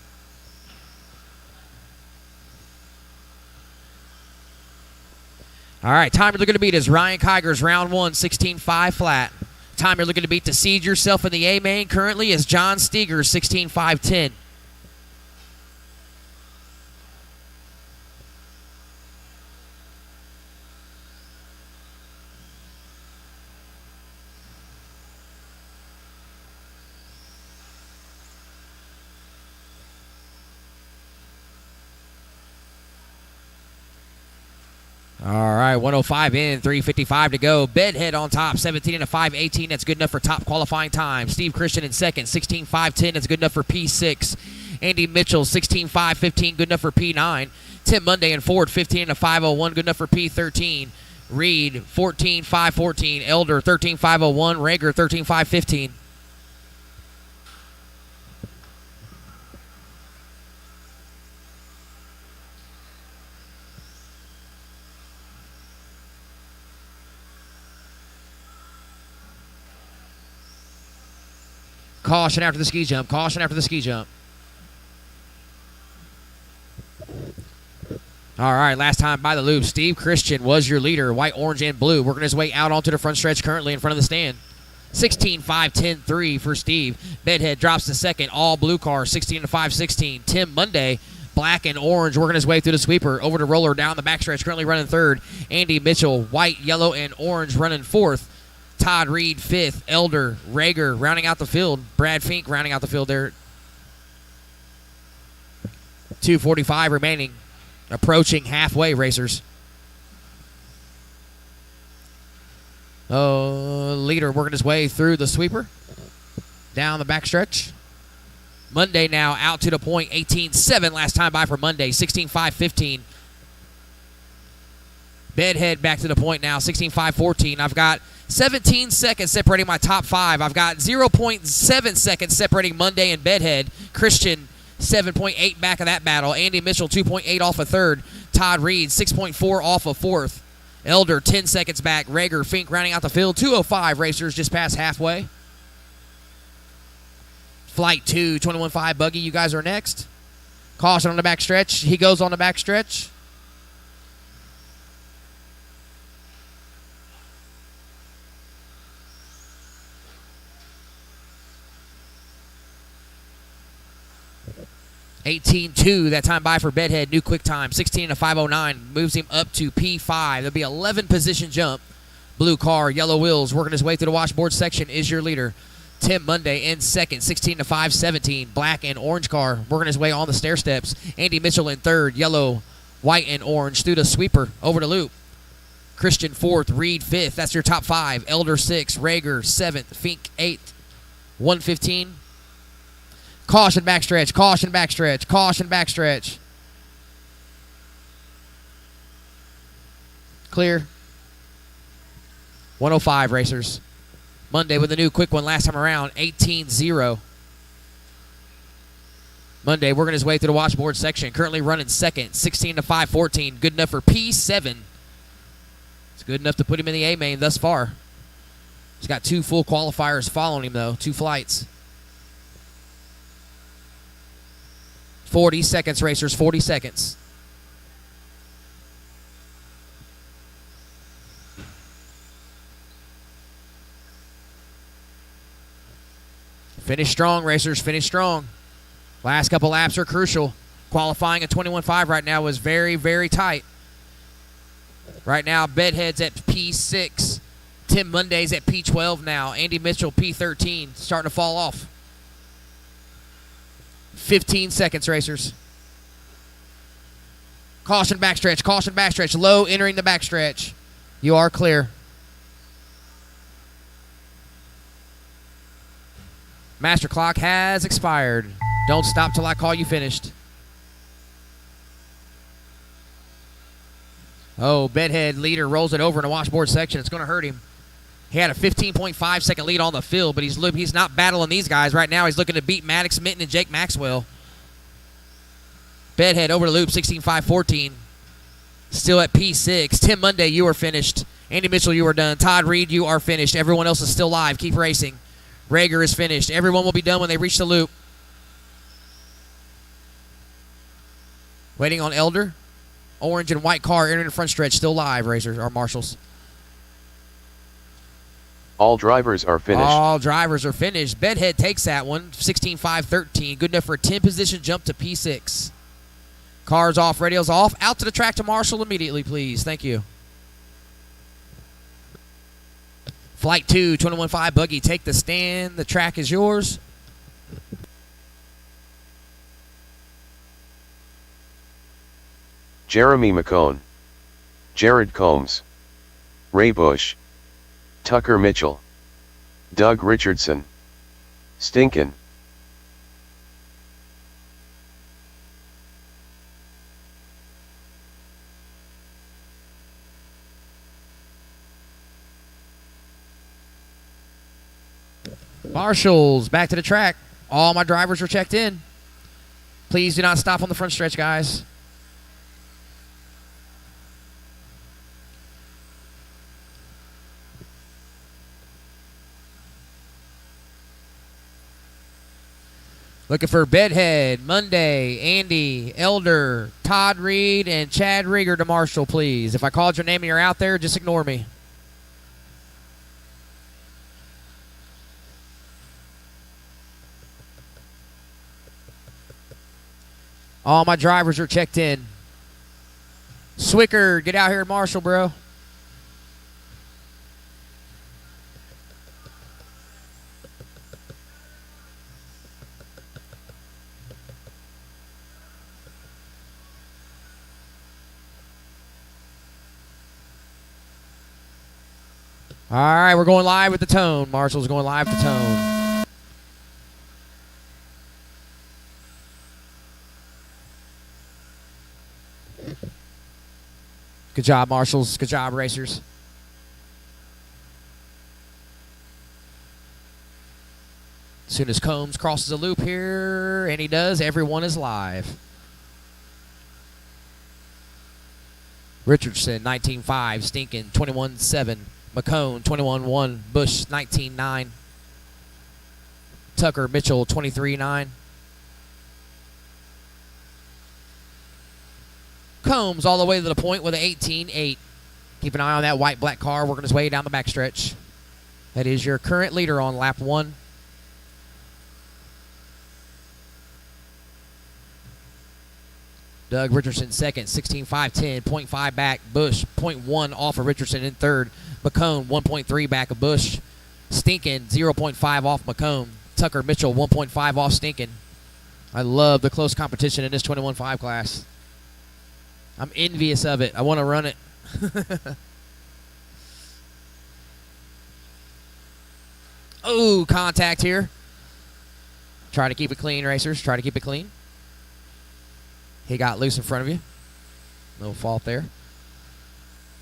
All right, time you're looking to beat is Ryan Kiger's round 1, 16.5 flat. Time you're looking to beat to seed yourself in the A main currently is John Steger, 16.510. All right, 105 in, 3:55 to go. Bedhead on top, 17 and a 5:18. That's good enough for top qualifying time. Steve Christian in second, 16.510. That's good enough for P6. Andy Mitchell, 16.515. Good enough for P9. Tim Monday and Ford, 15 and a 5:01. Good enough for P13. Reed, 14.514. Elder, 13.501. Rager, 13.515. Caution after the ski jump. Caution after the ski jump. All right, last time by the loop. Steve Christian was your leader. White, orange, and blue. Working his way out onto the front stretch currently in front of the stand. 16.5-10-3 for Steve. Bedhead drops to second. All blue car, 16-5-16. Tim Monday, black and orange, working his way through the sweeper. Over to roller down the backstretch, currently running third. Andy Mitchell, white, yellow, and orange, running fourth. Todd Reed, fifth. Elder, Rager, rounding out the field. Brad Fink rounding out the field there. 2:45 remaining. Approaching halfway, racers. Leader working his way through the sweeper. Down the backstretch. Monday now out to the point. 18.7 last time by for Monday. 16.5-15. Bedhead back to the point now. 16.5-14. I've got 17 seconds separating my top five. I've got 0.7 seconds separating Monday and Bedhead. Christian, 7.8 back of that battle. Andy Mitchell, 2.8 off of third. Todd Reed, 6.4 off of fourth. Elder, 10 seconds back. Rager, Fink rounding out the field. 2:05 racers just past halfway. Flight 2, 21.5 buggy. You guys are next. Caution on the back stretch. He goes on the back stretch. $18.2 that time by for Bedhead. New quick time. 16-509. Moves him up to P5. There'll be 11 position jump. Blue car, yellow wheels. Working his way through the washboard section is your leader. Tim Monday in second. 16-5-17. Black and orange car. Working his way on the stair steps. Andy Mitchell in third. Yellow, white, and orange through the sweeper. Over the loop. Christian fourth. Reed fifth. That's your top five. Elder sixth. Rager seventh. Fink eighth. 1:15. Caution backstretch, caution backstretch, caution backstretch. Clear. 105 racers. Monday with a new quick one last time around, 18-0. Monday working his way through the washboard section. Currently running second, 16-5-14. Good enough for P7. It's good enough to put him in the A main thus far. He's got two full qualifiers following him though, 2 flights. 40 seconds, racers, 40 seconds. Finish strong, racers, finish strong. Last couple laps are crucial. Qualifying at 21.5 right now was very, very tight. Right now, Bedhead's at P6. Tim Monday's at P12 now. Andy Mitchell, P13, starting to fall off. 15 seconds, racers. Caution backstretch, low entering the backstretch. You are clear. Master clock has expired. Don't stop till I call you finished. Oh, Bedhead leader rolls it over in the washboard section. It's going to hurt him. He had a 15.5 second lead on the field, but he's not battling these guys right now. He's looking to beat Maddox Minton and Jake Maxwell. Bedhead over the loop, 16.5-14. Still at P6. Tim Monday, you are finished. Andy Mitchell, you are done. Todd Reed, you are finished. Everyone else is still live. Keep racing. Rager is finished. Everyone will be done when they reach the loop. Waiting on Elder. Orange and white car entering the front stretch, still live, racers or marshals. All drivers are finished. All drivers are finished. Bedhead takes that one, 16.513. Good enough for a 10-position jump to P6. Cars off, radios off. Out to the track to marshal immediately, please. Thank you. Flight 2, 21.5 buggy, take the stand. The track is yours. Jeremy McCone, Jared Combs, Ray Bush, Tucker Mitchell, Doug Richardson, Stinkin'. Marshals, back to the track. All my drivers are checked in. Please do not stop on the front stretch, guys. Looking for Bedhead, Monday, Andy, Elder, Todd Reed, and Chad Rieger to marshal, please. If I called your name and you're out there, just ignore me. All my drivers are checked in. Swicker, get out here and marshal, bro. All right, we're going live with the tone. Marshall's going live with the tone. Good job, Marshals. Good job, racers. As soon as Combs crosses a loop here, and he does, everyone is live. Richardson, 19.5. Stinkin', 21.7. McCone, 21.1. Bush, 19.9. Tucker Mitchell, 23.9. Combs all the way to the point with an 18.8. Keep an eye on that white-black car working his way down the backstretch. That is your current leader on lap 1. Doug Richardson second, 16.510, 0.5 back. Bush, 0.1 off of Richardson in third. McCone, 1.3 back of Bush. Stinkin', 0.5 off McCone. Tucker Mitchell, 1.5 off Stinkin'. I love the close competition in this 21.5 class. I'm envious of it. I want to run it. Oh, contact here. Try to keep it clean, racers. Try to keep it clean. He got loose in front of you. No fault there.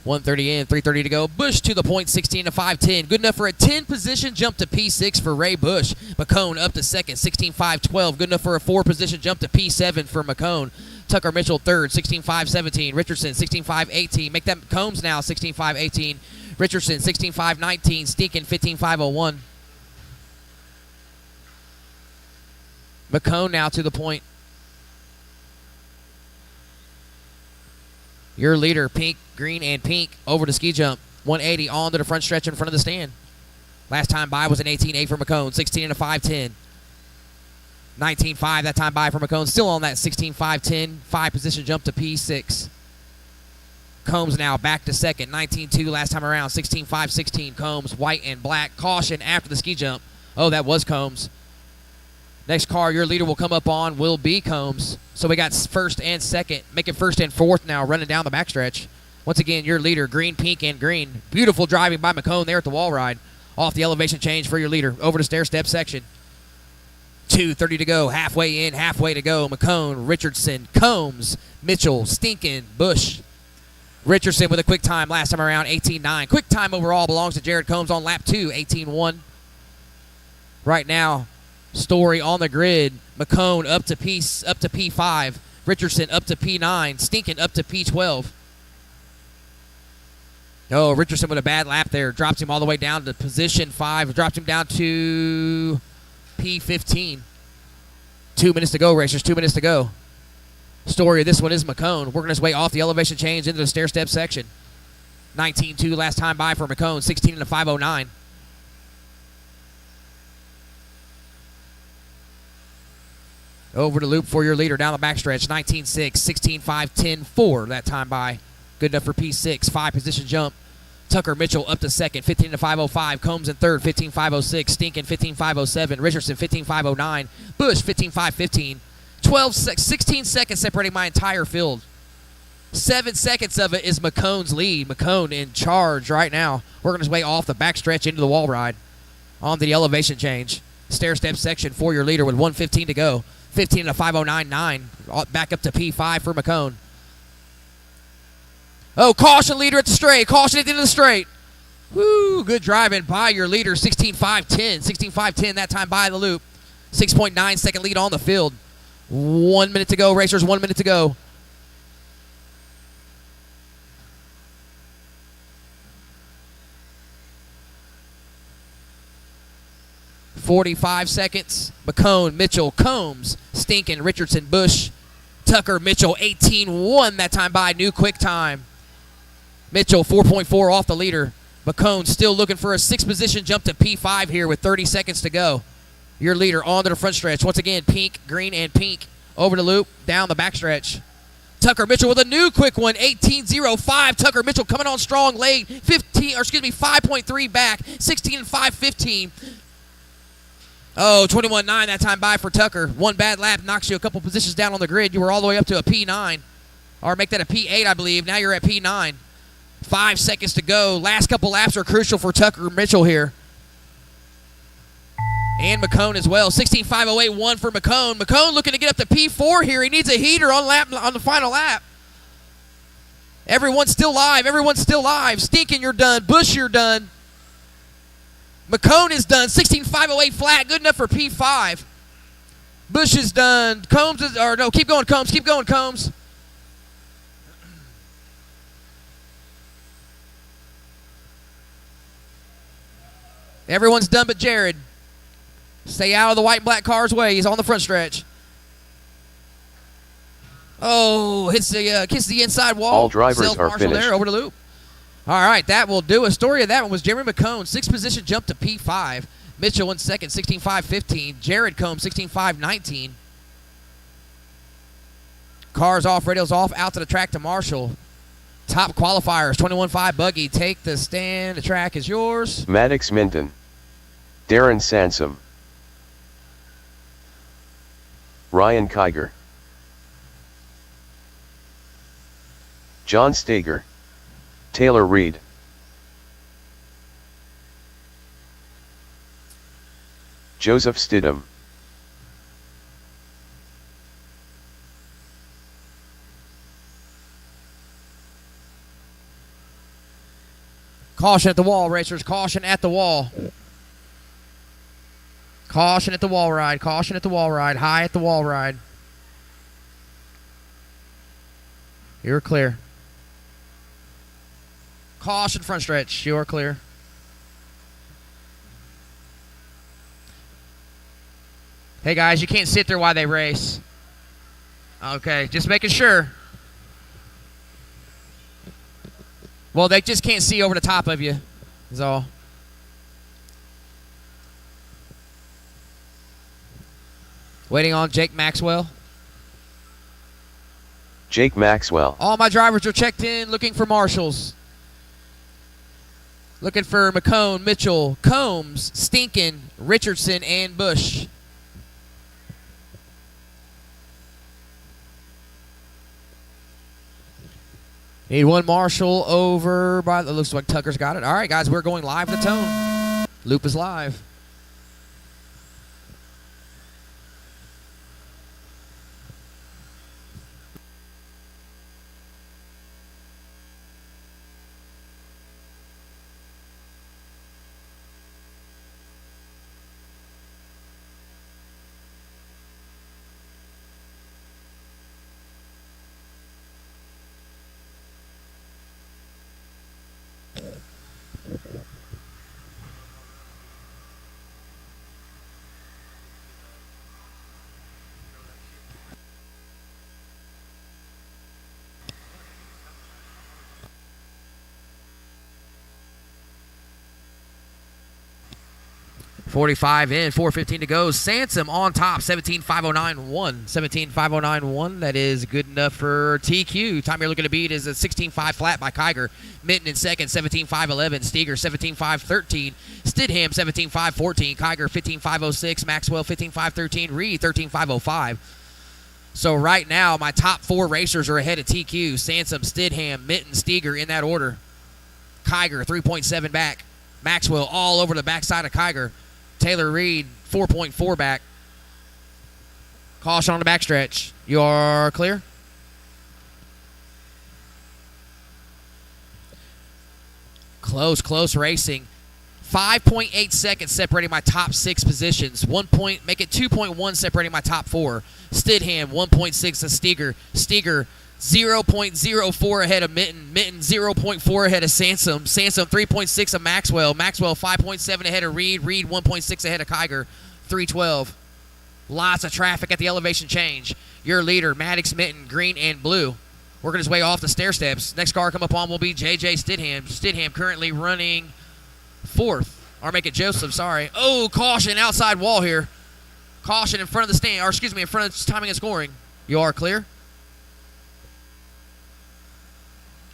130 in, 330 to go. Bush to the point, 16 to 510. Good enough for a 10-position jump to P6 for Ray Bush. McCone up to second, 16.512. Good enough for a 4-position jump to P7 for McCone. Tucker Mitchell third, 16.517. Richardson, 16.518. Make that Combs now, 16.518. Richardson, 16.519. Stinkin', 15.501. McCone now to the point. Your leader, pink, green, and pink, over the ski jump. 180 on to the front stretch in front of the stand. Last time by was an 18.8 for McCone, 16 and a 5.10. 19.5 that time by for McCone. Still on that 16.510, 5-position jump to P6. Combs now back to second, 19.2 last time around, 16.516. Combs, white and black. Caution after the ski jump. Oh, that was Combs. Next car your leader will come up on will be Combs. So we got first and second. Make it first and fourth now, running down the backstretch. Once again, your leader, green, pink, and green. Beautiful driving by McCone there at the wall ride. Off the elevation change for your leader. Over the stair-step section. 2:30 to go. Halfway in, halfway to go. McCone, Richardson, Combs, Mitchell, Stinkin', Bush. Richardson with a quick time last time around, 18.9. Quick time overall belongs to Jared Combs on lap 2, 18.1. Right now, Story on the grid. McCone up to P5. Richardson up to P9. Stinkin' up to P12. Oh, Richardson with a bad lap there. Drops him all the way down to position 5. Drops him down to P15. 2 minutes to go, racers. 2 minutes to go. Story of this one is McCone working his way off the elevation change into the stair-step section. 19.2 last time by for McCone, 16 and a 5.09. Over to loop for your leader down the backstretch. 19.6, 16.5, 10.4 that time by. Good enough for P6. 5 position jump. Tucker Mitchell up to second. 15 to 5.05. Combs in third. 15.506. Stinkin 15.507. Richardson 15.509. Bush 15.515. 16 seconds separating my entire field. 7 seconds of it is McCone's lead. McCone in charge right now. Working his way off the backstretch into the wall ride. On the elevation change. Stair step section for your leader with 1:15 to go. 15 and a 5.099. Back up to P5 for McCone. Oh, caution leader at the straight. Caution at the end of the straight. Woo, good driving by your leader. 16.510. 16.510 that time by the loop. 6.9 second lead on the field. 1 minute to go, racers. 1 minute to go. .45 seconds. McCone, Mitchell, Combs, Stinkin, Richardson, Bush, Tucker, Mitchell, 18.1 that time by. New quick time. Mitchell, 4.4 off the leader. McCone still looking for a 6th position jump to P5 here with 30 seconds to go. Your leader on to the front stretch. Once again, pink, green, and pink. Over the loop, down the backstretch. Tucker Mitchell with a new quick one, 18.05. Tucker Mitchell coming on strong late. 5.3 back, 16 and 5.15. Oh, 21.9 that time by for Tucker. One bad lap knocks you a couple positions down on the grid. You were all the way up to a P9. Or make that a P8, I believe. Now you're at P9. 5 seconds to go. Last couple laps are crucial for Tucker Mitchell here. And McCone as well. 16.508.1 for McCone. McCone looking to get up to P4 here. He needs a heater on the final lap. Everyone's still live. Everyone's still live. Stinkin, you're done. Bush, you're done. McCone is done. 16.508 flat. Good enough for P5. Bush is done. Combs is, or no, keep going, Combs. Keep going, Combs. Everyone's done but Jared. Stay out of the white and black car's way. He's on the front stretch. Oh, hits the inside wall. All drivers are finished. There over the loop. All right, that will do. A story of that one was Jeremy McCone, 6th position jump to P5. Mitchell in second, 16.515. Jared Combs, 16.519. Cars off, radios off, out to the track to Marshall. Top qualifiers, 21.5 buggy. Take the stand. The track is yours. Maddox Minton. Darren Sansom. Ryan Kiger. John Stager. Taylor Reed. Joseph Stidham. Caution at the wall, racers. Caution at the wall. Caution at the wall ride. Caution at the wall ride. High at the wall ride. You're clear. Caution front stretch. You're clear. Hey, guys, you can't sit there while they race. Okay, just making sure. Well, they just can't see over the top of you, is all. Waiting on Jake Maxwell. Jake Maxwell. All my drivers are checked in, looking for marshals. Looking for McCone, Mitchell, Combs, Stinkin, Richardson, and Bush. Need one marshal over by, it looks like Tucker's got it. All right, guys, we're going live to Tone. Loop is live. 45 in, 4:15 to go. Sansom on top, 17.509.1. 17.509.1. That is good enough for TQ. Time you're looking to beat is a 16.5 flat by Kiger. Minton in second, 17.511. Steger, 17.513. Stidham, 17.514. Kiger, 15.506. Maxwell, 15.513. Reed, 13.505. So right now, my top 4 racers are ahead of TQ. Sansom, Stidham, Minton, Steger in that order. Kiger, 3.7 back. Maxwell all over the backside of Kiger. Taylor Reed, 4.4 back. Caution on the backstretch. You are clear? Close racing. 5.8 seconds separating my top 6 positions. Make it 2.1 separating my top 4. Stidham, 1.6 of Steger. Steger, 0.04 ahead of Minton. Minton, 0.4 ahead of Sansom. Sansom, 3.6 of Maxwell. Maxwell, 5.7 ahead of Reed. Reed, 1.6 ahead of Kiger. 3:12. Lots of traffic at the elevation change. Your leader, Maddox Minton, green and blue. Working his way off the stair steps. Next car come up on will be JJ Stidham. Stidham currently running 4th. Or make it Joseph, sorry. Oh, caution, outside wall here. Caution in front of the stand, or excuse me, in front of timing and scoring. You are clear?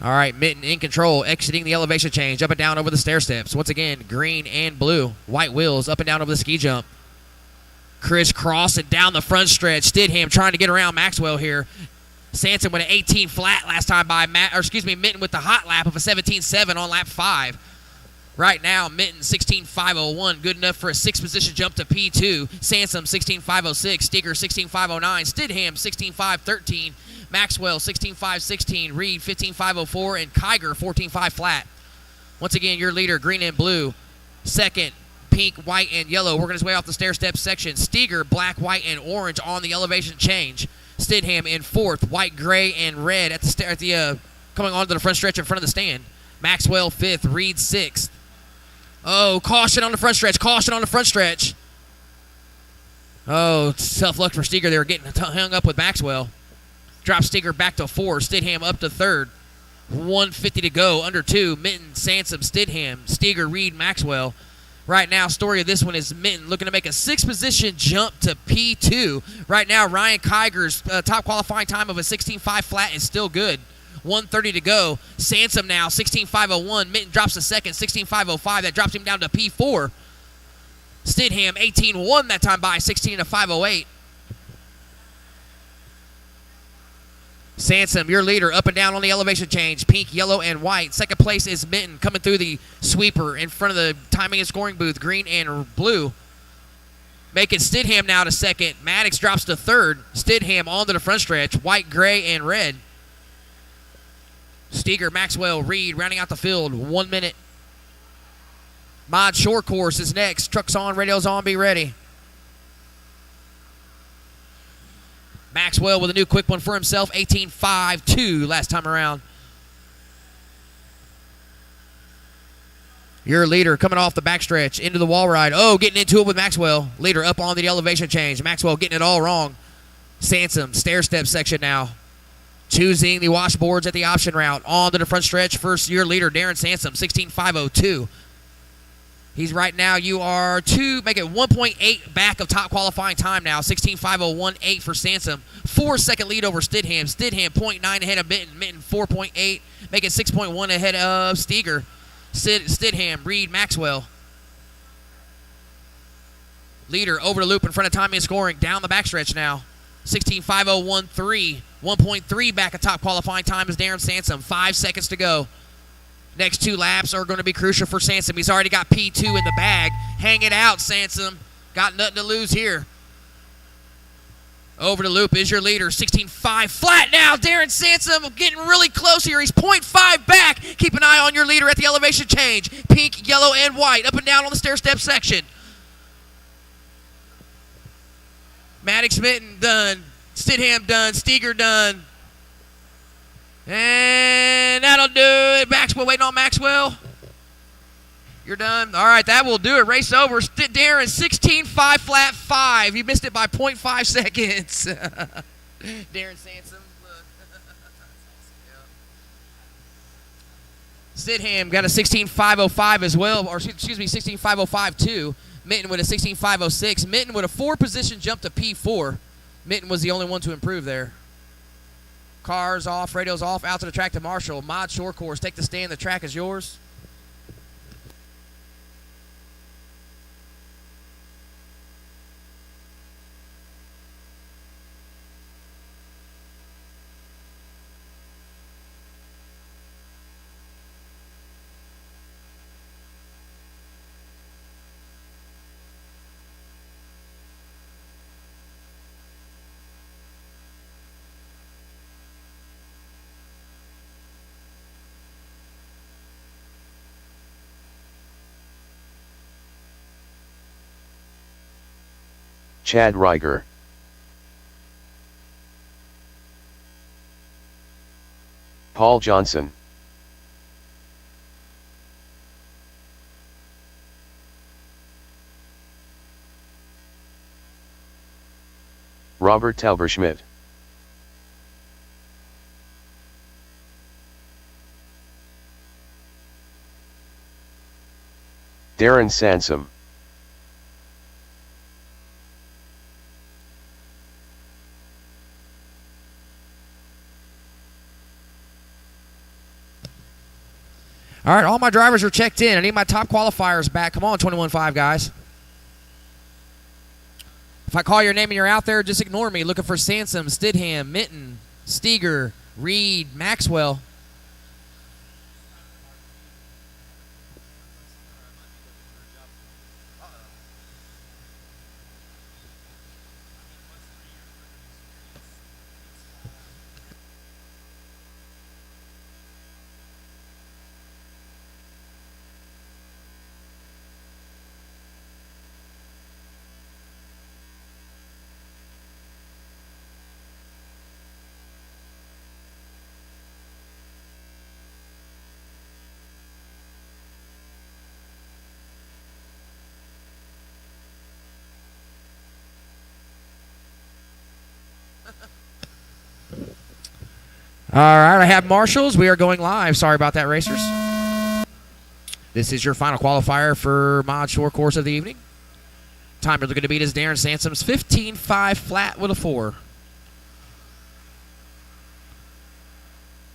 All right, Minton in control, exiting the elevation change, up and down over the stair steps. Once again, green and blue. White wheels, up and down over the ski jump. Crisscrossing down the front stretch. Stidham trying to get around Maxwell here. Sansom with an 18 flat last time by Minton with the hot lap of a 17.7 on lap 5. Right now, Minton 16.501, good enough for a 6th position jump to P2. Sansom 16.506, Steger 16.509, Stidham 16.513, Maxwell 16.516, Reed 15.504, and Kiger 14.5 flat. Once again, your leader, green and blue. Second, pink, white, and yellow, working his way off the stair step section. Steger, black, white, and orange on the elevation change. Stidham in 4th, white, gray, and red at the coming onto the front stretch in front of the stand. Maxwell 5th, Reed 6th. Oh, caution on the front stretch. Caution on the front stretch. Oh, tough luck for Steger. They were getting hung up with Maxwell. Drop Steger back to 4. Stidham up to 3rd. 1:50 to go. Under 2. Minton, Sansom, Stidham, Steger, Reed, Maxwell. Right now, story of this one is Minton looking to make a 6th position jump to P2. Right now, Ryan Kiger's top qualifying time of a 16.5 flat is still good. 1:30 to go. Sansom now, 16.501. Minton drops a second, 16.505. That drops him down to P4. Stidham, 18.1 that time by, 16.508. Sansom, your leader, up and down on the elevation change. Pink, yellow, and white. Second place is Minton coming through the sweeper in front of the timing and scoring booth, green and blue. Make it Stidham now to second. Maddox drops to 3rd. Stidham onto the front stretch, white, gray, and red. Steger, Maxwell, Reed rounding out the field. 1 minute. Mod Short Course is next. Trucks on, radios on, be ready. Maxwell with a new quick one for himself. 18.52 last time around. Your leader coming off the backstretch into the wall ride. Oh, getting into it with Maxwell. Leader up on the elevation change. Maxwell getting it all wrong. Sansom, stair step section now. Choosing the washboards at the option route. On to the front stretch. First year leader, Darren Sansom, 16.502. He's right now, you are make it 1.8 back of top qualifying time now. 16.501.8 for Sansom. 4-second lead over Stidham. Stidham 0.9 ahead of Minton. Minton 4.8. Make it 6.1 ahead of Steger. Stidham, Reed, Maxwell. Leader over the loop in front of timing and scoring. Down the backstretch now. 16.501.3. 1.3 back of top qualifying time is Darren Sansom. 5 seconds to go. Next 2 laps are going to be crucial for Sansom. He's already got P2 in the bag. Hang it out, Sansom. Got nothing to lose here. Over the loop is your leader. 16.5 flat now. Darren Sansom getting really close here. He's 0.5 back. Keep an eye on your leader at the elevation change. Pink, yellow, and white. Up and down on the stair step section. Maddox Minton done. Stidham done. Steger done. And that'll do it. Maxwell waiting on Maxwell. You're done. All right, that will do it. Race over. Darren, 16.5 flat 5. You missed it by 0.5 seconds. Darren Sansom. Stidham got a 16.505 as well, or excuse me, 16.505 too. Mitten with a 16.506. Mitten with a 4-position jump to P4. Mitten was the only one to improve there. Cars off, radios off, out to the track to Marshall. Mod Short Course, take the stand. The track is yours. Chad Reiger. Paul Johnson. Robert Tauberschmidt. Darren Sansom. All right, all my drivers are checked in. I need my top qualifiers back. Come on, 21.5 guys. If I call your name and you're out there, just ignore me. Looking for Sansom, Stidham, Mitten, Steger, Reed, Maxwell. All right, I have marshals. We are going live. Sorry about that, racers. This is your final qualifier for Mod Short Course of the evening. Time you're looking to beat is Darren Sansom's 15.5 flat with a 4.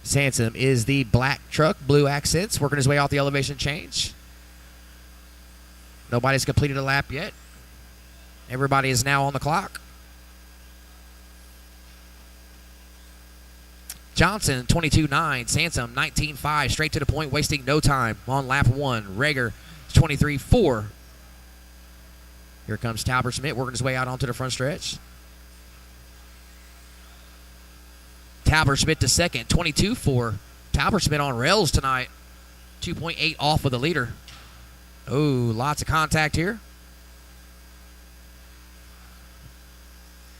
Sansom is the black truck, blue accents, working his way off the elevation change. Nobody's completed a lap yet. Everybody is now on the clock. Johnson, 22.9. Sansom, 19.5. Straight to the point, wasting no time on lap 1. Rager, 23.4. Here comes Tauberschmidt working his way out onto the front stretch. Tauberschmidt to second, 22.4. Tauberschmidt on rails tonight. 2.8 off of the leader. Oh, lots of contact here.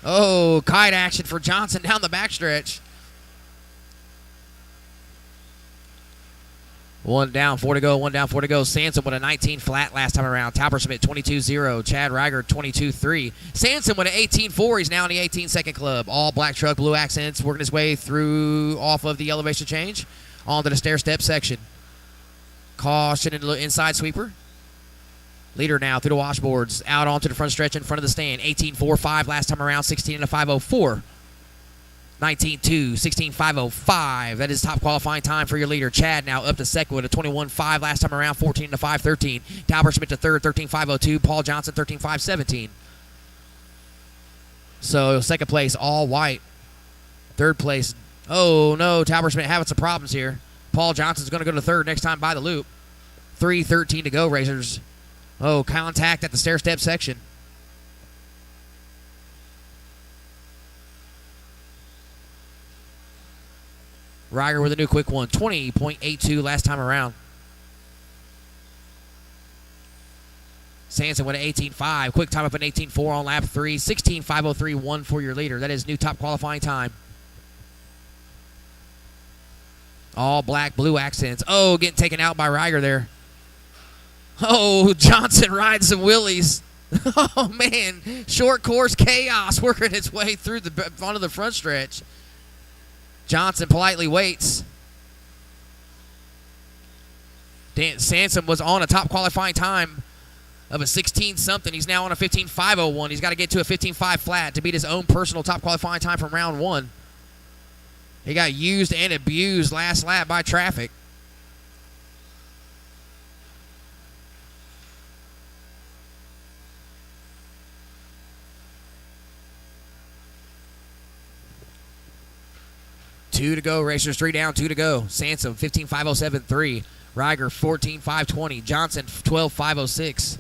Oh, kite action for Johnson down the backstretch. 1 down, 4 to go, 1 down, 4 to go. Sansom with a 19 flat last time around. Tauberschmidt 22.0. Chad Reiger 22.3. Sansom with an 18.4. He's now in the 18-second club. All black truck, blue accents, working his way through off of the elevation change onto the stair-step section. Caution in the inside sweeper. Leader now through the washboards, out onto the front stretch in front of the stand. 18.45 last time around, 16 and a 5.04. 19.2, 16.505. That is top qualifying time for your leader. Chad now up to second with a 21.5 last time around, 14 and a 5.13. Tauberschmidt to third, 13.502. Paul Johnson, 13.517. So second place, all white. Third place, oh no, Tauberschmidt having some problems here. Paul Johnson's going to go to third next time by the loop. 3:13 to go, racers. Oh, contact at the stair-step section. Reiger with a new quick one, 20.82 last time around. Sansom with an 18.5. Quick time up an 18.4 on lap 3. 16.503.1 for your leader. That is new top qualifying time. All black, blue accents. Oh, getting taken out by Reiger there. Oh, Johnson rides some wheelies. Oh, man. Short course chaos working its way through the onto the front stretch. Johnson politely waits. Sansom was on a top qualifying time of a 16-something. He's now on a 15.501. He's got to get to a 15.5 flat to beat his own personal top qualifying time from round one. He got used and abused last lap by traffic. Two to go, racers. 3 down, 2 to go. Sansom, 15.507.3. Reiger, 14.520. Johnson, 12.506.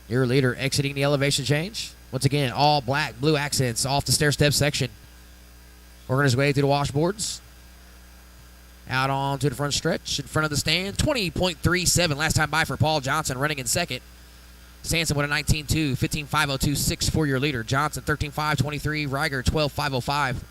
Your leader exiting the elevation change. Once again, all black, blue accents off the stair-step section. Working his way through the washboards. Out onto the front stretch in front of the stand. 20.37 last time by for Paul Johnson, running in second. Sansom with a 19.2, 15.502.6 for your leader. Johnson, 13.523. Reiger, 12.505.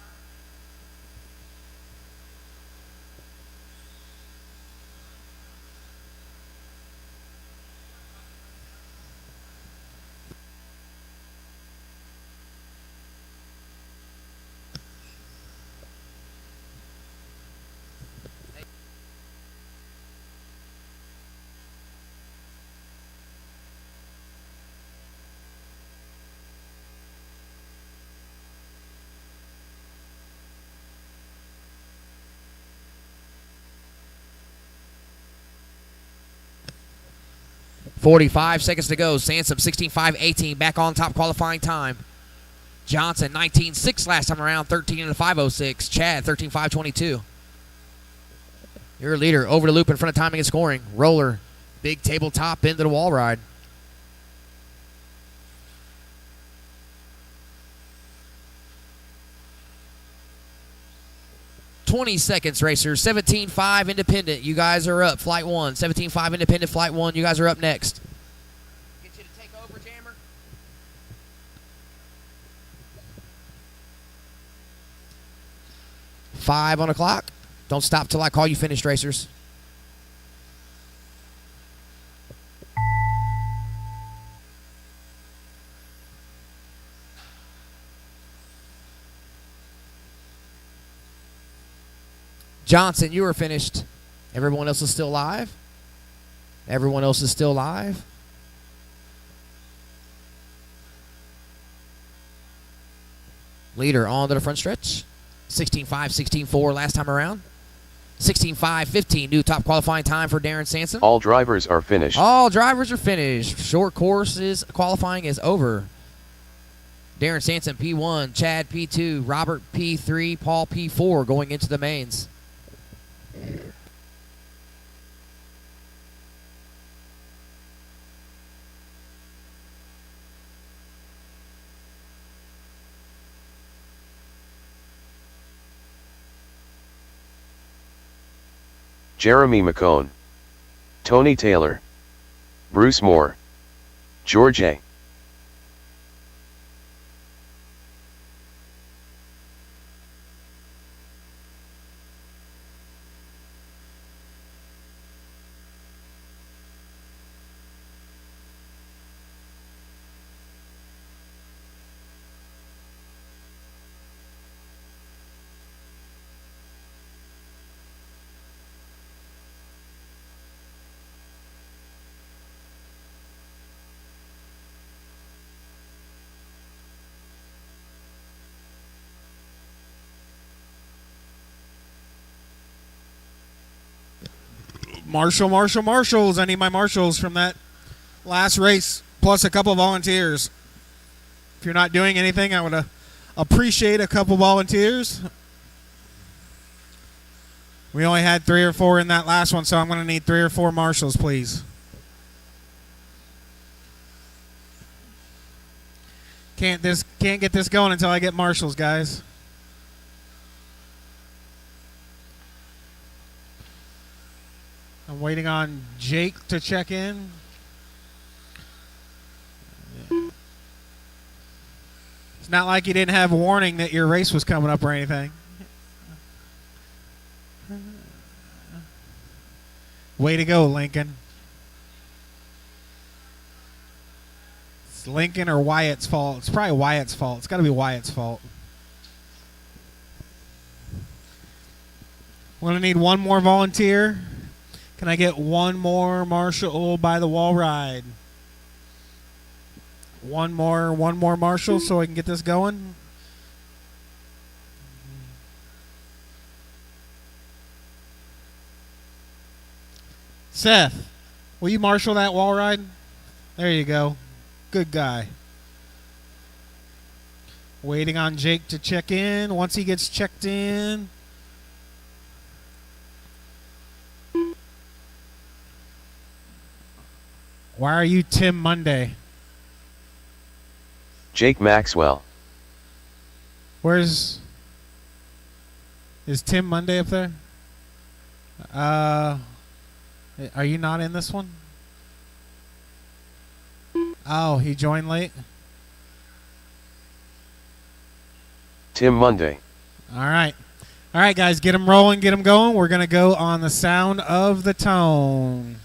.45 seconds to go. Sansom, 16.518, back on top qualifying time. Johnson, 19.6 last time around, 13.506. Chad, 13.522. Your leader over the loop in front of timing and scoring. Roller, big tabletop into the wall ride. .20 seconds, racers. 17.5 independent. You guys are up. Flight 1. 17.5 independent. Flight 1. You guys are up next. Get you to take over, Jammer. Five on the clock. Don't stop till I call you finished, racers. Johnson, you are finished. Everyone else is still live. Everyone else is still live. Leader on to the front stretch. 16.5, 16.4 last time around. 16.5, 15 new top qualifying time for Darren Sansom. All drivers are finished. All drivers are finished. Short courses qualifying is over. Darren Sansom P1, Chad P2, Robert P3, Paul P4 going into the mains. Jeremy McCone, Tony Taylor, Bruce Moore, George A. Marshals. I need my marshals from that last race, plus a couple volunteers. If you're not doing anything, I would appreciate a couple volunteers. We only had 3 or 4 in that last one, so I'm going to need 3 or 4 marshals, please. Can't get this going until I get marshals, guys. I'm waiting on Jake to check in. It's not like you didn't have warning that your race was coming up or anything. Way to go, Lincoln. it's Lincoln or Wyatt's fault. It's probably Wyatt's fault. It's got to be Wyatt's fault. We're going to need one more volunteer. Can I get one more marshal by the wall ride? One more marshal so I can get this going. Seth, will you marshal that wall ride? There you go. Good guy. Waiting on Jake to check in. Once he gets checked in. Why are you Tim Monday? Jake Maxwell. Is Tim Monday up there? Are you not in this one? Oh, he joined late? Tim Monday. All right. All right, guys, get them rolling, get them going. We're going to go on the sound of the tone.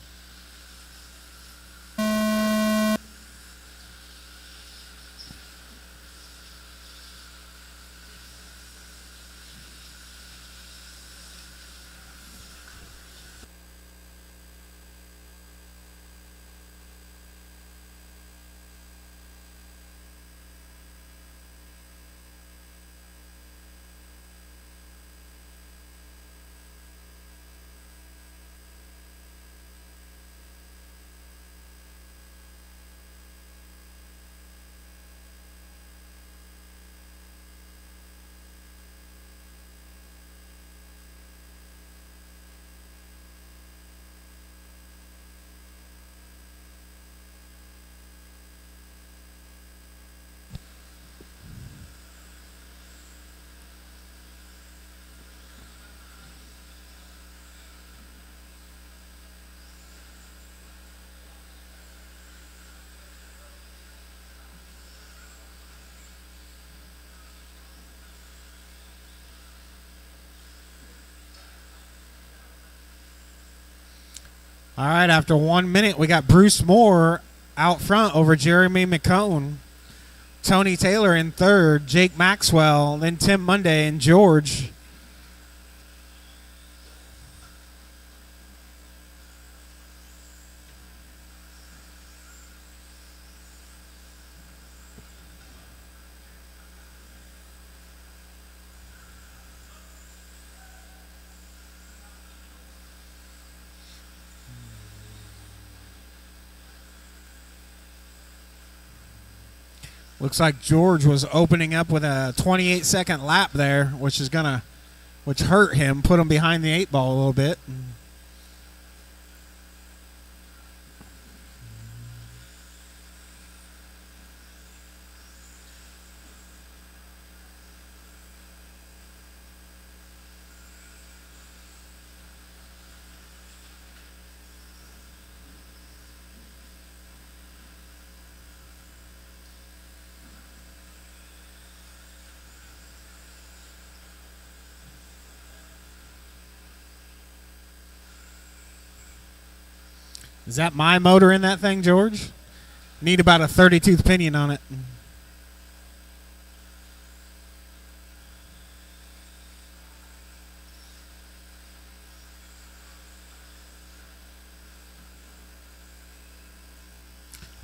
All right, after 1 minute, we got Bruce Moore out front over Jeremy McCone. Tony Taylor in third, Jake Maxwell, then Tim Monday and George. Looks like George was opening up with a 28-second lap there, which hurt him, put him behind the 8 ball a little bit. Is that my motor in that thing, George? Need about a 30-tooth pinion on it.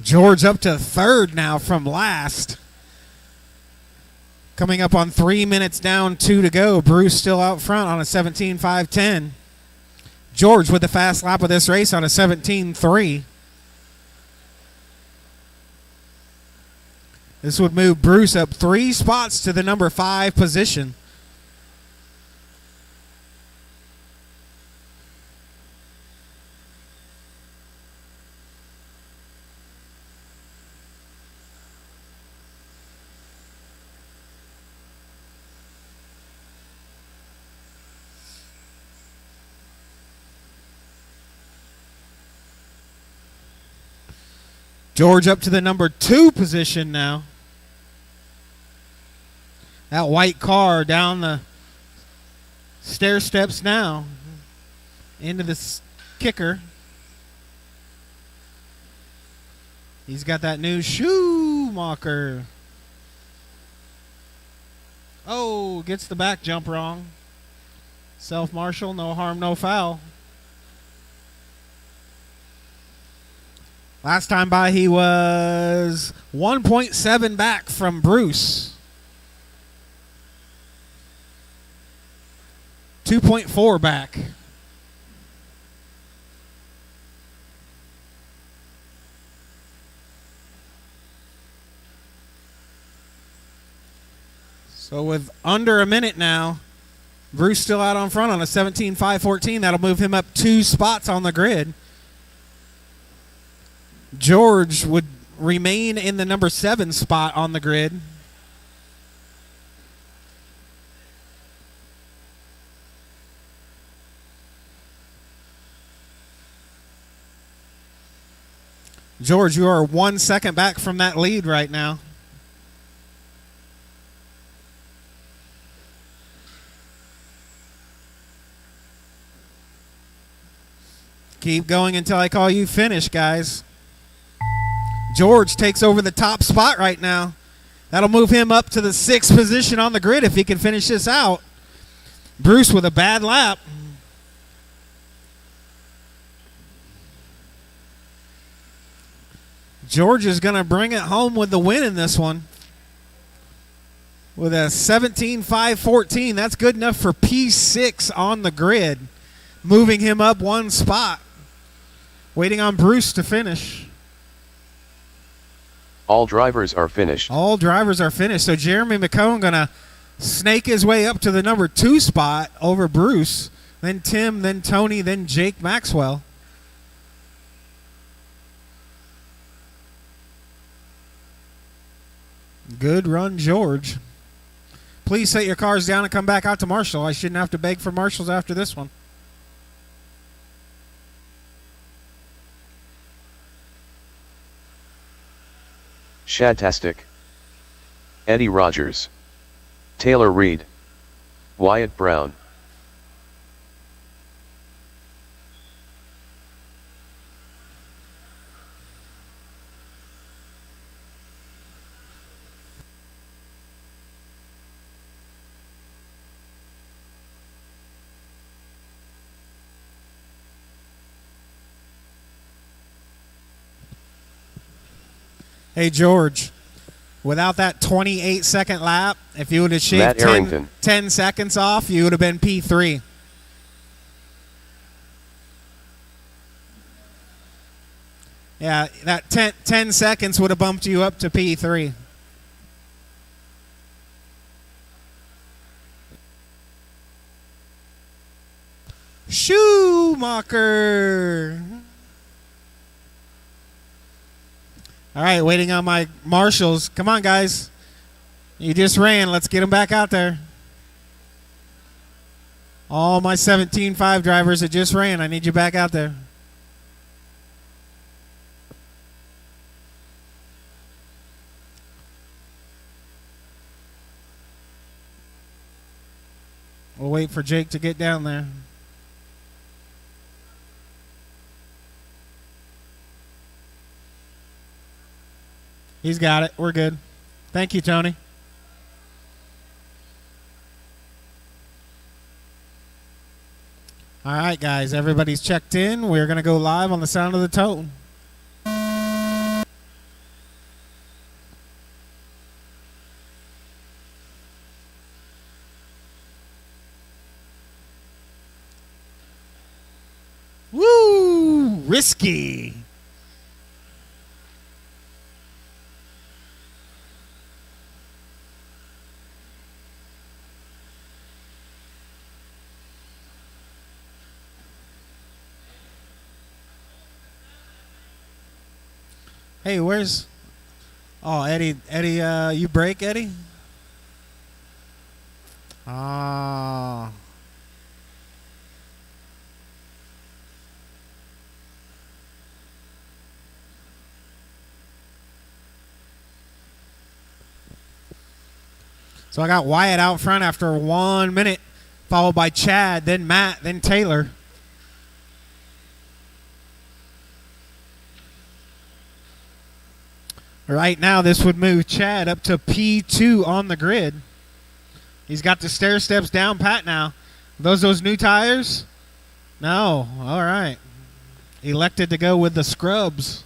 George up to third now from last. Coming up on 3 minutes down, 2 to go. Bruce still out front on a 17.510. George with the fast lap of this race on a 17.3. This would move Bruce up 3 spots to the number 5 position. George up to the number 2 position now. That white car down the stair steps now into the kicker. He's got that new shoe. Schumacher. Oh, gets the back jump wrong. Self-marshal, no harm, no foul. Last time by, he was 1.7 back from Bruce. 2.4 back. So with under a minute now, Bruce still out on front on a 17-5-14. That'll move him up 2 spots on the grid. George would remain in the number 7 spot on the grid. George, you are 1 second back from that lead right now. Keep going until I call you finish, guys. George takes over the top spot right now. That'll move him up to the 6th position on the grid if he can finish this out. Bruce with a bad lap. George is going to bring it home with the win in this one. With a 17-5-14. That's good enough for P6 on the grid. Moving him up 1 spot. Waiting on Bruce to finish. All drivers are finished. All drivers are finished. So Jeremy McCone going to snake his way up to the number 2 spot over Bruce. Then Tim, then Tony, then Jake Maxwell. Good run, George. Please set your cars down and come back out to Marshall. I shouldn't have to beg for marshals after this one. Shadtastic. Eddie Rogers. Taylor Reed. Wyatt Brown. Hey, George, without that 28-second lap, if you would have shaved 10 seconds off, you would have been P3. Yeah, that 10 seconds would have bumped you up to P3. Schumacher. All right, waiting on my marshals. Come on, guys. You just ran. Let's get them back out there. All my 17.5 drivers that just ran, I need you back out there. We'll wait for Jake to get down there. He's got it. We're good. Thank you, Tony. All right, guys. Everybody's checked in. We're going to go live on the Sound of the Tone. Woo! Risky. Hey, where's... Oh, Eddie, you break, Eddie? Ah. So I got Wyatt out front after 1 minute, followed by Chad, then Matt, then Taylor. Right now, this would move Chad up to P2 on the grid. He's got the stair steps down pat now. Those new tires? No. All right. Elected to go with the scrubs.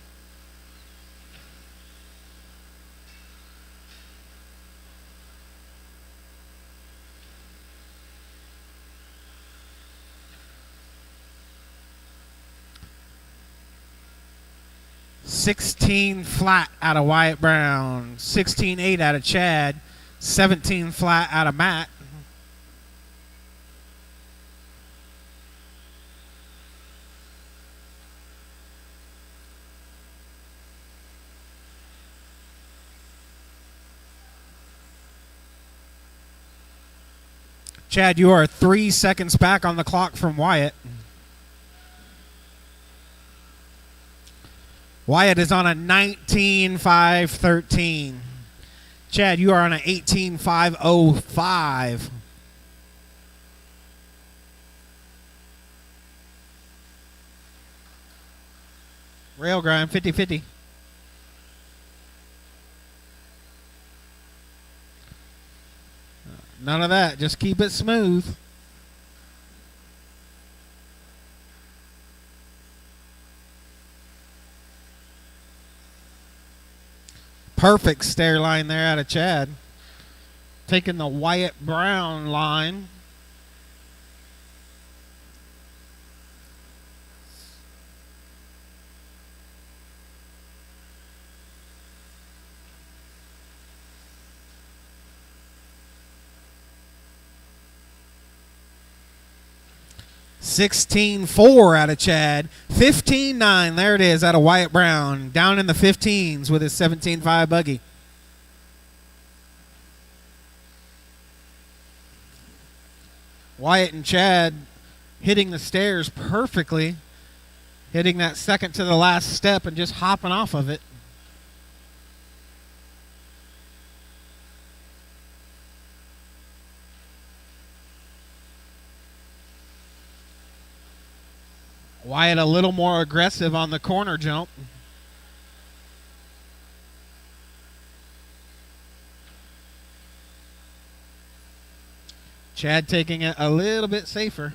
$16 flat out of Wyatt Brown, 16.8 out of Chad, 17 flat out of Matt. Chad, you are 3 seconds back on the clock from Wyatt. Wyatt is on a 19.513. Chad, you are on an 18.505. Rail grind 50-50. None of that. Just keep it smooth. Perfect stair line there out of Chad. Taking the Wyatt Brown line. $16.4 out of Chad. $15.9. There it is out of Wyatt Brown. Down in the 15s with his 17.5 buggy. Wyatt and Chad hitting the stairs perfectly. Hitting that second to the last step and just hopping off of it. Wyatt a little more aggressive on the corner jump. Chad taking it a little bit safer.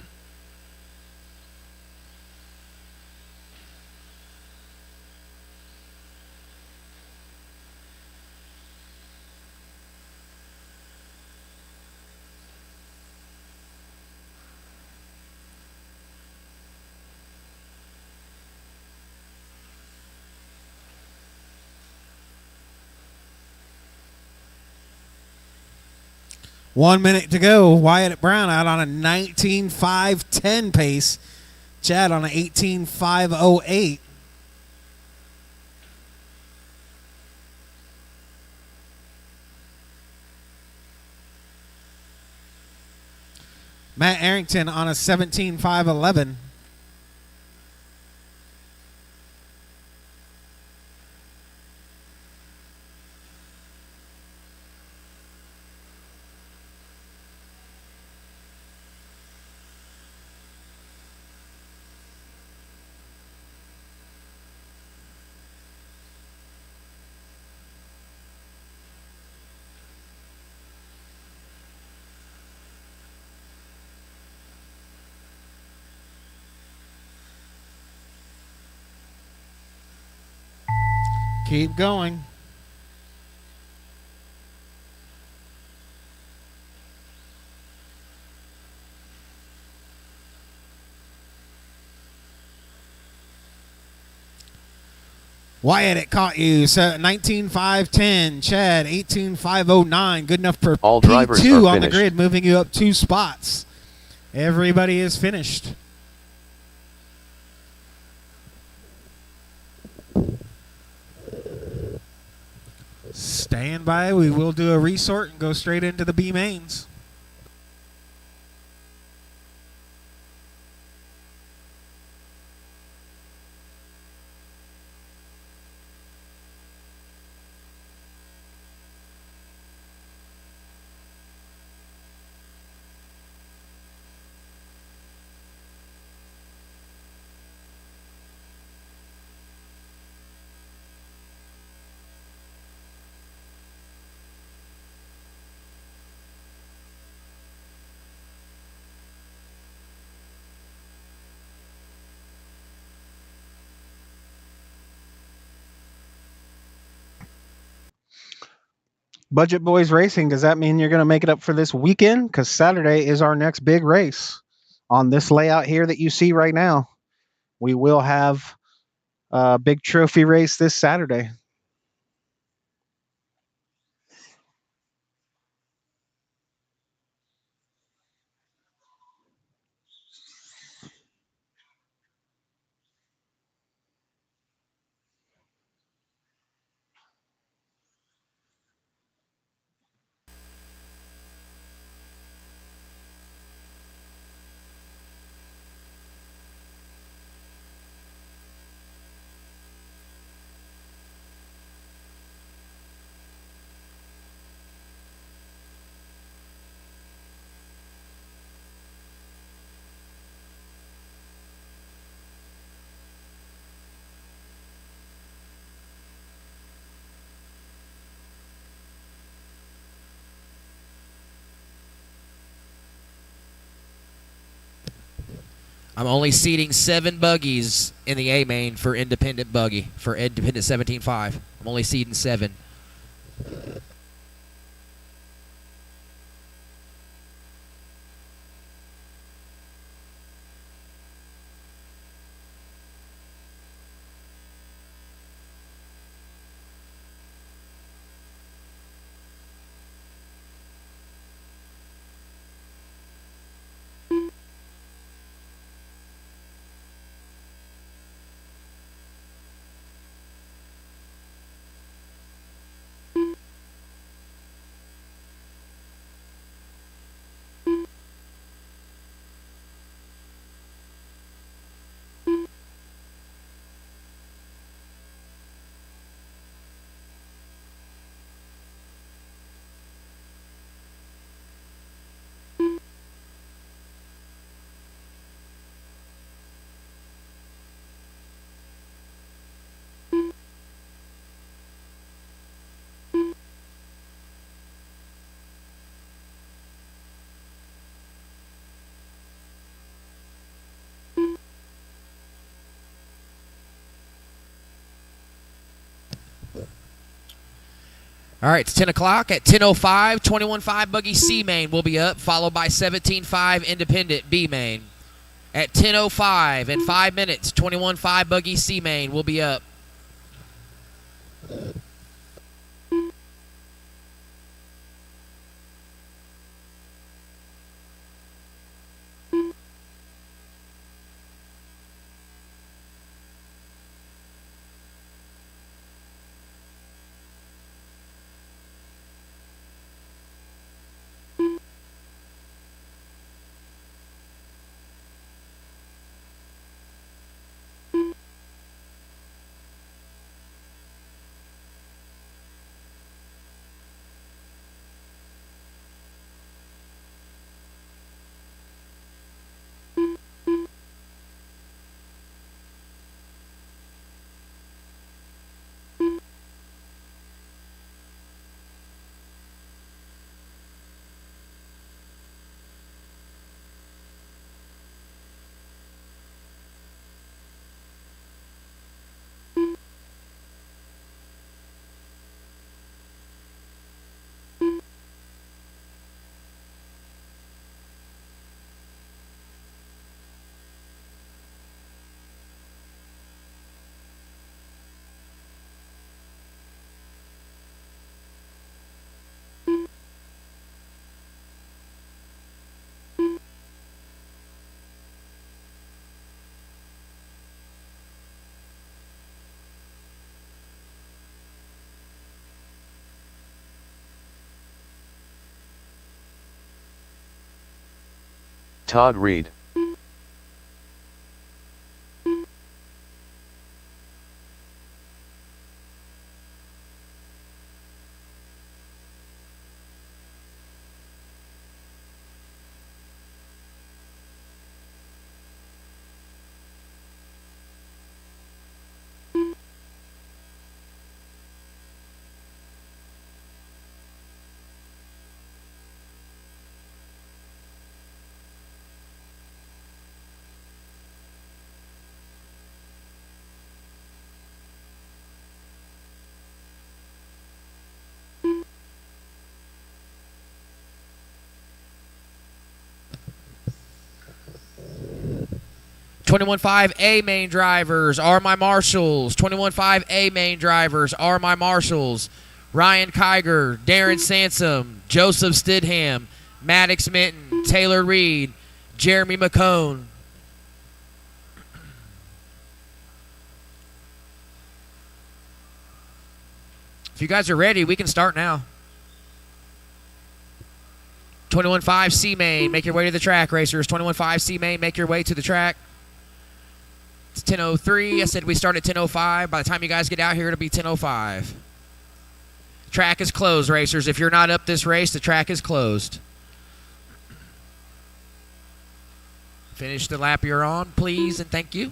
One minute to go. Wyatt Brown out on a 19.510 pace. Chad on an 18.508. Matt Arrington on a 17.511. Keep going. Wyatt, it caught you. So 19.510. Chad, 18.509. Good enough for All drivers P2 are on the finished. grid, moving you up 2 spots. Everybody is finished. Stand by. We will do a resort and go straight into the B mains. Budget Boys Racing, does that mean you're going to make it up for this weekend? Because Saturday is our next big race on this layout here that you see right now. We will have a big trophy race this Saturday. I'm only seating 7 buggies in the A main for independent buggy, for independent 17.5. I'm only seating 7. All right, it's 10 o'clock. At 10:05, 21.5 buggy C main will be up, followed by 17.5 independent B main. At 10:05 in 5 minutes, 21.5 buggy C main will be up. Todd Reed. 21.5 A main drivers are my marshals. 21.5 A main drivers are my marshals. Ryan Kiger, Darren Sansom, Joseph Stidham, Maddox Minton, Taylor Reed, Jeremy McCone. If you guys are ready, we can start now. 21.5 C main, make your way to the track, racers. 21.5 C main, make your way to the track. It's 10:03. I said we start at 10:05. By the time you guys get out here, it'll be 10:05. Track is closed, racers. If you're not up this race, the track is closed. Finish the lap you're on, please, and thank you.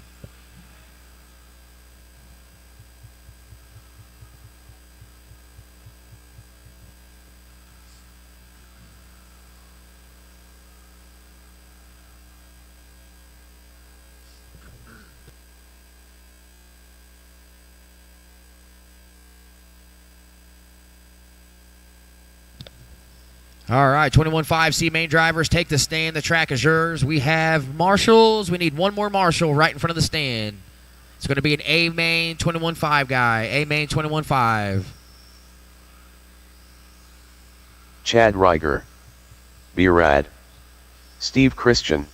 All right, 21.5 C main drivers, take the stand. The track is yours. We have marshals. We need one more marshal right in front of the stand. It's going to be an A main 21.5 guy. A main 21.5. Chad Reiger. B-Rad. Steve Christian.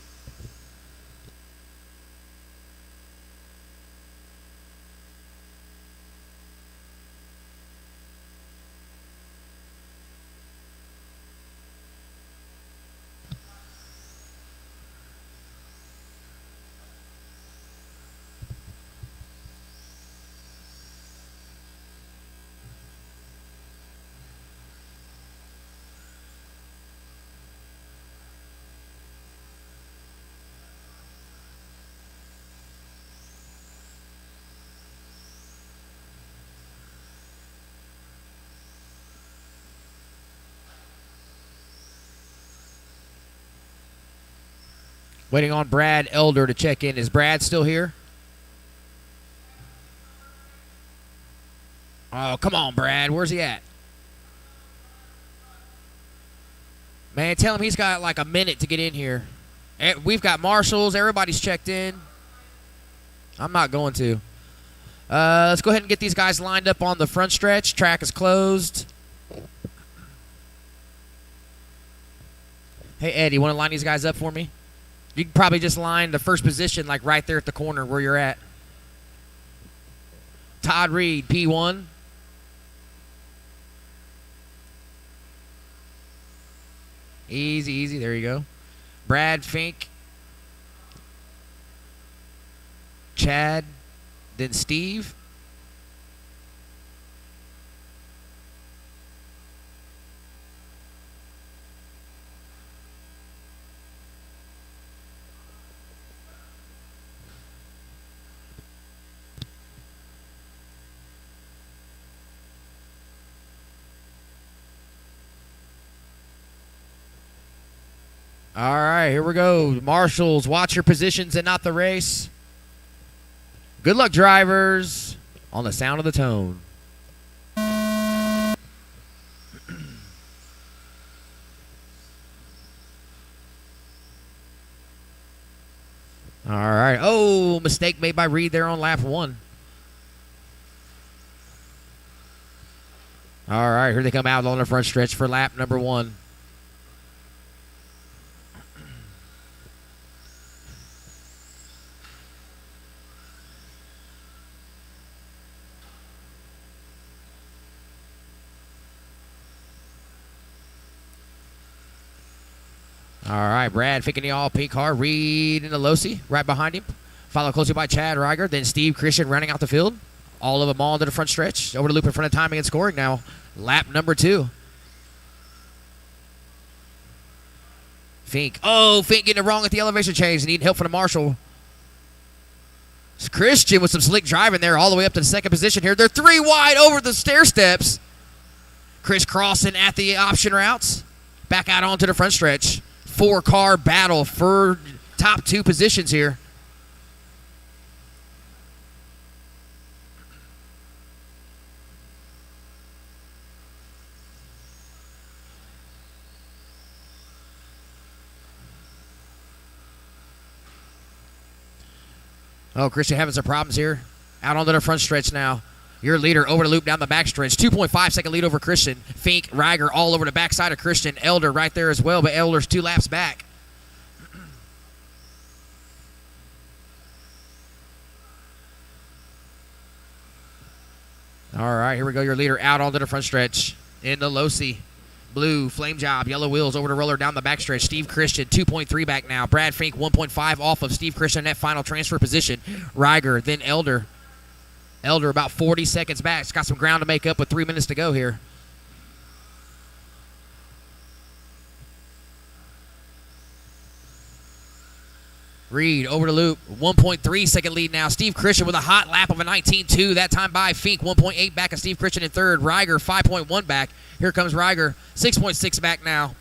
Waiting on Brad Elder to check in. Is Brad still here? Oh, come on, Brad. Where's he at? Man, tell him he's got like a minute to get in here. We've got marshals. Everybody's checked in. I'm not going to. Let's go ahead and get these guys lined up on the front stretch. Track is closed. Hey, Ed, you want to line these guys up for me? You can probably just line the first position like right there at the corner where you're at. Todd Reed, P1. Easy, easy. There you go. Brad Fink. Chad. Then Steve. All right, here we go. Marshals, watch your positions and not the race. Good luck, drivers, on the sound of the tone. All right. Oh, mistake made by Reed there on lap 1. All right, here they come out on the front stretch for lap number 1. All right, Brad Fink in the all-pink car. Reed in the Losi right behind him. Followed closely by Chad Reiger. Then Steve Christian running out the field. All of them all into the front stretch. Over the loop in front of timing and scoring now. Lap number 2. Fink. Oh, Fink getting it wrong at the elevation change. Needing help from the marshal. It's Christian with some slick driving there all the way up to the second position here. They're 3 wide over the stair steps. Chris crossing at the option routes. Back out onto the front stretch. 4-car battle for top 2 positions here. Oh, Christian having some problems here. Out onto the front stretch now. Your leader over the loop down the backstretch. 2.5 second lead over Christian. Fink, Reiger all over the backside of Christian. Elder right there as well, but Elder's 2 laps back. All right, here we go. Your leader out onto the front stretch. In the Losi. Blue, flame job, yellow wheels over the roller down the backstretch. Steve Christian, 2.3 back now. Brad Fink, 1.5 off of Steve Christian in that final transfer position. Reiger, then Elder. Elder about 40 seconds back. It's got some ground to make up with 3 minutes to go here. Reed over the loop. 1.3 second lead now. Steve Christian with a hot lap of a 19.2. That time by Fink. 1.8 back of Steve Christian in third. Reiger 5.1 back. Here comes Reiger. 6.6 back now.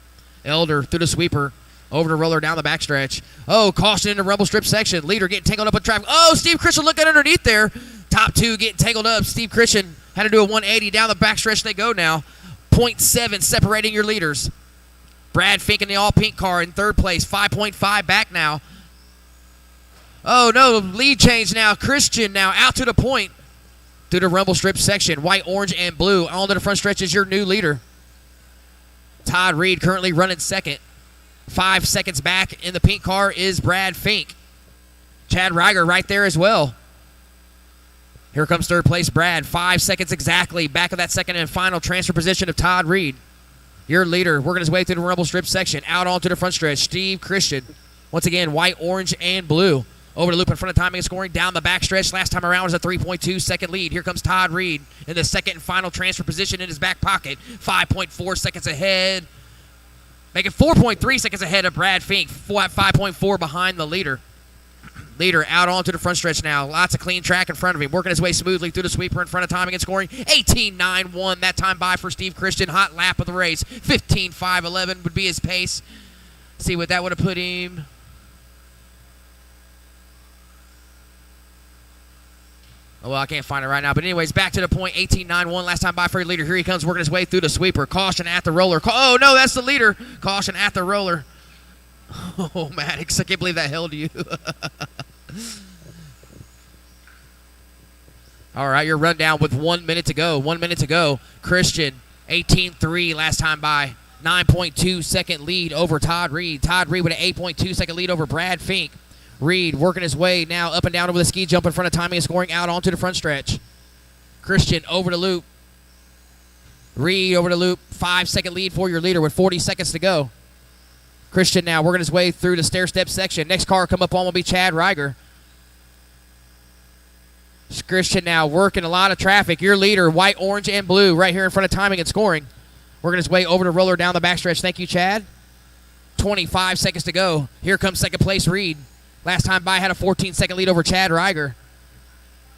Elder through the sweeper. Over the roller down the backstretch. Oh, caution in the rumble strip section. Leader getting tangled up with traffic. Oh, Steve Christian looking underneath there. Top 2 getting tangled up. Steve Christian had to do a 180. Down the backstretch they go now. 0.7 separating your leaders. Brad Fink in the all-pink car in third place. 5.5 back now. Oh, no, lead change now. Christian now out to the point through the rumble strip section. White, orange, and blue. On to the front stretch is your new leader. Todd Reed currently running second. 5 seconds back in the pink car is Brad Fink. Chad Reiger right there as well. Here comes third place Brad. 5 seconds exactly back of that second and final transfer position of Todd Reed. Your leader working his way through the rumble strip section. Out onto the front stretch. Steve Christian. Once again, white, orange, and blue. Over the loop in front of timing and scoring. Down the backstretch. Last time around was a 3.2 second lead. Here comes Todd Reed in the second and final transfer position in his back pocket. 5.4 seconds ahead. Making 4.3 seconds ahead of Brad Fink. 5.4 behind the leader. Leader out onto the front stretch now. Lots of clean track in front of him. Working his way smoothly through the sweeper in front of timing and scoring. 18.91 that time by for Steve Christian. Hot lap of the race. 15.511 would be his pace. See what that would have put him. Oh, well, I can't find it right now. But anyways, back to the point. 18.91 last time by for your leader. Here he comes working his way through the sweeper. Caution at the roller. Oh, no, that's the leader. Caution at the roller. Oh, Maddox, I can't believe that held you. All right, your rundown with 1 minute to go. 1 minute to go. Christian, 18.3 last time by. 9.2 second lead over Todd Reed. Todd Reed with an 8.2 second lead over Brad Fink. Reed working his way now up and down over the ski jump in front of timing and scoring out onto the front stretch. Christian over the loop. Reed over the loop. 5 second lead for your leader with 40 seconds to go. Christian now working his way through the stair-step section. Next car come up on will be Chad Reiger. Christian now working a lot of traffic. Your leader, white, orange, and blue right here in front of timing and scoring. Working his way over the roller down the backstretch. Thank you, Chad. 25 seconds to go. Here comes second place Reed. Last time by had a 14-second lead over Chad Reiger.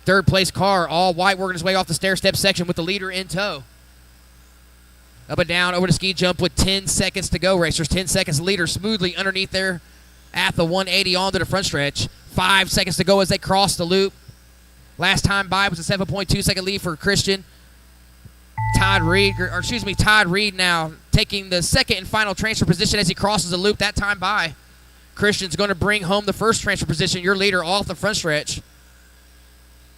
Third place car, all white, working his way off the stair-step section with the leader in tow. Up and down over the ski jump with 10 seconds to go, racers. 10 seconds. Leader smoothly underneath there at the 180 onto the front stretch. 5 seconds to go as they cross the loop. Last time by was a 7.2 second lead for Christian. Todd Reed now taking the second and final transfer position as he crosses the loop that time by. Christian's going to bring home the first transfer position. Your leader off the front stretch.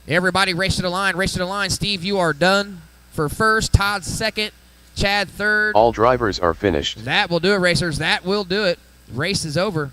Everybody race to the line, race to the line. Steve, you are done for first. Todd second. Chad third. All drivers are finished. That will do it, racers. That will do it. Race is over.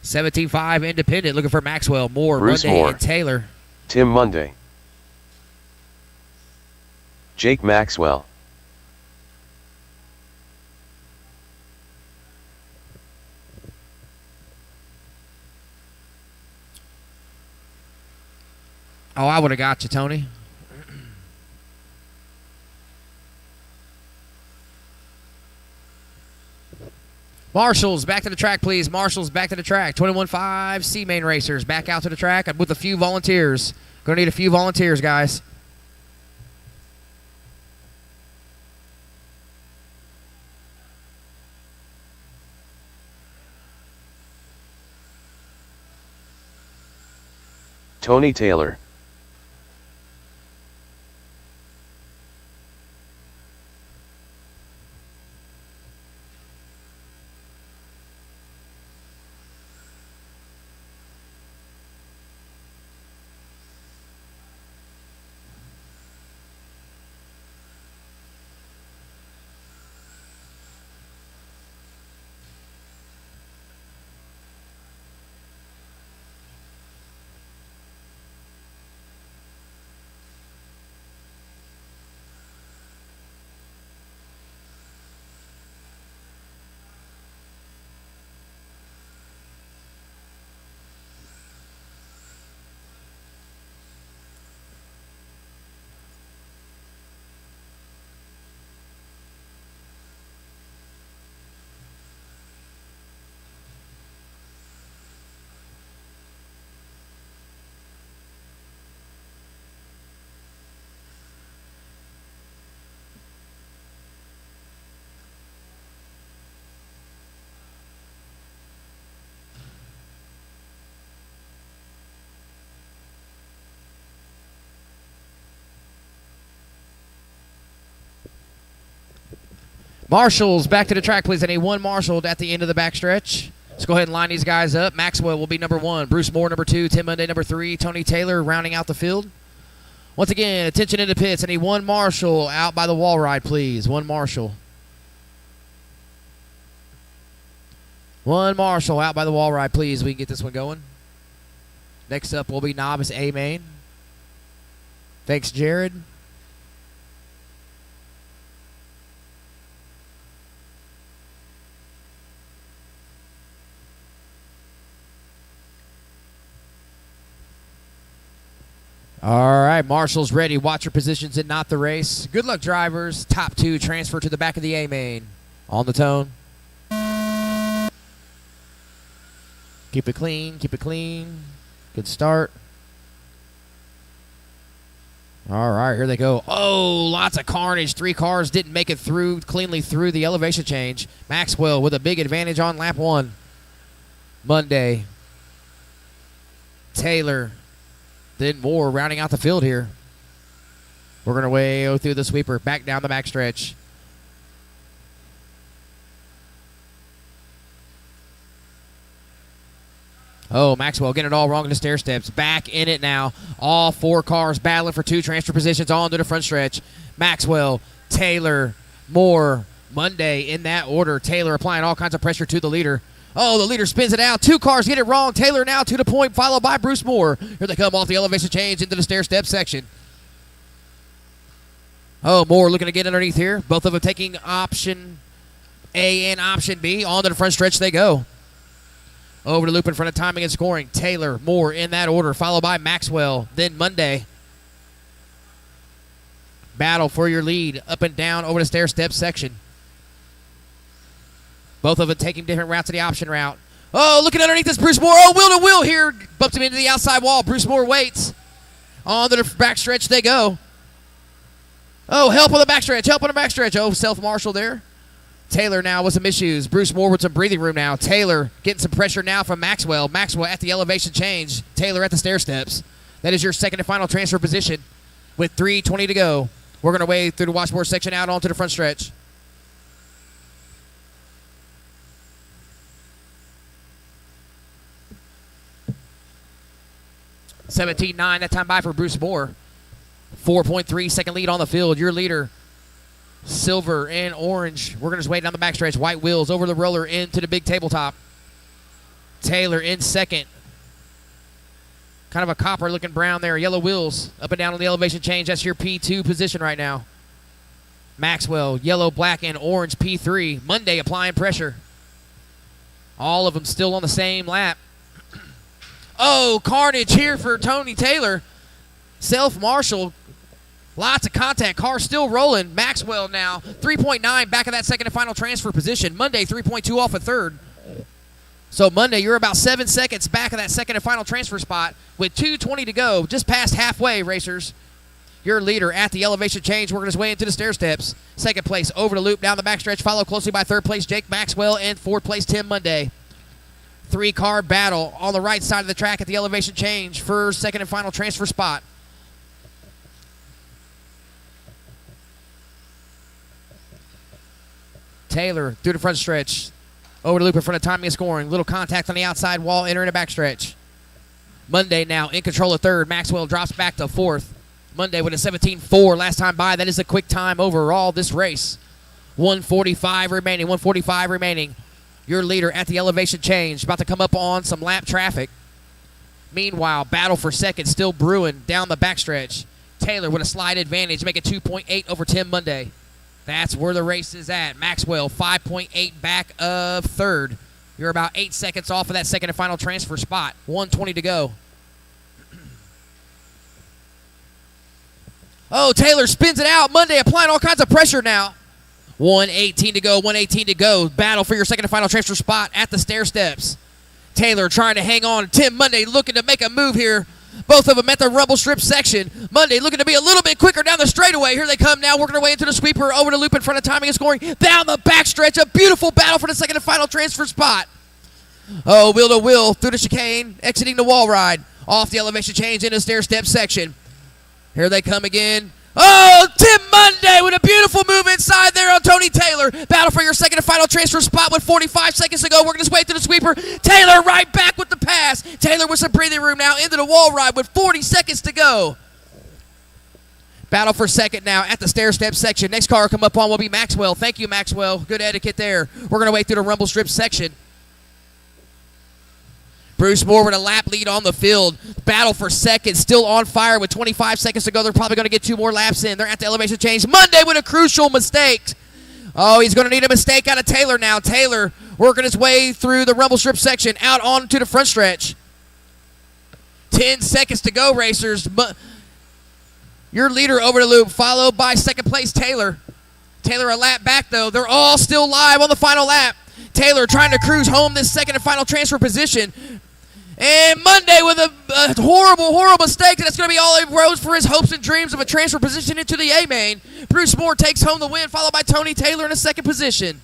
$17.5 independent. Looking for Maxwell, Moore, Bruce Monday, Moore. and Taylor. Tim Monday. Jake Maxwell. Oh, I would have got you, Tony. Marshals, back to the track, please. Marshals, back to the track. 21.5 C-Main Racers, back out to the track with a few volunteers. Going to need a few volunteers, guys. Tony Taylor. Marshals, back to the track, please. I need one marshal at the end of the backstretch. Let's go ahead and line these guys up. Maxwell will be number 1. Bruce Moore, number 2. Tim Monday, number 3. Tony Taylor rounding out the field. Once again, attention in the pits. I need one marshal out by the wall ride, please. One marshal. One marshal out by the wall ride, please. We can get this one going. Next up will be novice A-Main. Thanks, Jared. All right, marshals ready. Watch your positions and not the race. Good luck, drivers. Top 2 transfer to the back of the A-Main. On the tone. Keep it clean. Keep it clean. Good start. All right, here they go. Oh, lots of carnage. 3 cars didn't make it through cleanly through the elevation change. Maxwell with a big advantage on lap 1. Monday. Taylor. Then Moore rounding out the field here. We're going to way through the sweeper. Back down the backstretch. Oh, Maxwell getting it all wrong in the stair steps. Back in it now. All 4 cars battling for 2 transfer positions on to the front stretch. Maxwell, Taylor, Moore, Monday in that order. Taylor applying all kinds of pressure to the leader. Oh, the leader spins it out. 2 cars get it wrong. Taylor now to the point, followed by Bruce Moore. Here they come off the elevation change into the stair step section. Oh, Moore looking to get underneath here. Both of them taking option A and option B. On to the front stretch they go. Over the loop in front of timing and scoring. Taylor, Moore in that order, followed by Maxwell, then Monday. Battle for your lead up and down over the stair step section. Both of them taking different routes to the option route. Oh, looking underneath this, Bruce Moore. Oh, wheel to wheel here. Bumped him into the outside wall. Bruce Moore waits. On to the backstretch they go. Oh, help on the backstretch. Help on the backstretch. Oh, self-marshal there. Taylor now with some issues. Bruce Moore with some breathing room now. Taylor getting some pressure now from Maxwell. Maxwell at the elevation change. Taylor at the stair steps. That is your second and final transfer position with 3:20 to go. We're going to wade through the washboard section out onto the front stretch. $17.9 that time by for Bruce Moore. 4.3 second lead on the field. Your leader, silver and orange. We're going to just wait down the backstretch. White wheels over the roller into the big tabletop. Taylor in second. Kind of a copper looking brown there. Yellow wheels up and down on the elevation change. That's your P2 position right now. Maxwell, yellow, black, and orange P3. Monday applying pressure. All of them still on the same lap. Oh, carnage here for Tony Taylor. Self-Marshall. Lots of contact. Car still rolling. Maxwell now 3.9 back of that second and final transfer position. Monday 3.2 off a third. So Monday, you're about 7 seconds back of that second and final transfer spot with 2:20 to go. Just past halfway, racers. Your leader at the elevation change, working his way into the stair steps. Second place over the loop down the backstretch, followed closely by third place Jake Maxwell and fourth place Tim Monday. 3-car battle on the right side of the track at the elevation change for second and final transfer spot. Taylor through the front stretch. Over the loop in front of timing and scoring. Little contact on the outside wall, entering the backstretch. Monday now in control of third. Maxwell drops back to fourth. Monday with a 17.4 last time by. That is a quick time overall this race. 1:45 remaining. 1:45 remaining. Your leader at the elevation change. About to come up on some lap traffic. Meanwhile, battle for second still brewing down the backstretch. Taylor with a slight advantage, making 2.8 over Tim Monday. That's where the race is at. Maxwell 5.8 back of third. You're about 8 seconds off of that second and final transfer spot. 1:20 to go. Oh, Taylor spins it out. Monday applying all kinds of pressure now. 1:18 to go. 1:18 to go. Battle for your second and final transfer spot at the stair steps. Taylor trying to hang on. Tim Monday looking to make a move here. Both of them at the rumble strip section. Monday looking to be a little bit quicker down the straightaway. Here they come now, working their way into the sweeper, over the loop in front of timing and scoring. Down the backstretch, a beautiful battle for the second and final transfer spot. Oh, wheel to wheel through the chicane, exiting the wall ride. Off the elevation change into the stair step section. Here they come again. Oh, Tim Monday with a beautiful move inside there on Tony Taylor. Battle for your second and final transfer spot with 45 seconds to go. Working his way through the sweeper. Taylor right back with the pass. Taylor with some breathing room now into the wall ride with 40 seconds to go. Battle for second now at the stair step section. Next car come up on will be Maxwell. Thank you, Maxwell. Good etiquette there. We're going to wait through the rumble strip section. Bruce Moore with a lap lead on the field. Battle for second, still on fire with 25 seconds to go. They're probably going to get 2 more laps in. They're at the elevation change. Monday with a crucial mistake. Oh, he's going to need a mistake out of Taylor now. Taylor working his way through the rumble strip section, out onto the front stretch. 10 seconds to go, racers. Your leader over the loop, followed by second place Taylor. Taylor a lap back, though. They're all still live on the final lap. Taylor trying to cruise home this second and final transfer position. And Monday with a horrible, horrible mistake. That's going to be all he rose for his hopes and dreams of a transfer position into the A-main. Bruce Moore takes home the win, followed by Tony Taylor in a second position.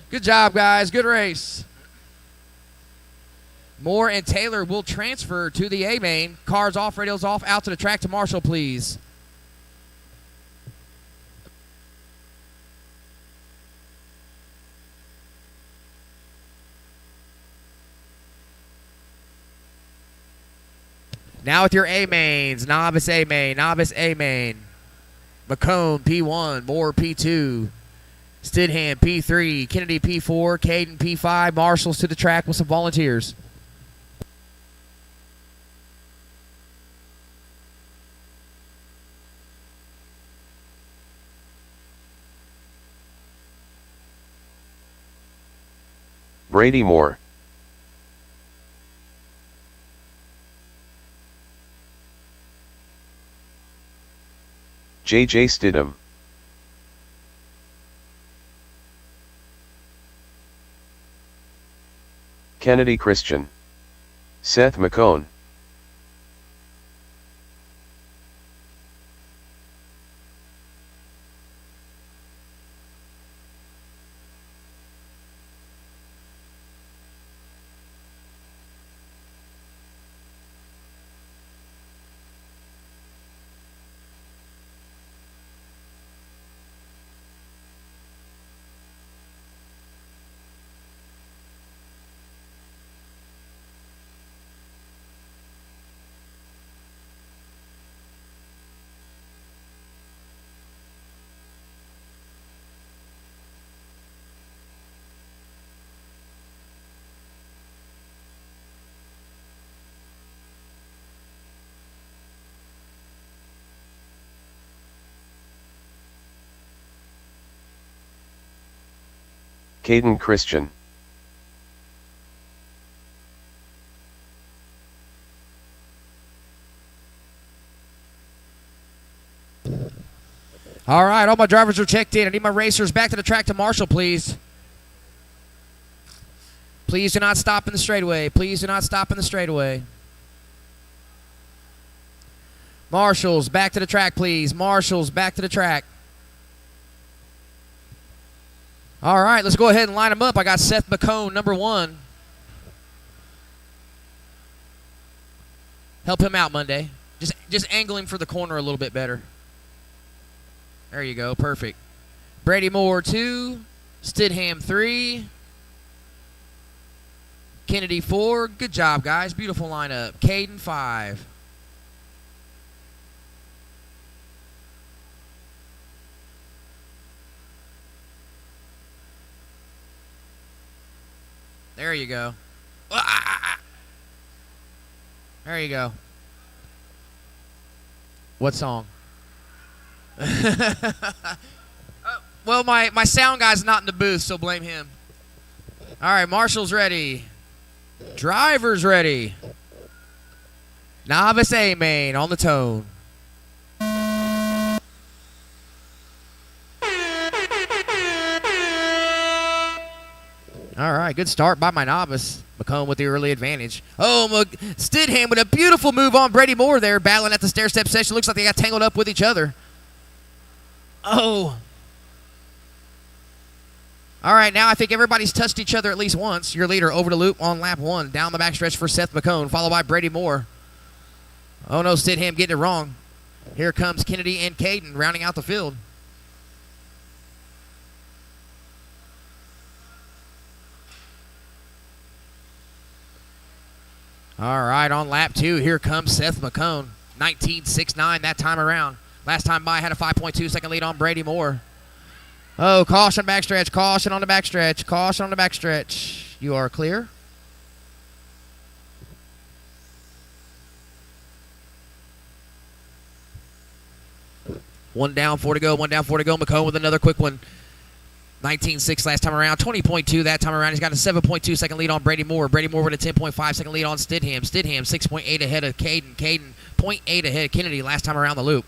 Good job, guys. Good race. Moore and Taylor will transfer to the A-main. Cars off, radios off, out to the track to Marshall, please. Now with your A-mains, novice A-main, novice A-main. McCone, P1, Moore, P2. Stidham, P3, Kennedy, P4, Caden, P5. Marshalls to the track with some volunteers. Brady Moore. J.J. Stidham. Kennedy Christian. Seth McCone. Caden Christian. All right, all my drivers are checked in. I need my racers back to the track to Marshall, please. Please do not stop in the straightaway. Please do not stop in the straightaway. Marshals, back to the track, please. Marshals, back to the track. All right, let's go ahead and line them up. I got Seth McCone, number 1. Help him out, Monday. Just angle him for the corner a little bit better. There you go, perfect. Brady Moore, 2. Stidham, 3. Kennedy, 4. Good job, guys. Beautiful lineup. Caden, 5. There you go. There you go. What song? Well, my sound guy's not in the booth, so blame him. All right, Marshall's ready. Driver's ready. Novice A main on the tone. All right, good start by my novice. McComb with the early advantage. Oh, Stidham with a beautiful move on Brady Moore there, battling at the stair-step section. Looks like they got tangled up with each other. Oh. All right, now I think everybody's touched each other at least once. Your leader over the loop on lap 1. Down the backstretch for Seth McCone, followed by Brady Moore. Oh, no, Stidham getting it wrong. Here comes Kennedy and Caden rounding out the field. All right, on lap 2, here comes Seth McCone. 19.69 that time around. Last time by had a 5.2 second lead on Brady Moore. Oh, caution backstretch, caution on the backstretch, caution on the backstretch. You are clear. One down, 4 to go, 1 down, 4 to go. McCone with another quick one. 19.6 last time around, 20.2 that time around. He's got a 7.2 second lead on Brady Moore. Brady Moore with a 10.5 second lead on Stidham. Stidham 6.8 ahead of Caden. Caden 0.8 ahead of Kennedy last time around the loop.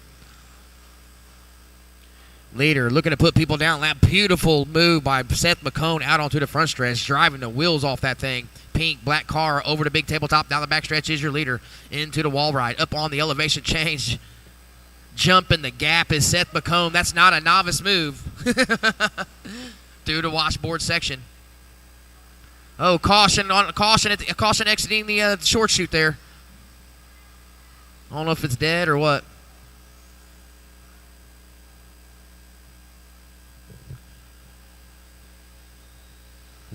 Leader looking to put people down. That beautiful move by Seth McCone out onto the front stretch, driving the wheels off that thing. Pink, black car over the big tabletop. Down the back stretch is your leader. Into the wall ride. Up on the elevation change. Jump in the gap is Seth McCone. That's not a novice move. Through the washboard section. Oh, caution exiting the short chute there. I don't know if it's dead or what.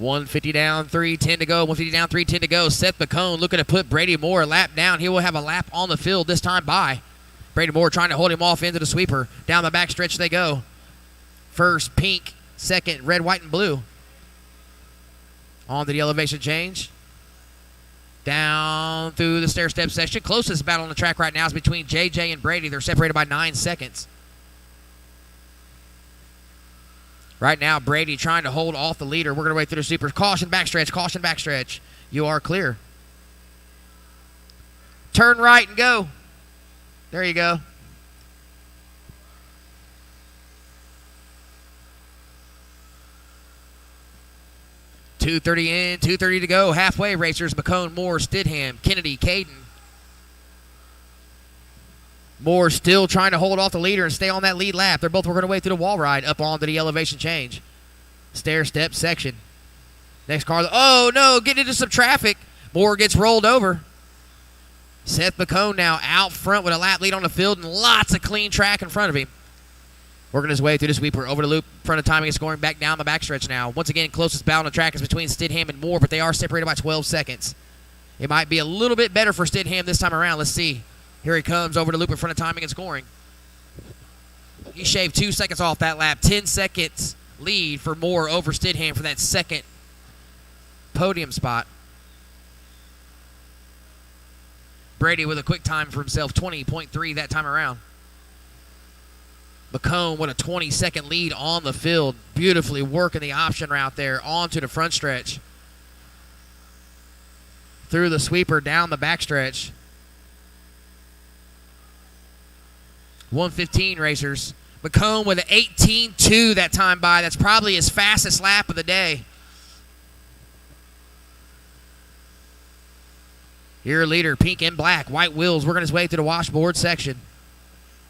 $150 down, 3:10 to go. $150 down, 3:10 to go. Seth McCone looking to put Brady Moore a lap down. He will have a lap on the field this time by. Brady Moore trying to hold him off into the sweeper. Down the back stretch they go. First, pink. Second, red, white, and blue. On to the elevation change. Down through the stair-step section. Closest battle on the track right now is between JJ and Brady. They're separated by 9 seconds. Right now, Brady trying to hold off the leader. We're going to wait through the super. Caution backstretch. Caution backstretch. You are clear. Turn right and go. There you go. $230 in, $230 to go. Halfway racers. McCone, Moore, Stidham, Kennedy, Caden. Moore still trying to hold off the leader and stay on that lead lap. They're both working away through the wall ride up onto the elevation change. Stair step section. Next car. Oh, no. Getting into some traffic. Moore gets rolled over. Seth McCone now out front with a lap lead on the field and lots of clean track in front of him. Working his way through the sweeper, over the loop, front of timing and scoring, back down the backstretch now. Once again, closest battle on the track is between Stidham and Moore, but they are separated by 12 seconds. It might be a little bit better for Stidham this time around. Let's see. Here he comes over the loop in front of timing and scoring. He shaved 2 seconds off that lap. 10 seconds lead for Moore over Stidham for that second podium spot. Brady with a quick time for himself, 20.3 that time around. McCone with a 20-second lead on the field. Beautifully working the option route there onto the front stretch. Through the sweeper, down the backstretch. 115 racers. McCone with an 18.2 that time by. That's probably his fastest lap of the day. Your leader, pink and black, white wheels, working his way through the washboard section.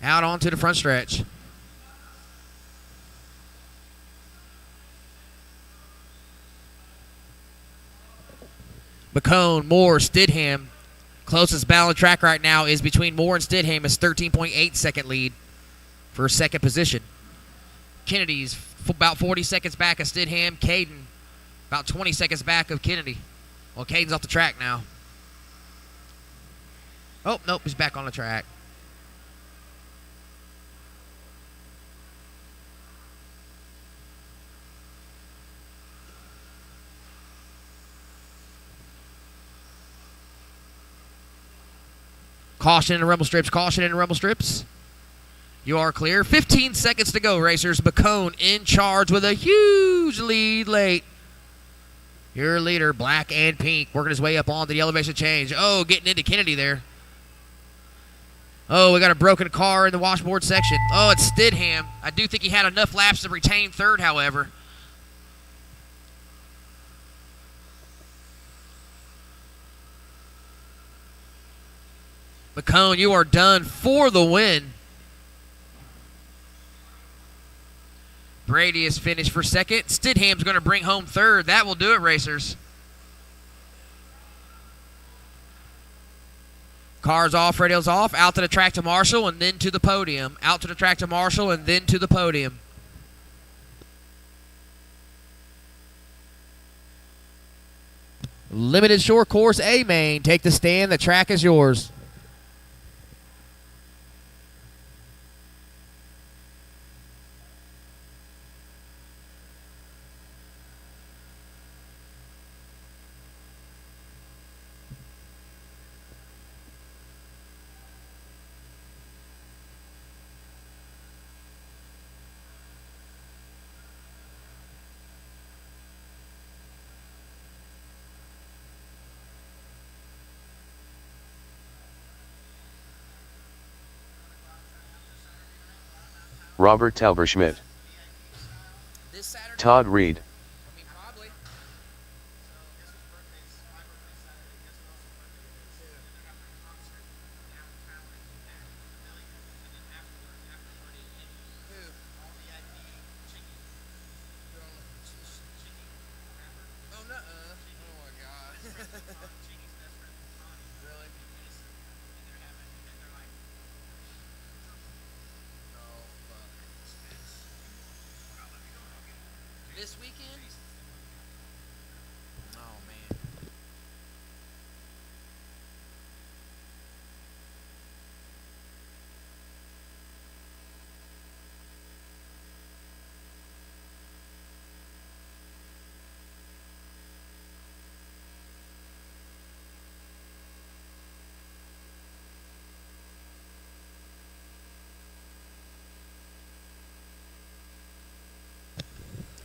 Out onto the front stretch. McCone, Moore, Stidham. Closest battle on track right now is between Moore and Stidham. Is 13.8 second lead for second position. Kennedy's about 40 seconds back of Stidham. Caden about 20 seconds back of Kennedy. Well, Caden's off the track now. Oh, nope, he's back on the track. Caution in the rumble strips. Caution in the rumble strips. You are clear. 15 seconds to go, racers. McCone in charge with a huge lead late. Your leader, black and pink, working his way up onto the elevation change. Oh, getting into Kennedy there. Oh, we got a broken car in the washboard section. Oh, it's Stidham. I do think he had enough laps to retain third, however. McCone, you are done for the win. Brady is finished for second. Stidham's going to bring home third. That will do it, racers. Cars off, radios off. Out to the track to Marshall and then to the podium. Out to the track to Marshall and then to the podium. Limited short course A main. Take the stand. The track is yours. Robert Tauberschmidt, Todd Reed, This weekend? Oh, man.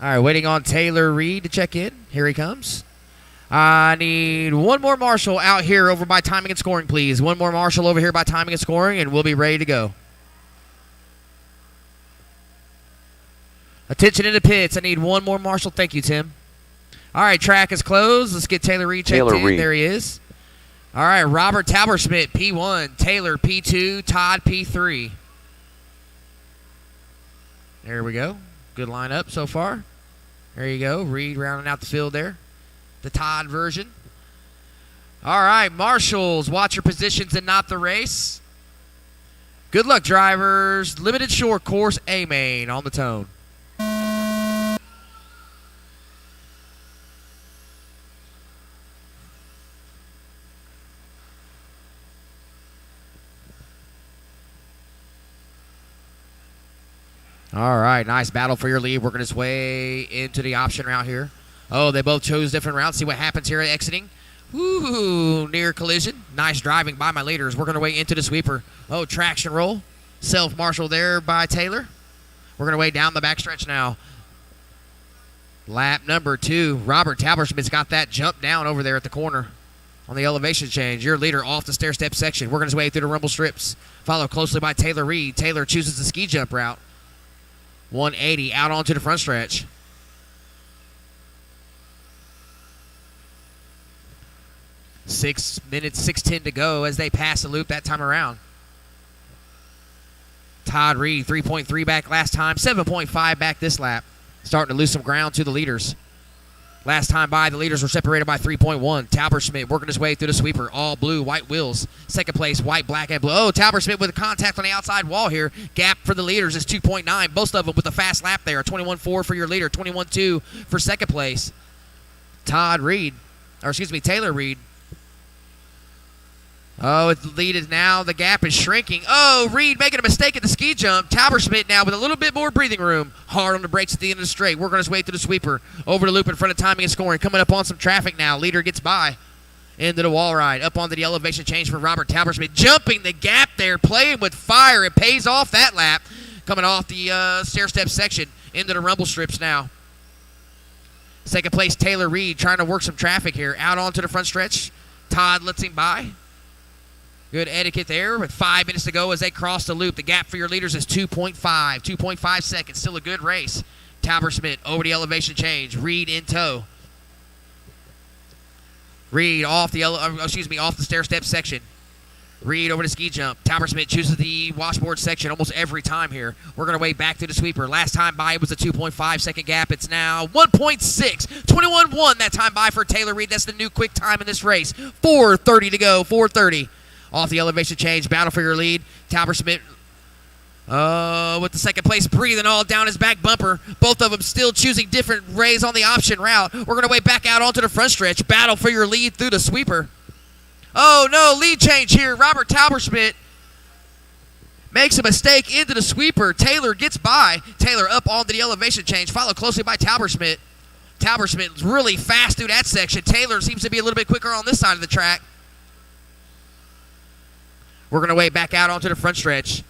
All right, waiting on Taylor Reed to check in. Here he comes. I need one more marshal out here over by timing and scoring, please. One more marshal over here by timing and scoring, and we'll be ready to go. Attention in the pits. I need one more marshal. Thank you, Tim. All right, track is closed. Let's get Taylor Reed checked in. There he is. All right, Robert Tauberschmidt, P1. Taylor, P2. Todd, P3. There we go. Good lineup so far. There you go. Reed rounding out the field there. The Todd version. All right, marshals, watch your positions and not the race. Good luck, drivers. Limited short course A main on the tone. All right, nice battle for your lead. Working its way into the option route here. Oh, they both chose different routes. See what happens here at exiting. Woo, near collision. Nice driving by my leaders. Working their way into the sweeper. Oh, traction roll. Self-marshal there by Taylor. Working our way down the backstretch now. Lap number 2. Robert Tauberschmidt's got that jump down over there at the corner on the elevation change. Your leader off the stair-step section. Working his way through the rumble strips. Followed closely by Taylor Reed. Taylor chooses the ski jump route. 180 out onto the front stretch. Six minutes, 6:10 to go as they pass the loop that time around. Todd Reed, 3.3 back last time, 7.5 back this lap. Starting to lose some ground to the leaders. Last time by, the leaders were separated by 3.1. Talberschmidt working his way through the sweeper. All blue, white wheels. Second place, white, black, and blue. Oh, Talberschmidt with a contact on the outside wall here. Gap for the leaders is 2.9. Both of them with a fast lap there. 21.4 for your leader, 21.2 for second place. Taylor Reed. Oh, the lead is now, the gap is shrinking. Oh, Reed making a mistake at the ski jump. Talberschmidt now with a little bit more breathing room. Hard on the brakes at the end of the straight. Working his way through the sweeper. Over the loop in front of timing and scoring. Coming up on some traffic now. Leader gets by. Into the wall ride. Up onto the elevation change for Robert Talberschmidt. Jumping the gap there. Playing with fire. It pays off that lap. Coming off the stair-step section. Into the rumble strips now. Second place, Taylor Reed trying to work some traffic here. Out onto the front stretch. Todd lets him by. Good etiquette there with 5 minutes to go as they cross the loop. The gap for your leaders is 2.5 seconds. Still a good race. Talberschmidt over the elevation change. Reed in tow. Reed off the stair-step section. Reed over the ski jump. Talberschmidt chooses the washboard section almost every time here. We're going to wait back to the sweeper. Last time by it was a 2.5 second gap. It's now 1.6. 21.1 that time by for Taylor Reed. That's the new quick time in this race. 4:30 to go. 4:30. Off the elevation change, battle for your lead. Talberschmidt with the second place, breathing all down his back bumper. Both of them still choosing different ways on the option route. We're going to wait back out onto the front stretch. Battle for your lead through the sweeper. Oh, no, lead change here. Robert Talberschmidt makes a mistake into the sweeper. Taylor gets by. Taylor up onto the elevation change, followed closely by Talberschmidt. Talberschmidt's really fast through that section. Taylor seems to be a little bit quicker on this side of the track. We're going to wait back out onto the front stretch.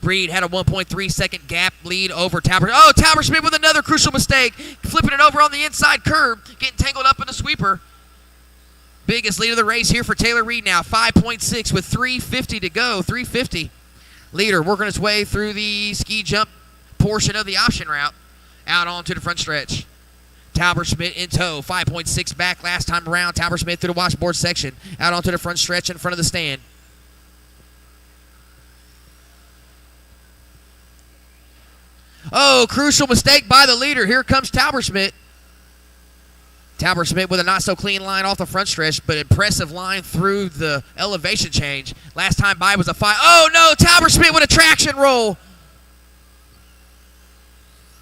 Reed had a 1.3 second gap lead over Talberschmidt. Oh, Talberschmidt with another crucial mistake. Flipping it over on the inside curb. Getting tangled up in the sweeper. Biggest lead of the race here for Taylor Reed now. 5.6 with 3:50 to go. 3:50. Leader working his way through the ski jump portion of the option route. Out onto the front stretch. Talberschmidt in tow. 5.6 back last time around. Talberschmidt through the washboard section. Out onto the front stretch in front of the stand. Oh, crucial mistake by the leader. Here comes Talberschmidt. Talberschmidt with a not-so-clean line off the front stretch, but impressive line through the elevation change. Last time by was a 5. Oh, no, Talberschmidt with a traction roll.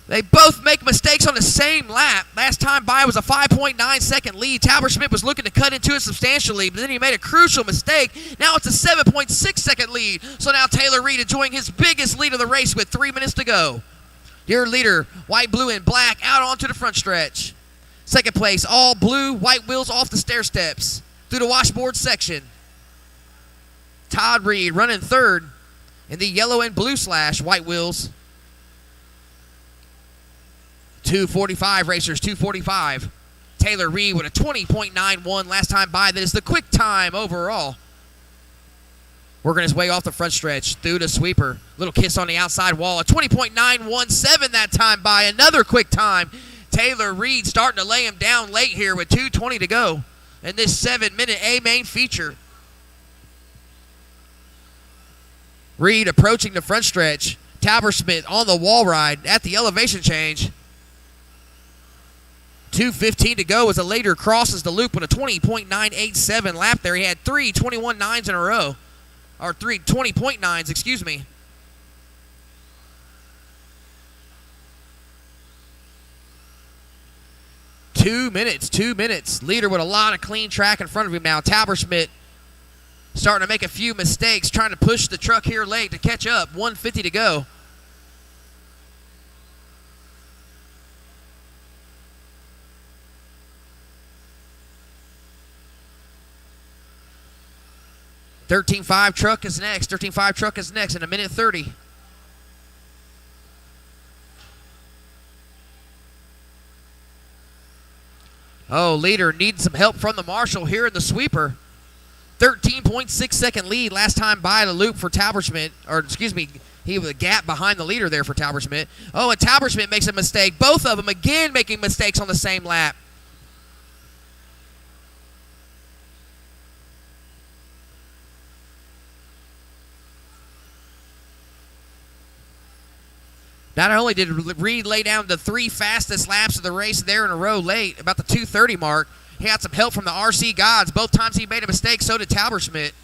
They both make mistakes on the same lap. Last time by was a 5.9 second lead. Talberschmidt was looking to cut into it substantially, but then he made a crucial mistake. Now it's a 7.6 second lead. So now Taylor Reed enjoying his biggest lead of the race with 3 minutes to go. Your leader, white, blue, and black, out onto the front stretch. Second place, all blue, white wheels off the stair steps through the washboard section. Todd Reed running third in the yellow and blue slash white wheels. 2:45 racers, 2:45. Taylor Reed with a 20.91 last time by. That is the quick time overall. Working his way off the front stretch through the sweeper. Little kiss on the outside wall. A 20.917 that time by. Another quick time. Taylor Reed starting to lay him down late here with 2:20 to go in this 7-minute A-main feature. Reed approaching the front stretch. Talberschmidt on the wall ride at the elevation change. 2:15 to go as the leader crosses the loop with a 20.987 lap there. He had 3 21.9s in a row. Or 3 20.9s, excuse me. Two minutes. Leader with a lot of clean track in front of him now. Talberschmidt starting to make a few mistakes, trying to push the truck here late to catch up. 1:50 to go. $13.5 truck is next. $13.5 truck is next in 1:30. Oh, leader needs some help from the marshal here in the sweeper. 13.6 second lead last time by the loop for Talberschmidt. Or, excuse me, He was a gap behind the leader there for Talbot-Schmidt. Oh, and Talbot-Schmidt makes a mistake. Both of them again making mistakes on the same lap. Not only did Reed lay down the 3 fastest laps of the race there in a row late, about the 2:30 mark, he had some help from the RC gods. Both times he made a mistake, so did Talbot-Schmidt.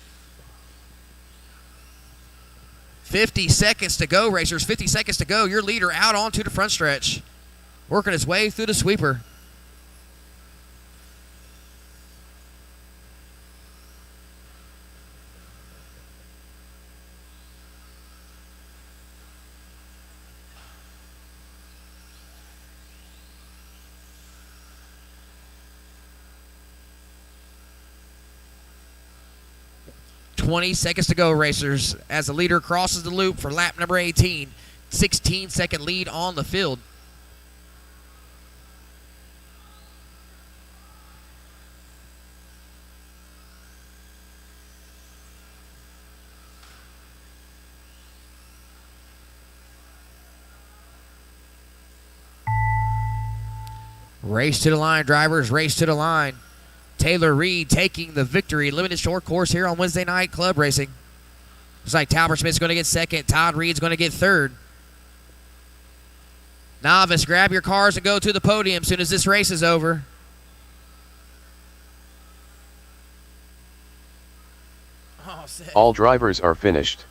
50 seconds to go, racers. 50 seconds to go. Your leader out onto the front stretch, working his way through the sweeper. .20 seconds to go, racers, as the leader crosses the loop for lap number 18. 16-second lead on the field. Race to the line, drivers, race to the line. Taylor Reed taking the victory. Limited short course here on Wednesday night club racing. Looks like Talbot-Schmidt's going to get second. Todd Reed's going to get third. Novice, grab your cars and go to the podium as soon as this race is over. Oh, all drivers are finished.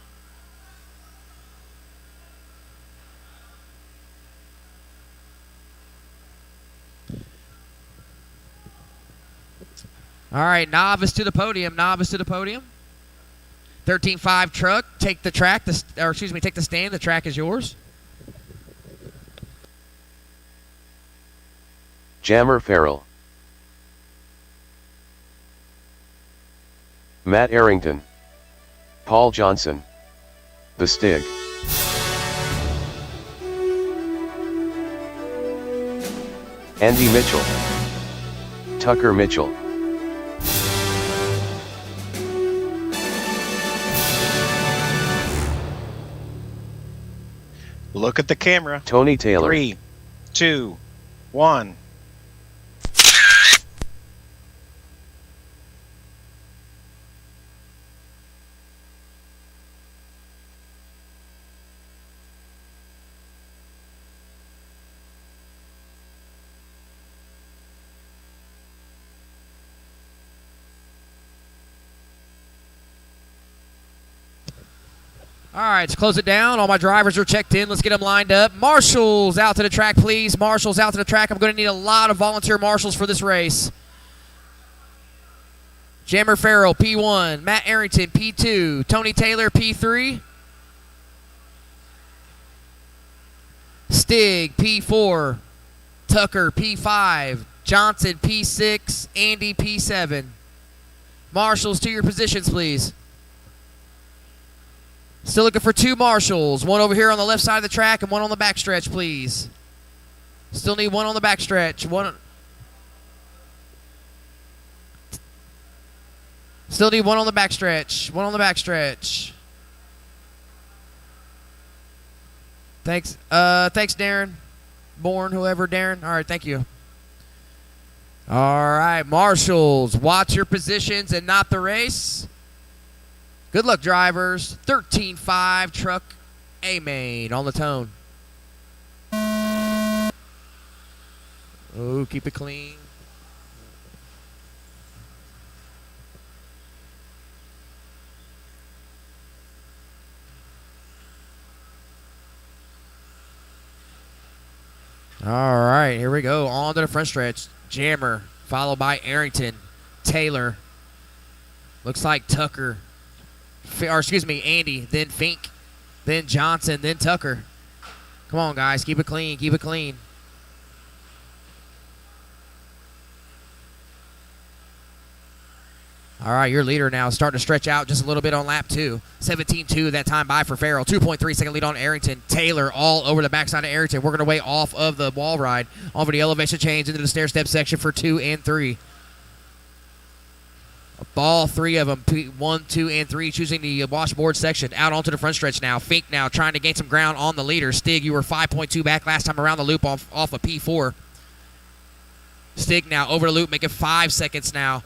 All right, novice to the podium. Novice to the podium. 13.5 truck. Take the track. Take the stand. The track is yours. Jammer Farrell. Matt Arrington. Paul Johnson. The Stig. Andy Mitchell. Tucker Mitchell. Look at the camera. Tony Taylor. 3, 2, 1. All right, let's close it down. All my drivers are checked in. Let's get them lined up. Marshals out to the track, please. Marshals out to the track. I'm going to need a lot of volunteer marshals for this race. Jammer Farrell, P1. Matt Arrington, P2. Tony Taylor, P3. Stig, P4. Tucker, P5. Johnson, P6. Andy, P7. Marshals, to your positions, please. Still looking for 2 marshals. One over here on the left side of the track and one on the backstretch, please. Still need one on the backstretch. Still need one on the backstretch. One on the backstretch. Thanks. Thanks, Darren. Bourne, whoever, Darren. All right, thank you. All right, marshals, watch your positions and not the race. Good luck, drivers. 13.5 truck A-main on the tone. Oh, keep it clean. All right, here we go. On to the front stretch. Jammer, followed by Arrington. Taylor. Looks like Tucker. Andy, then Fink, then Johnson, then Tucker. Come on, guys. Keep it clean. Keep it clean. All right, your leader now is starting to stretch out just a little bit on lap 2. 17.2 that time by for Farrell. 2.3 second lead on Arrington. Taylor all over the backside of Arrington. Working our way off of the wall ride, over the elevation change into the stair step section for 2 and 3. All three of them, 1, 2, and 3, choosing the washboard section. Out onto the front stretch now. Fink now trying to gain some ground on the leader. Stig, you were 5.2 back last time around the loop off of P4. Stig now over the loop, making 5 seconds now.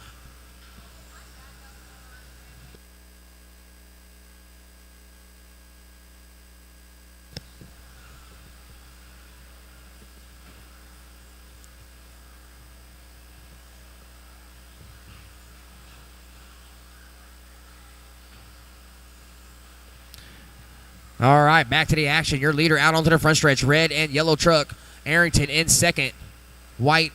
All right, back to the action. Your leader out onto the front stretch. Red and yellow truck. Arrington in second. White,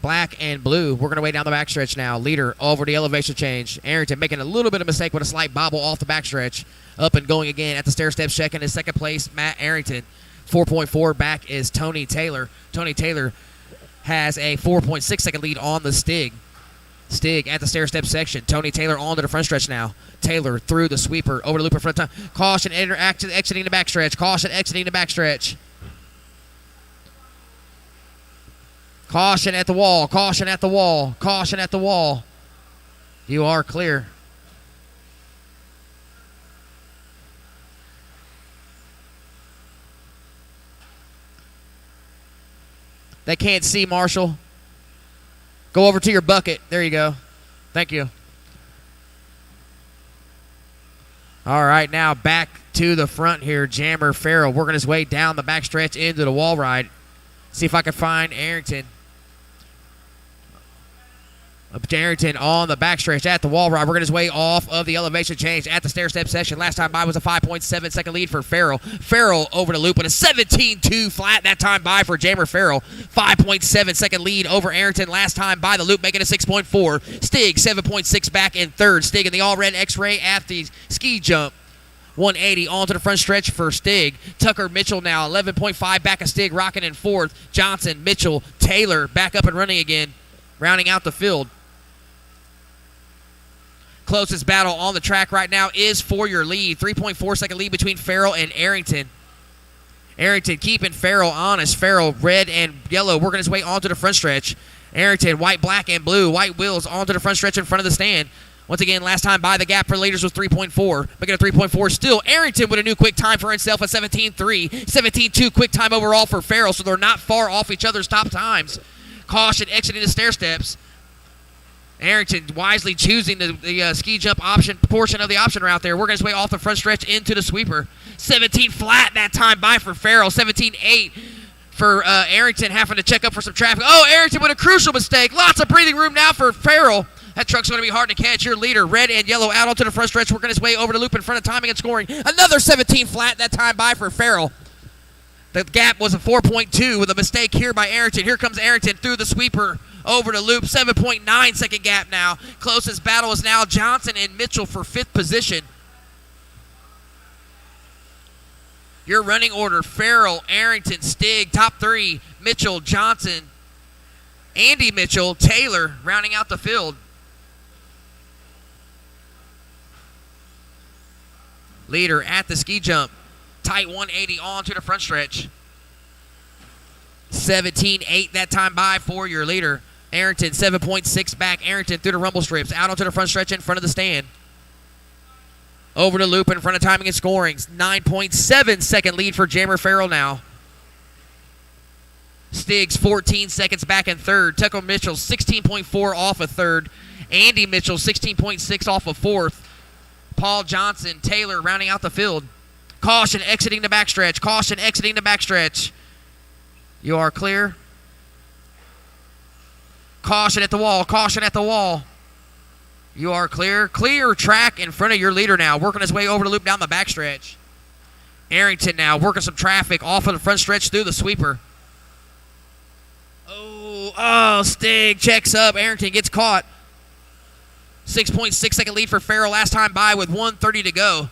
black, and blue. Working our way down the backstretch now. Leader over the elevation change. Arrington making a little bit of mistake with a slight bobble off the backstretch. Up and going again at the stair steps. Checking in second place, Matt Arrington. 4.4 back is Tony Taylor. Tony Taylor has a 4.6 second lead on the Stig. Stig at the stair step section. Tony Taylor onto the front stretch now. Taylor through the sweeper over the loop in front of time. Caution exiting the backstretch. Caution exiting the backstretch. Caution at the wall. Caution at the wall. Caution at the wall. You are clear. They can't see, Marshall. Go over to your bucket. There you go. Thank you. All right, now back to the front here. Jammer Farrell working his way down the backstretch into the wall ride. See if I can find Arrington. Arrington on the backstretch at the wall ride, working his way off of the elevation change at the stair step section. Last time by was a 5.7 second lead for Farrell. Farrell over the loop with a 17.2 flat that time by for Jammer Farrell. 5.7 second lead over Arrington last time by the loop, making a 6.4. Stig 7.6 back in third. Stig in the all red X-ray at the ski jump. 180 onto the front stretch for Stig. Tucker Mitchell now 11.5 back of Stig, rocking in fourth. Johnson, Mitchell, Taylor back up and running again, rounding out the field. Closest battle on the track right now is for your lead. 3.4 second lead between Farrell and Arrington. Arrington keeping Farrell honest. Farrell red and yellow working his way onto the front stretch. Arrington white, black, and blue. White wheels onto the front stretch in front of the stand. Once again, last time by the gap for leaders was 3.4. Making a 3.4 still. Arrington with a new quick time for himself at 17.3. 17.2 quick time overall for Farrell, so they're not far off each other's top times. Caution exiting the stair steps. Arrington wisely choosing the ski jump option portion of the option route there. Working his way off the front stretch into the sweeper. 17 flat that time by for Farrell. 17.8 for Arrington having to check up for some traffic. Oh, Arrington with a crucial mistake. Lots of breathing room now for Farrell. That truck's going to be hard to catch. Your leader, red and yellow, out onto the front stretch, working his way over the loop in front of timing and scoring. Another 17 flat that time by for Farrell. The gap was a 4.2 with a mistake here by Arrington. Here comes Arrington through the sweeper. Over the loop, 7.9 second gap now. Closest battle is now Johnson and Mitchell for fifth position. Your running order, Farrell, Arrington, Stig, top three. Mitchell, Johnson, Andy Mitchell, Taylor, rounding out the field. Leader at the ski jump. Tight 180 on to the front stretch. 17.8 that time by for your leader. Arrington 7.6 back. Arrington through the rumble strips. Out onto the front stretch in front of the stand. Over the loop in front of timing and scoring. 9.7 second lead for Jammer Farrell now. Stiggs 14 seconds back in third. Tucker Mitchell 16.4 off of third. Andy Mitchell 16.6 off of fourth. Paul Johnson, Taylor rounding out the field. Caution exiting the backstretch. Caution exiting the backstretch. You are clear. Caution at the wall. Caution at the wall. You are clear. Clear track in front of your leader now. Working his way over the loop down the backstretch. Arrington now working some traffic off of the front stretch through the sweeper. Oh, Stig checks up. Arrington gets caught. 6.6 second lead for Farrell last time by with 1:30 to go.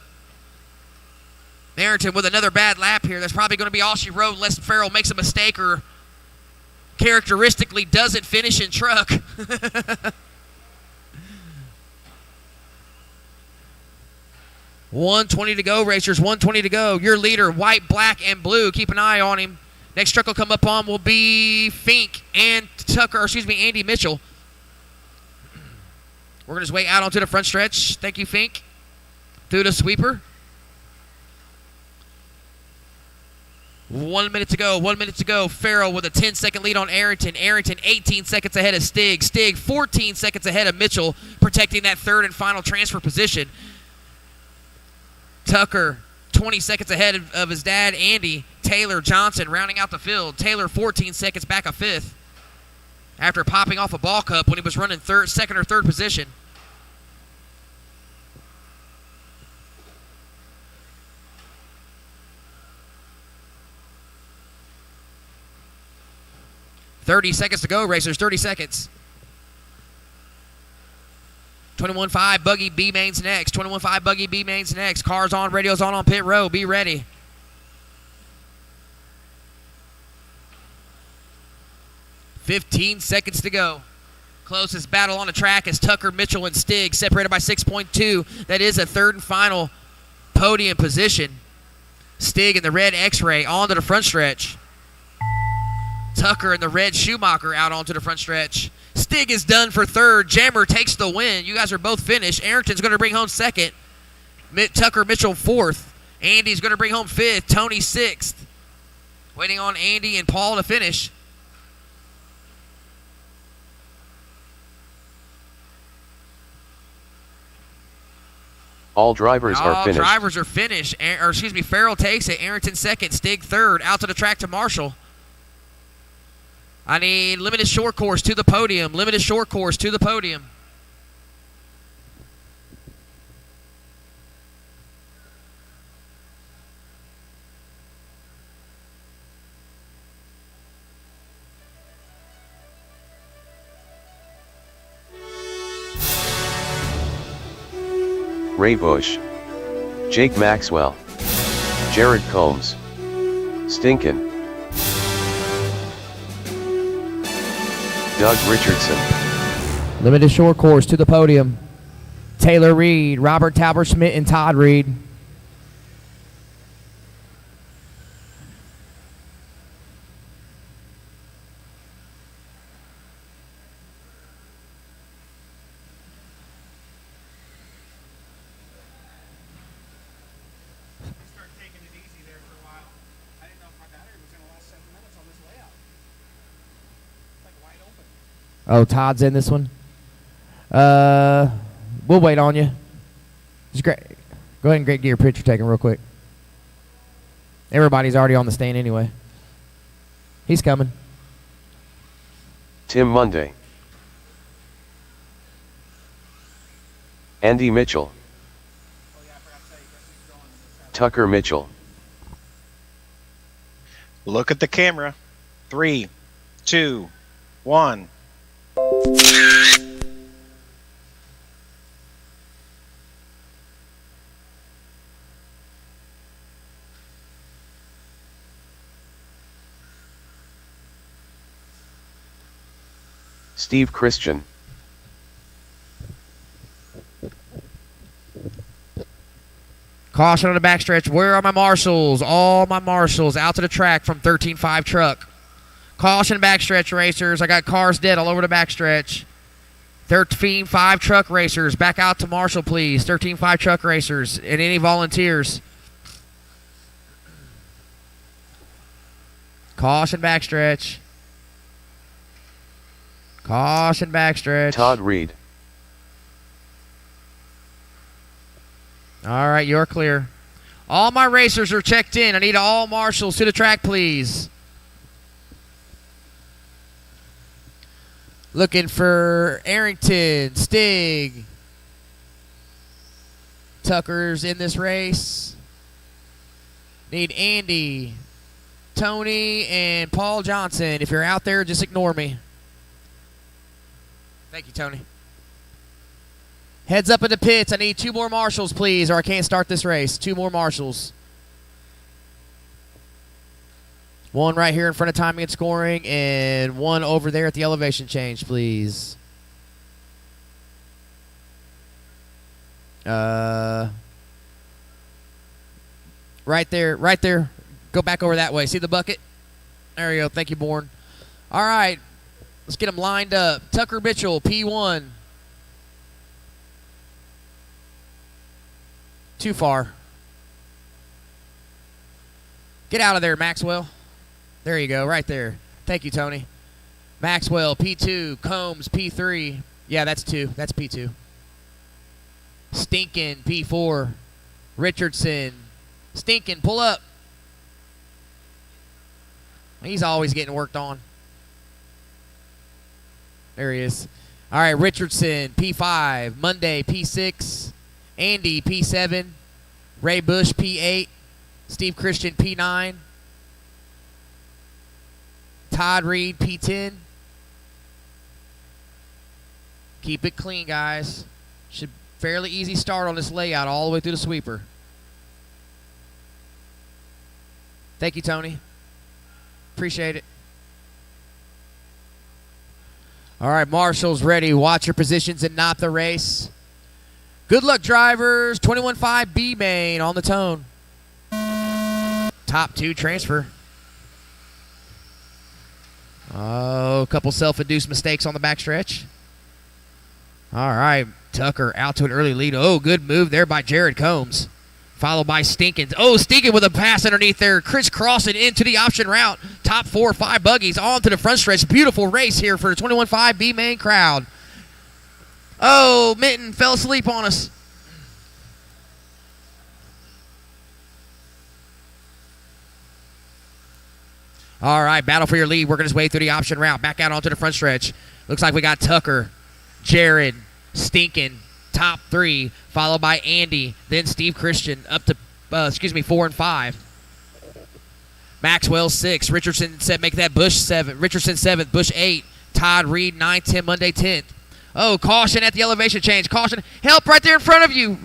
Arrington with another bad lap here. That's probably going to be all she wrote unless Farrell makes a mistake or characteristically doesn't finish in truck. 1:20 to go, racers. 1:20 to go. Your leader, white, black, and blue. Keep an eye on him. Next truck will come up on will be Fink and Andy Mitchell. Working his way out onto the front stretch. Thank you, Fink. Through the sweeper. 1 minute to go. 1 minute to go. Farrell with a 10-second lead on Arrington. Arrington 18 seconds ahead of Stig. Stig 14 seconds ahead of Mitchell, protecting that third and final transfer position. Tucker 20 seconds ahead of his dad, Andy. Taylor Johnson rounding out the field. Taylor 14 seconds back of fifth after popping off a ball cup when he was running second or third position. "30 seconds to go, racers. 30 seconds. 21.5 Buggy B mains next. 21.5 Buggy B mains next. Cars on, radios on pit row. Be ready. "15 seconds to go. Closest battle on the track is Tucker, Mitchell, and Stig, separated by 6.2. That is a third and final podium position. Stig in the red X-Ray onto the front stretch. Tucker in the red Schumacher out onto the front stretch. Stig is done for third. Jammer takes the win. You guys are both finished. Arrington's going to bring home second. Tucker, Mitchell fourth. Andy's going to bring home fifth. Tony sixth. Waiting on Andy and Paul to finish. All drivers are finished. All drivers are finished. Farrell takes it. Arrington second. Stig third. Out to the track to Marshall. I need limited short course to the podium. Limited short course to the podium. Ray Bush, Jake Maxwell, Jared Combs, Stinkin', Doug Richardson. Limited short course to the podium. Taylor Reed, Robert Talbot Schmidt, and Todd Reed. Oh, Todd's in this one. We'll wait on you. Just go ahead and get your picture taken real quick. Everybody's already on the stand anyway. He's coming. Tim Monday, Andy Mitchell, Tucker Mitchell. Look at the camera. 3, 2, 1. Steve Christian, Caution on the backstretch. Where are my marshals? All my marshals out to the track from 13.5 truck. Caution backstretch racers. I got cars dead all over the backstretch. 13.5 truck racers. Back out to Marshall, please. 13.5 truck racers and any volunteers. Caution backstretch. Caution backstretch. Todd Reed, All right, you're clear. All my racers are checked in. I need all marshals to the track, please. Looking for Arrington, Stig. Tucker's in this race. Need Andy, Tony, and Paul Johnson. If you're out there, just ignore me. Thank you, Tony. Heads up in the pits. I need 2 more marshals, please, or I can't start this race. 2 more marshals. One right here in front of timing and scoring, and one over there at the elevation change, please. Right there, right there. Go back over that way. See the bucket? There you go. Thank you, Bourne. All right. Let's get them lined up. Tucker Mitchell, P1. Too far. Get out of there, Maxwell. There you go, right there. Thank you, Tony. Maxwell, P2. Combs, P3. Yeah, that's 2. That's P2. Stinkin, P4. Richardson. Stinkin, pull up. He's always getting worked on. There he is. All right, Richardson, P5. Monday, P6. Andy, P7. Ray Bush, P8. Steve Christian, P9. Todd Reed, P10. Keep it clean, guys. Should fairly easy start on this layout all the way through the sweeper. Thank you, Tony. Appreciate it. All right, Marshall's ready. Watch your positions and not the race. Good luck, drivers. 21.5 B main on the tone. Top 2 transfer. Oh, a couple self-induced mistakes on the backstretch. All right, Tucker out to an early lead. Oh, good move there by Jared Combs. Followed by Stinkins. Oh, Stinkin with a pass underneath there. Crisscrossing into the option route. Top 4 or 5 buggies on to the front stretch. Beautiful race here for the 21.5 B main crowd. Oh, Minton fell asleep on us. All right, battle for your lead. Working his way through the option route. Back out onto the front stretch. Looks like we got Tucker, Jared, Stinkin, top 3, followed by Andy, then Steve Christian up to, 4 and 5. Maxwell 6. Richardson said make that Bush 7. Richardson 7th. Bush 8. Todd Reed 9, 10, Monday 10th. Oh, caution at the elevation change. Caution. Help right there in front of you.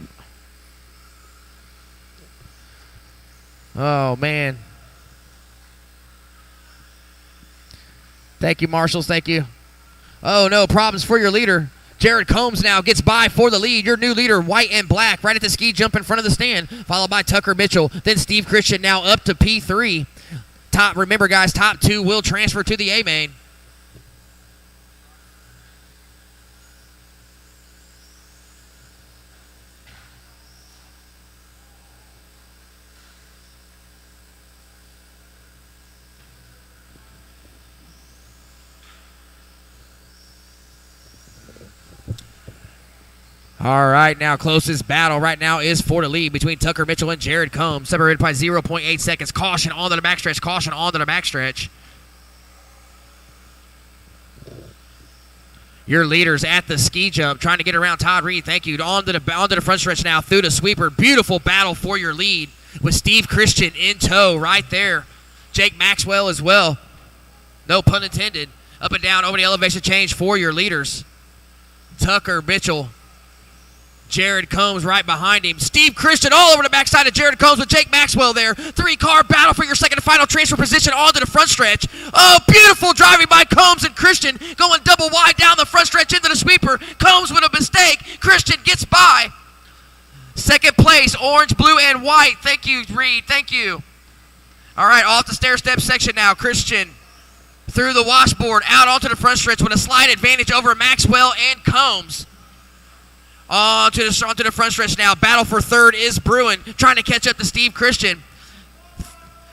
Oh, man. Thank you, Marshals. Thank you. Oh, no. Problems for your leader. Jared Combs now gets by for the lead. Your new leader, white and black, right at the ski jump in front of the stand, followed by Tucker Mitchell. Then Steve Christian now up to P3. Remember, guys, top 2 will transfer to the A main. All right, now closest battle right now is for the lead between Tucker Mitchell and Jared Combs, separated by 0.8 seconds. Caution onto the backstretch. Caution onto the backstretch. Your leaders at the ski jump, trying to get around Todd Reed. Thank you. Onto the front stretch now through the sweeper. Beautiful battle for your lead with Steve Christian in tow right there. Jake Maxwell as well. No pun intended. Up and down over the elevation change for your leaders. Tucker Mitchell. Jared Combs right behind him. Steve Christian all over the backside of Jared Combs with Jake Maxwell there. 3-car battle for your second and final transfer position onto the front stretch. Oh, beautiful driving by Combs and Christian going double wide down the front stretch into the sweeper. Combs with a mistake. Christian gets by. Second place, orange, blue, and white. Thank you, Reed. Thank you. All right, off the stair-step section now. Christian through the washboard out onto the front stretch with a slight advantage over Maxwell and Combs. Onto the front stretch now. Battle for third is brewing. Trying to catch up to Steve Christian.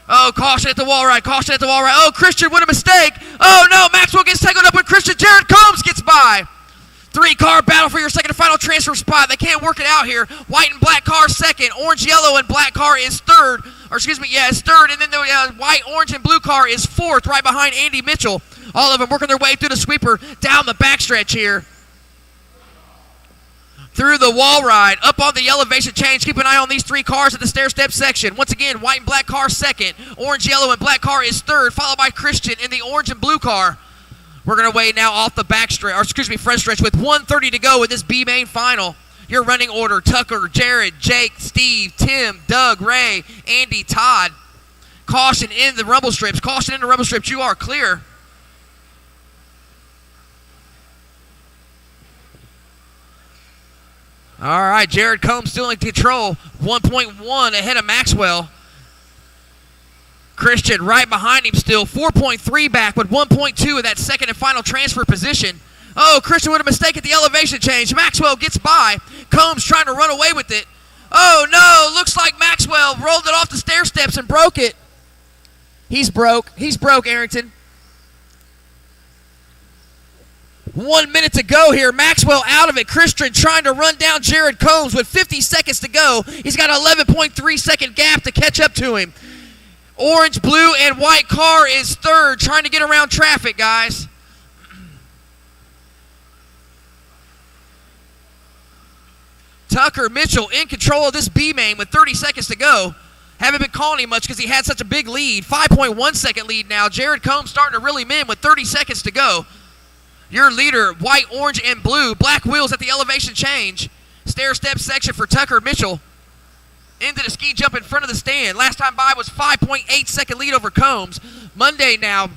Oh, caution at the wall right. Caution at the wall right. Oh, Christian with a mistake. Oh, no. Maxwell gets tangled up with Christian. Jared Combs gets by. 3-car battle for your second and final transfer spot. They can't work it out here. White and black car second. Orange, yellow, and black car is third. Or excuse me, yeah, it's third. And then the white, orange, and blue car is fourth right behind Andy Mitchell. All of them working their way through the sweeper down the backstretch here. Through the wall ride, up on the elevation change. Keep an eye on these 3 cars at the stair-step section. Once again, white and black car second. Orange, yellow, and black car is third, followed by Christian in the orange and blue car. We're going to weigh now off the front stretch with 1:30 to go in this B main final. Your running order: Tucker, Jared, Jake, Steve, Tim, Doug, Ray, Andy, Todd. Caution in the rumble strips. Caution in the rumble strips. You are clear. All right, Jared Combs still in control. 1.1 ahead of Maxwell. Christian right behind him still. 4.3 back with 1.2 of that second and final transfer position. Oh, Christian with a mistake at the elevation change. Maxwell gets by. Combs trying to run away with it. Oh, no. Looks like Maxwell rolled it off the stair steps and broke it. He's broke. He's broke, Arrington. 1 minute to go here. Maxwell out of it. Christian trying to run down Jared Combs with 50 seconds to go. He's got an 11.3 second gap to catch up to him. Orange, blue, and white car is third, trying to get around traffic, guys. Tucker Mitchell in control of this B main with 30 seconds to go. Haven't been calling him much because he had such a big lead. 5.1 second lead now. Jared Combs starting to really min with 30 seconds to go. Your leader, white, orange, and blue. Black wheels at the elevation change. Stair step section for Tucker Mitchell. Into the ski jump in front of the stand. Last time by was 5.8 second lead over Combs. Monday now,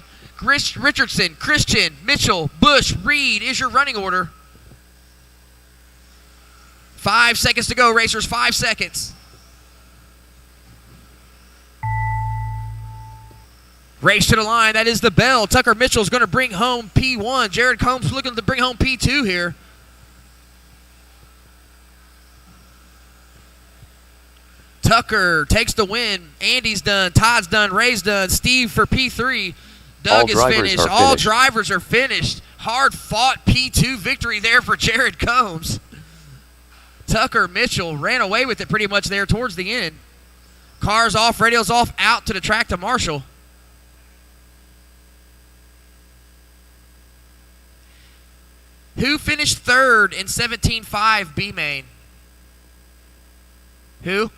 Richardson, Christian, Mitchell, Bush, Reed is your running order. 5 seconds to go, racers. 5 seconds. Race to the line. That is the bell. Tucker Mitchell's going to bring home P1. Jared Combs looking to bring home P2 here. Tucker takes the win. Andy's done. Todd's done. Ray's done. Steve for P3. Doug is finished. All drivers are finished. Hard-fought P2 victory there for Jared Combs. Tucker Mitchell ran away with it pretty much there towards the end. Cars off, radios off, out to the track to Marshall. Who finished third in 17.5 B main? Who?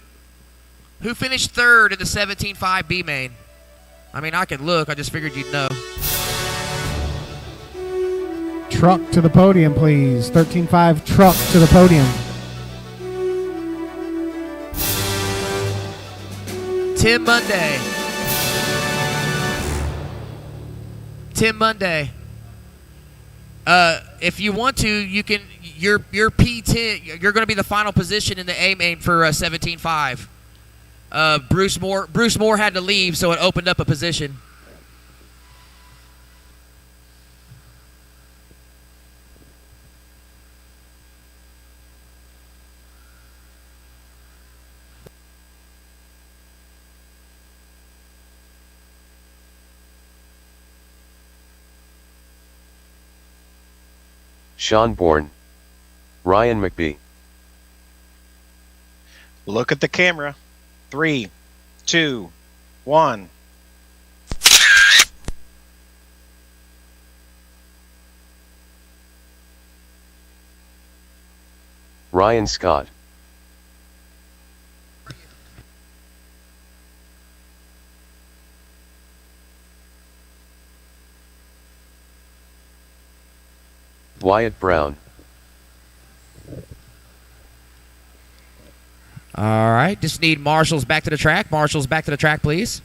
Who finished third in the 17.5 B main? I mean, I could look. I just figured you'd know. Truck to the podium, please. 13.5 truck to the podium. Tim Monday. Tim Monday. If you want to, you can. Your P10. You're going to be the final position in the A main for 17.5. Bruce Moore had to leave, so it opened up a position. Sean Bourne. Ryan McBee. Look at the camera. 3, 2, 1. Ryan Scott. Wyatt Brown. All right, just need marshals back to the track. Marshals back to the track, please.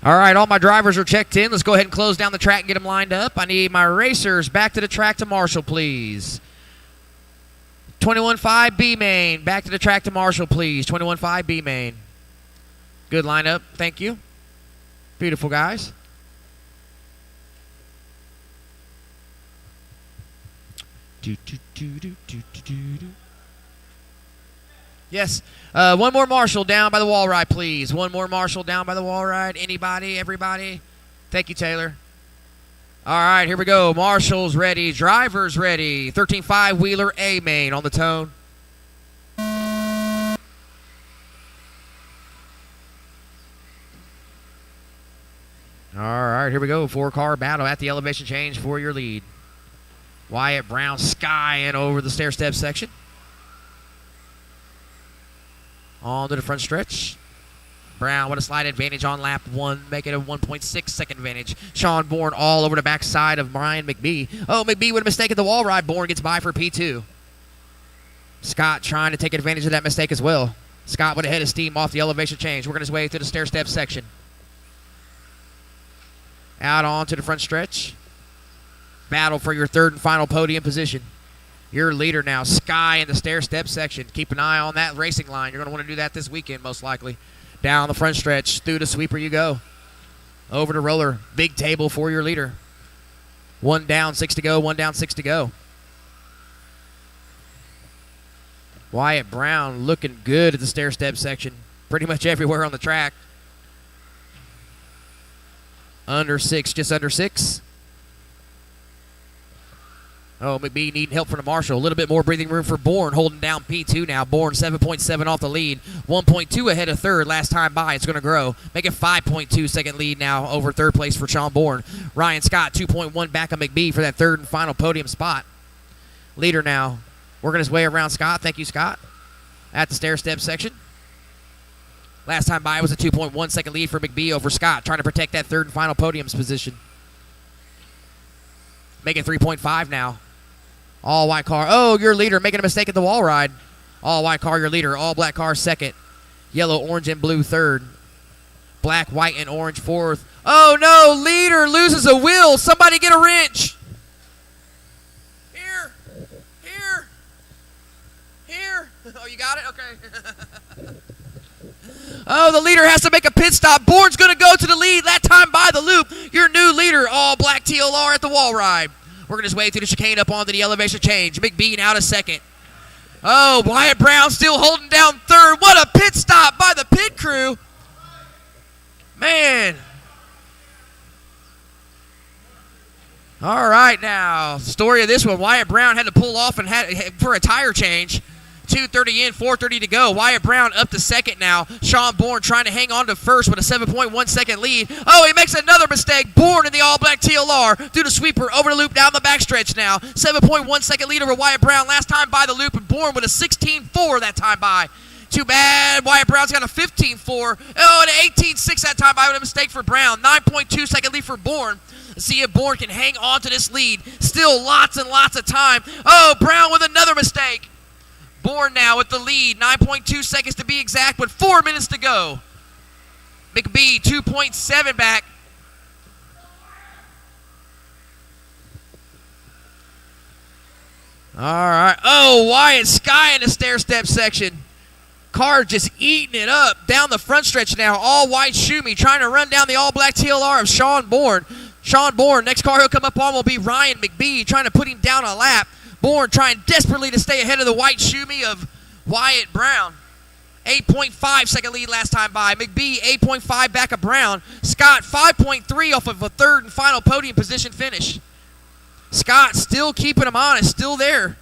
All right, all my drivers are checked in. Let's go ahead and close down the track and get them lined up. I need my racers back to the track to Marshall, please. 21.5 B main, back to the track to Marshall, please. 21.5 B main. Good lineup, thank you. Beautiful, guys. Yes. One more marshal down by the wall ride, please. One more marshal down by the wall ride. Anybody? Everybody? Thank you, Taylor. All right, here we go. Marshals ready. Drivers ready. 13.5 Wheeler A main on the tone. All right, here we go. 4-car battle at the elevation change for your lead. Wyatt Brown skying over the stair step section. On to the front stretch. Brown with a slight advantage on lap 1, making it a 1.6 second advantage. Sean Bourne all over the backside of Ryan McBee. Oh, McBee with a mistake at the wall ride. Bourne gets by for P2. Scott trying to take advantage of that mistake as well. Scott with a head of steam off the elevation change, working his way through the stair-step section. Out onto the front stretch. Battle for your third and final podium position. Your leader now, Sky in the stair-step section. Keep an eye on that racing line. You're going to want to do that this weekend, most likely. Down the front stretch, through the sweeper you go. Over the roller, big table for your leader. 1 down, 6 to go, 1 down, 6 to go. Wyatt Brown looking good at the stair-step section. Pretty much everywhere on the track. Under 6, just under 6. Oh, McBee needing help from the marshal. A little bit more breathing room for Bourne, holding down P2 now. Bourne 7.7 off the lead. 1.2 ahead of third last time by. It's going to grow. Make it 5.2 second lead now over third place for Sean Bourne. Ryan Scott 2.1 back on McBee for that third and final podium spot. Leader now working his way around Scott. Thank you, Scott. At the stair-step section. Last time by was a 2.1 second lead for McBee over Scott, trying to protect that third and final podium's position. Make it 3.5 now. All white car. Oh, your leader making a mistake at the wall ride. All white car, your leader. All black car, second. Yellow, orange, and blue, third. Black, white, and orange, fourth. Oh, no. Leader loses a wheel. Somebody get a wrench. Here. Here. Here. Oh, you got it? Okay. Oh, the leader has to make a pit stop. Bourne's going to go to the lead. That time by the loop. Your new leader, all black TLR at the wall ride. Working his way through the chicane up onto the elevation change. McBee out a second. Oh, Wyatt Brown still holding down third. What a pit stop by the pit crew. Man. All right, now, story of this one. Wyatt Brown had to pull off and had for a tire change. 2:30 in, 4:30 to go. Wyatt Brown up to second now. Sean Bourne trying to hang on to first with a 7.1 second lead. Oh, he makes another mistake. Bourne in the all-black TLR through the sweeper, over the loop, down the backstretch now. 7.1 second lead over Wyatt Brown. Last time by the loop, and Bourne with a 16.4 that time by. Too bad. Wyatt Brown's got a 15.4. Oh, and an 18.6 that time by with a mistake for Brown. 9.2 second lead for Bourne. Let's see if Bourne can hang on to this lead. Still lots and lots of time. Oh, Brown with another mistake. Bourne now with the lead, 9.2 seconds to be exact, with 4 minutes to go. McBee 2.7 back. All right. Oh, Wyatt Sky in the stair-step section. Car just eating it up down the front stretch now. All white Schumi trying to run down the all-black TLR of Sean Bourne. Sean Bourne, next car he'll come up on will be Ryan McBee, trying to put him down a lap. Bourne trying desperately to stay ahead of the white Schumi of Wyatt Brown. 8.5 second lead last time by. McBee 8.5 back of Brown. Scott 5.3 off of a third and final podium position finish. Scott still keeping him honest, still there.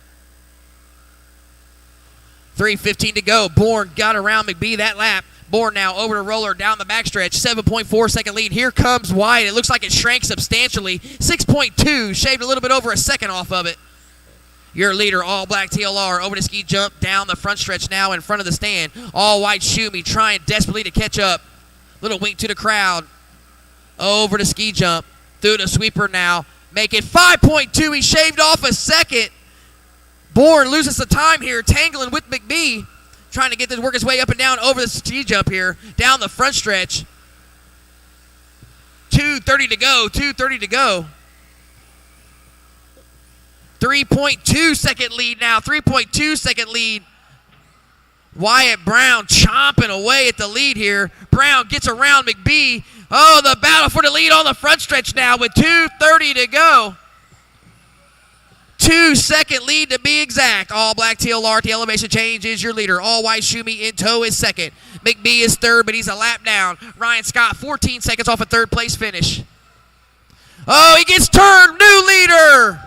3:15 to go. Bourne got around McBee that lap. Bourne now over to roller down the backstretch. 7.4 second lead. Here comes Wyatt. It looks like it shrank substantially. 6.2, shaved a little bit over a second off of it. Your leader, all black TLR, over the ski jump, down the front stretch now in front of the stand. All white Schumi trying desperately to catch up. Little wink to the crowd. Over the ski jump, through the sweeper now. Make it 5.2. He shaved off a second. Bourne loses the time here, tangling with McBee. Trying to get this, work his way up and down over the ski jump here, down the front stretch. 2:30 to go, 2:30 to go. 3.2 second lead now, 3.2 second lead. Wyatt Brown chomping away at the lead here. Brown gets around McBee. Oh, the battle for the lead on the front stretch now with 2:30 to go. 2 second lead to be exact. All black TLR, the elevation change is your leader. All white Schumi in tow is second. McBee is third, but he's a lap down. Ryan Scott 14 seconds off a third place finish. Oh, he gets turned, new leader.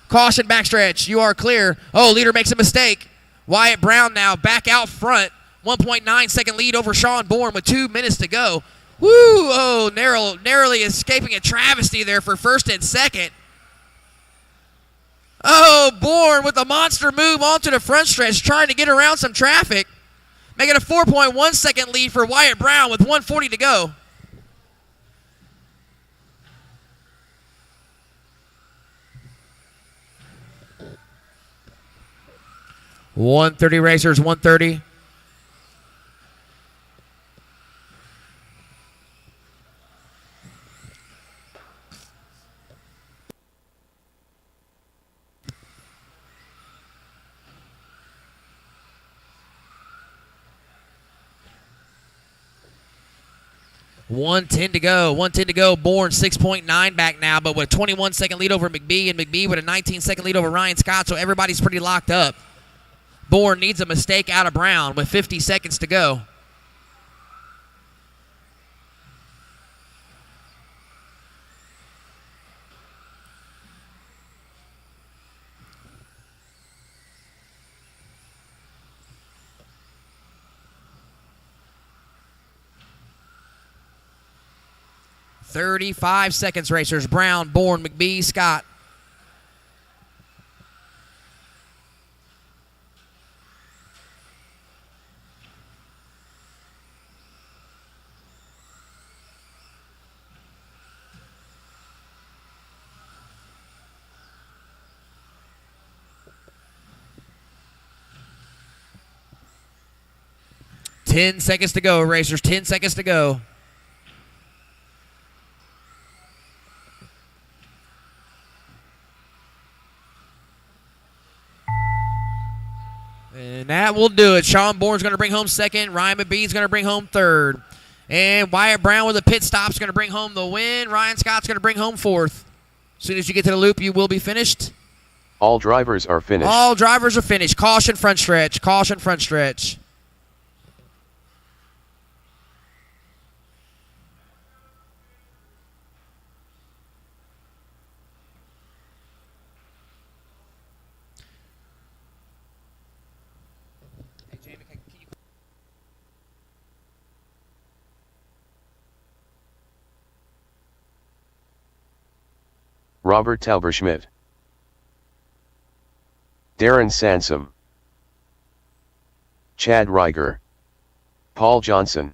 Caution backstretch, you are clear. Oh, leader makes a mistake. Wyatt Brown now back out front. 1.9 second lead over Sean Bourne with 2 minutes to go. Woo! Oh, narrowly escaping a travesty there for first and second. Oh, Bourne with a monster move onto the front stretch, trying to get around some traffic. Making a 4.1 second lead for Wyatt Brown with 1:40 to go. .130 racers, 1:30. .110 to go. .110 to go. Bourne 6.9 back now, but with a 21 second lead over McBee, and McBee with a 19 second lead over Ryan Scott, so everybody's pretty locked up. Bourne needs a mistake out of Brown with 50 seconds to go. .35 seconds, racers. Brown, Bourne, McBee, Scott. .10 seconds to go, racers. 10 seconds to go. And that will do it. Sean Bourne's going to bring home second. Ryan McBee's going to bring home third. And Wyatt Brown with a pit stop's going to bring home the win. Ryan Scott's going to bring home fourth. As soon as you get to the loop, you will be finished. All drivers are finished. All drivers are finished. Caution front stretch. Caution front stretch. Robert Tauberschmidt, Darren Sansom, Chad Reiger, Paul Johnson,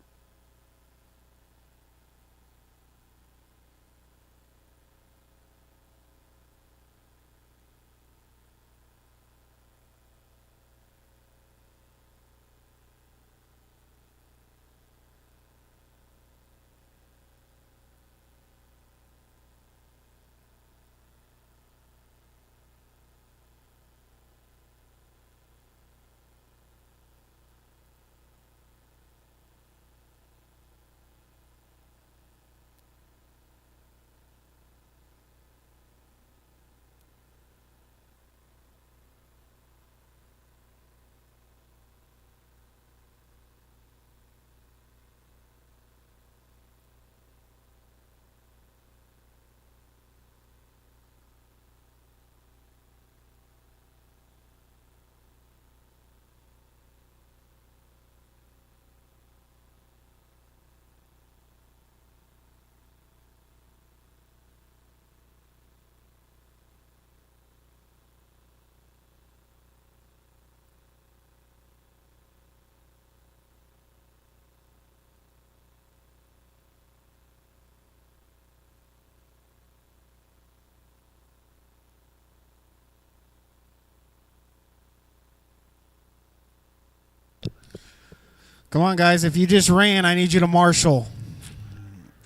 Come on, guys. If you just ran, I need you to marshal.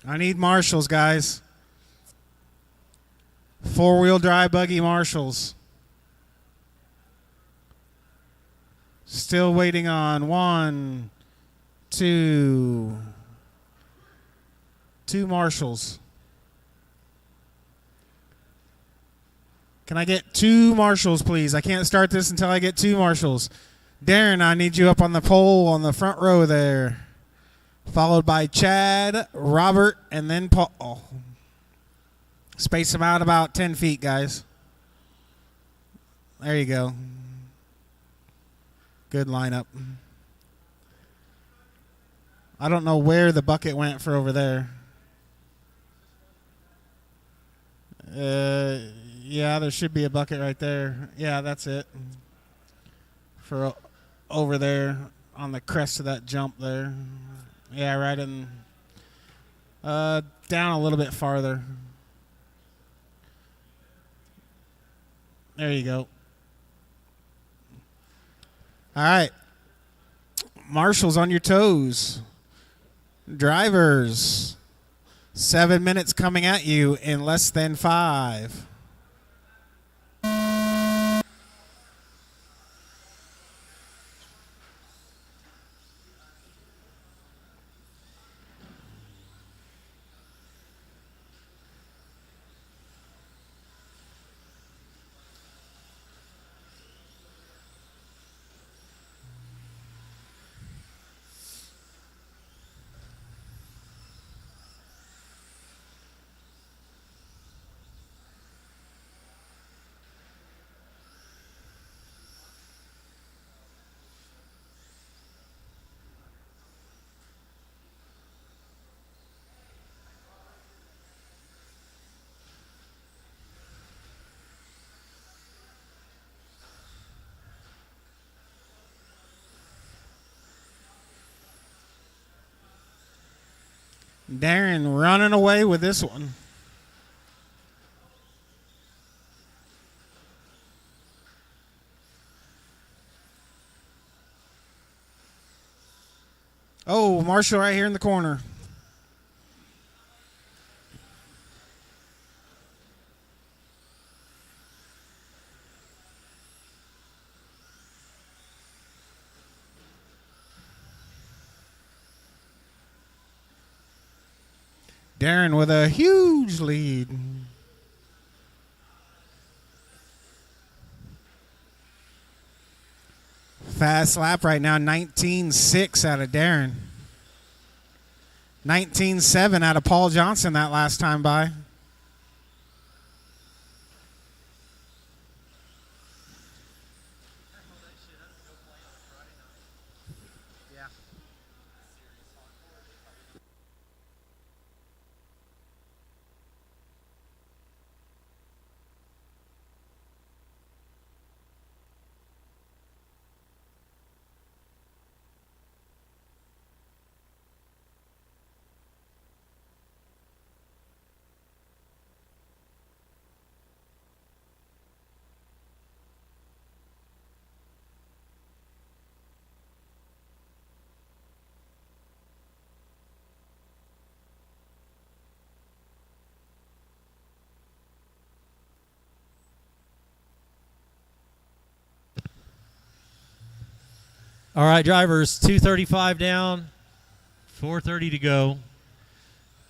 I need marshals, guys. Four-wheel drive buggy marshals. Still waiting on 1, 2. 2 marshals. Can I get 2 marshals, please? I can't start this until I get 2 marshals. Darren, I need you up on the pole on the front row there. Followed by Chad, Robert, and then Paul. Space them out about 10 feet, guys. There you go. Good lineup. I don't know where the bucket went for over there. Yeah, there should be a bucket right there. Yeah, that's it. For over there on the crest of that jump there. Yeah, right in. Down a little bit farther. There you go. All right. Marshals on your toes. Drivers. 7 minutes coming at you in less than 5. Darren running away with this one. Oh, Marshall right here in the corner. Darren with a huge lead. Fast lap right now, 19.6 out of Darren. 19.7 out of Paul Johnson that last time by. All right, drivers, 2:35 down, 4:30 to go.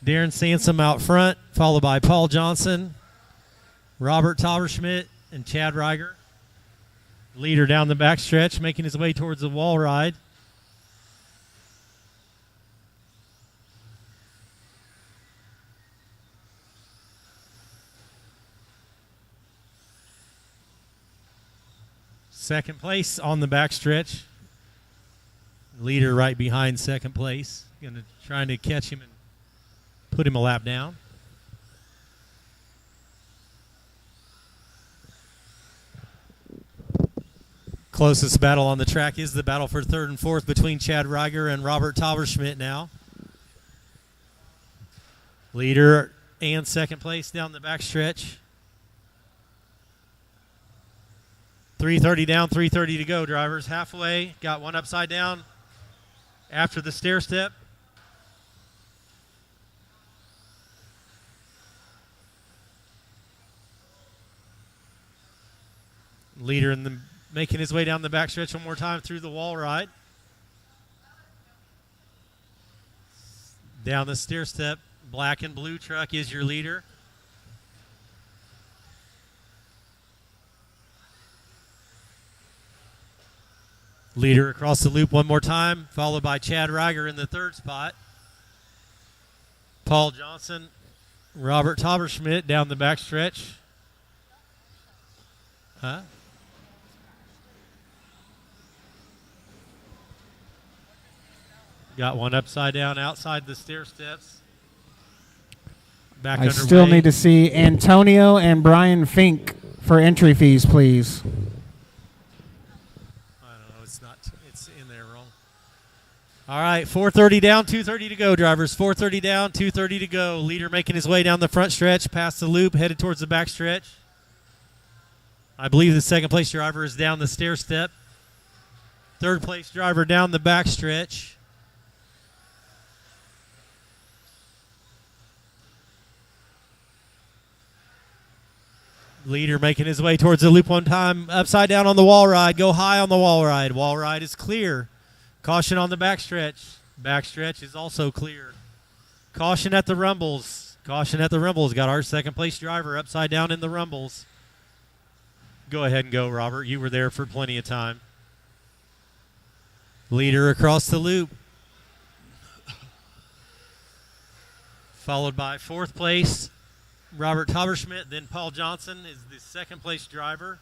Darren Sansom out front, followed by Paul Johnson, Robert Tauberschmidt, and Chad Reiger. Leader down the backstretch, making his way towards the wall ride. Second place on the backstretch. Leader right behind second place. Trying to catch him and put him a lap down. Closest battle on the track is the battle for third and fourth between Chad Reiger and Robert Tauberschmidt now. Leader and second place down the backstretch. 3:30 down, 3:30 to go, drivers. Halfway, got one upside down after the stair step. Leader making his way down the backstretch one more time through the wall ride. Down the stair step, black and blue truck is your leader. Leader across the loop one more time, followed by Chad Reiger in the third spot. Paul Johnson, Robert Tauberschmidt down the backstretch. Got one upside down outside the stair steps. Back I underway. still need to see Antonio and Brian Fink for entry fees, please. I don't know. It's not. It's in there wrong. All right, 4:30 down, 2:30 to go, drivers. 4:30 down, 2:30 to go. Leader making his way down the front stretch, past the loop, headed towards the back stretch. I believe the second place driver is down the stair step. Third place driver down the back stretch. Leader making his way towards the loop one time. Upside down on the wall ride. Go high on the wall ride. Wall ride is clear. Caution on the backstretch. Backstretch is also clear. Caution at the rumbles. Caution at the rumbles. Got our second place driver upside down in the rumbles. Go ahead and go, Robert. You were there for plenty of time. Leader across the loop. Followed by fourth place, Robert Tauberschmidt. Then Paul Johnson is the second place driver.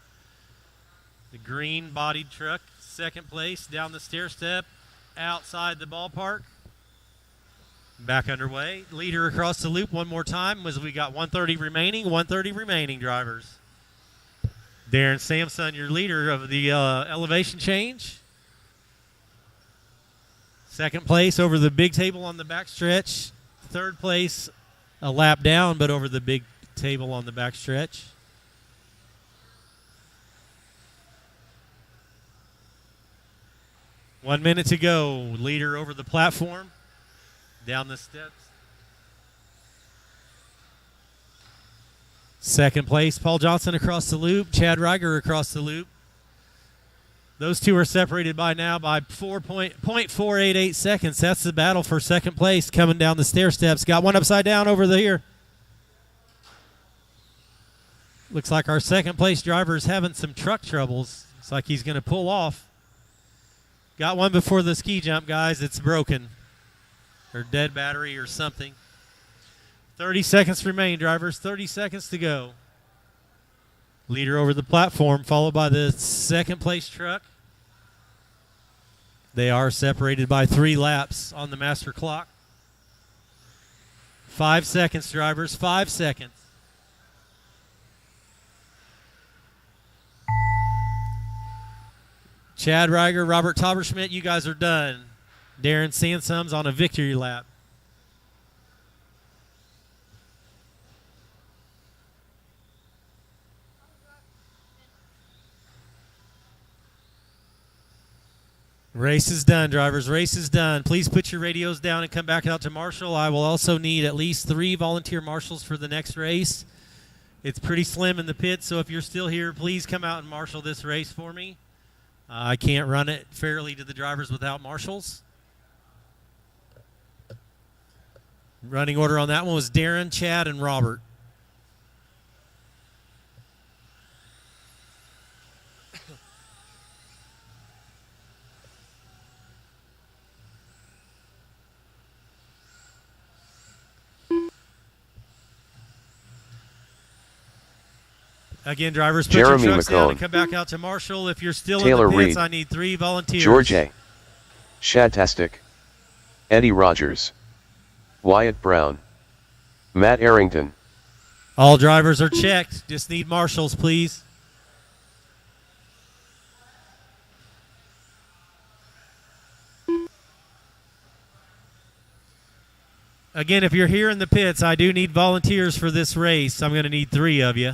The green bodied truck, second place, down the stair step, outside the ballpark. Back underway. Leader across the loop one more time as we got 130 remaining. 130 remaining, drivers. Darren Sampson, your leader of the elevation change. Second place over the big table on the back stretch. Third place, a lap down, but over the big table on the back stretch. One minute to go. Leader over the platform, down the steps. Second place, Paul Johnson across the loop, Chad Reiger across the loop. Those two are separated by now by 4.488 seconds. That's the battle for second place coming down the stair steps. Got one upside down over here. Looks like our second place driver is having some truck troubles. Looks like he's going to pull off. Got one before the ski jump, guys. It's broken. Or dead battery or something. 30 seconds remain, drivers. 30 seconds to go. Leader over the platform, followed by the second place truck. They are separated by 3 laps on the master clock. 5 seconds, drivers. 5 seconds. Chad Reiger, Robert Tauberschmidt, you guys are done. Darren Sansum's on a victory lap. Race is done, drivers. Race is done. Please put your radios down and come back out to Marshall. I will also need at least 3 volunteer marshals for the next race. It's pretty slim in the pit, so if you're still here, please come out and marshal this race for me. I can't run it fairly to the drivers without marshals. Running order on that one was Darren, Chad, and Robert. Again, drivers, put Jeremy your trucks down McCone. and come back out to Marshall. If you're still Taylor in the pits, Reed. I need 3 volunteers. George A. Shatastic. Eddie Rogers. Wyatt Brown. Matt Arrington. All drivers are checked. Just need marshals, please. Again, if you're here in the pits, I do need volunteers for this race. I'm going to need 3 of you.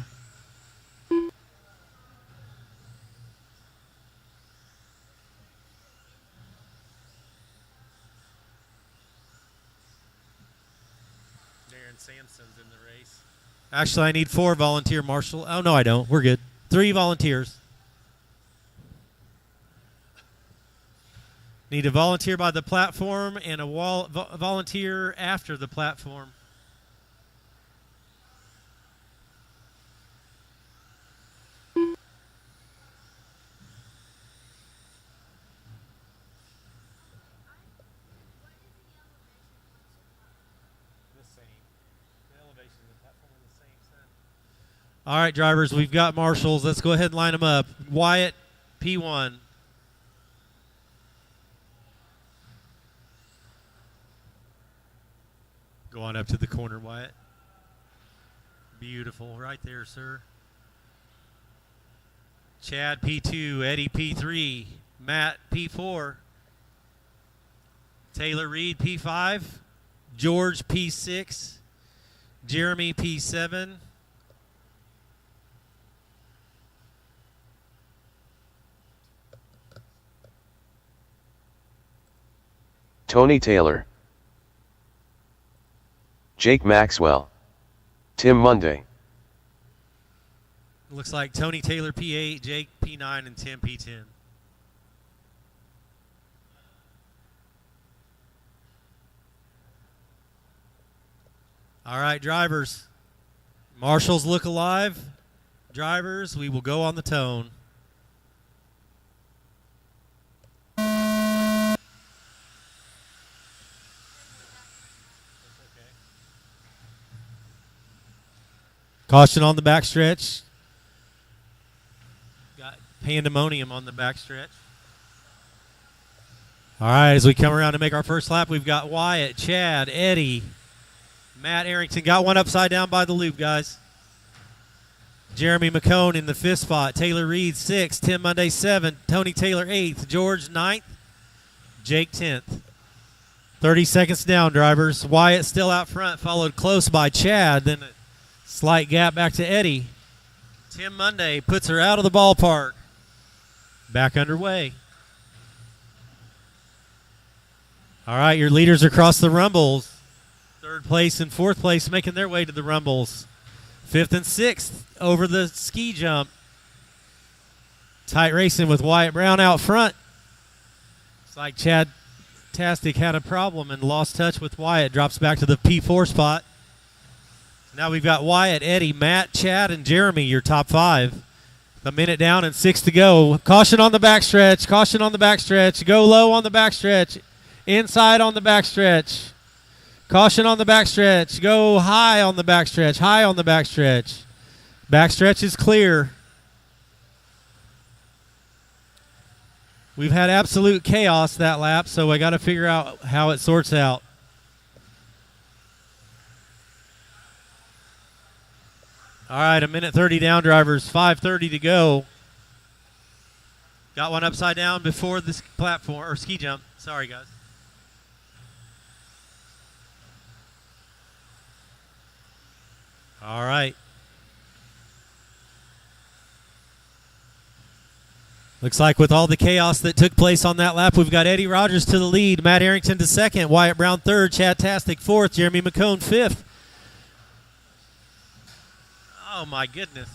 Darren Sampson's in the race. Actually, I need 4 volunteer marshal. Oh, no, I don't. We're good. 3 volunteers. Need a volunteer by the platform and a volunteer after the platform. All right, drivers, we've got marshals. Let's go ahead and line them up. Wyatt, P1. Go on up to the corner, Wyatt. Beautiful. Right there, sir. Chad P2, Eddie P3, Matt P4, Taylor Reed P5, George P6, Jeremy P7, Tony Taylor, Jake Maxwell, Tim Monday. looks like Tony Taylor P8, Jake P9, and Tim P10. All right, drivers. Marshals look alive. Drivers, we will go on the tone. Caution on the backstretch. Got pandemonium on the backstretch. All right, as we come around to make our first lap, we've got Wyatt, Chad, Eddie, Matt Arrington. Got one upside down by the loop, guys. Jeremy McCone in the 5th spot. Taylor Reed 6th. Tim Monday 7th. Tony Taylor 8th. George 9th. Jake 10th. 30 seconds down, drivers. Wyatt still out front, followed close by Chad. Then a slight gap back to Eddie. Tim Monday puts her out of the ballpark. Back underway. All right, your leaders across the rumbles. 3rd place and 4th place making their way to the rumbles. 5th and 6th over the ski jump. Tight racing with Wyatt Brown out front. It's like Chad Tastic had a problem and lost touch with Wyatt. Drops back to the P4 spot. Now we've got Wyatt, Eddie, Matt, Chad, and Jeremy, your top 5. A minute down and 6 to go. Caution on the backstretch. Caution on the backstretch. Go low on the backstretch. Inside on the backstretch. Caution on the backstretch. Go high on the backstretch. High on the backstretch. Backstretch is clear. We've had absolute chaos that lap, so I got to figure out how it sorts out. All right, a minute 30 down, drivers. 5:30 to go. Got one upside down before this platform or ski jump. Sorry, guys. All right. Looks like with all the chaos that took place on that lap, we've got Eddie Rogers to the lead, Matt Arrington to 2nd, Wyatt Brown 3rd, Chad Tastic 4th, Jeremy McCone 5th. Oh my goodness.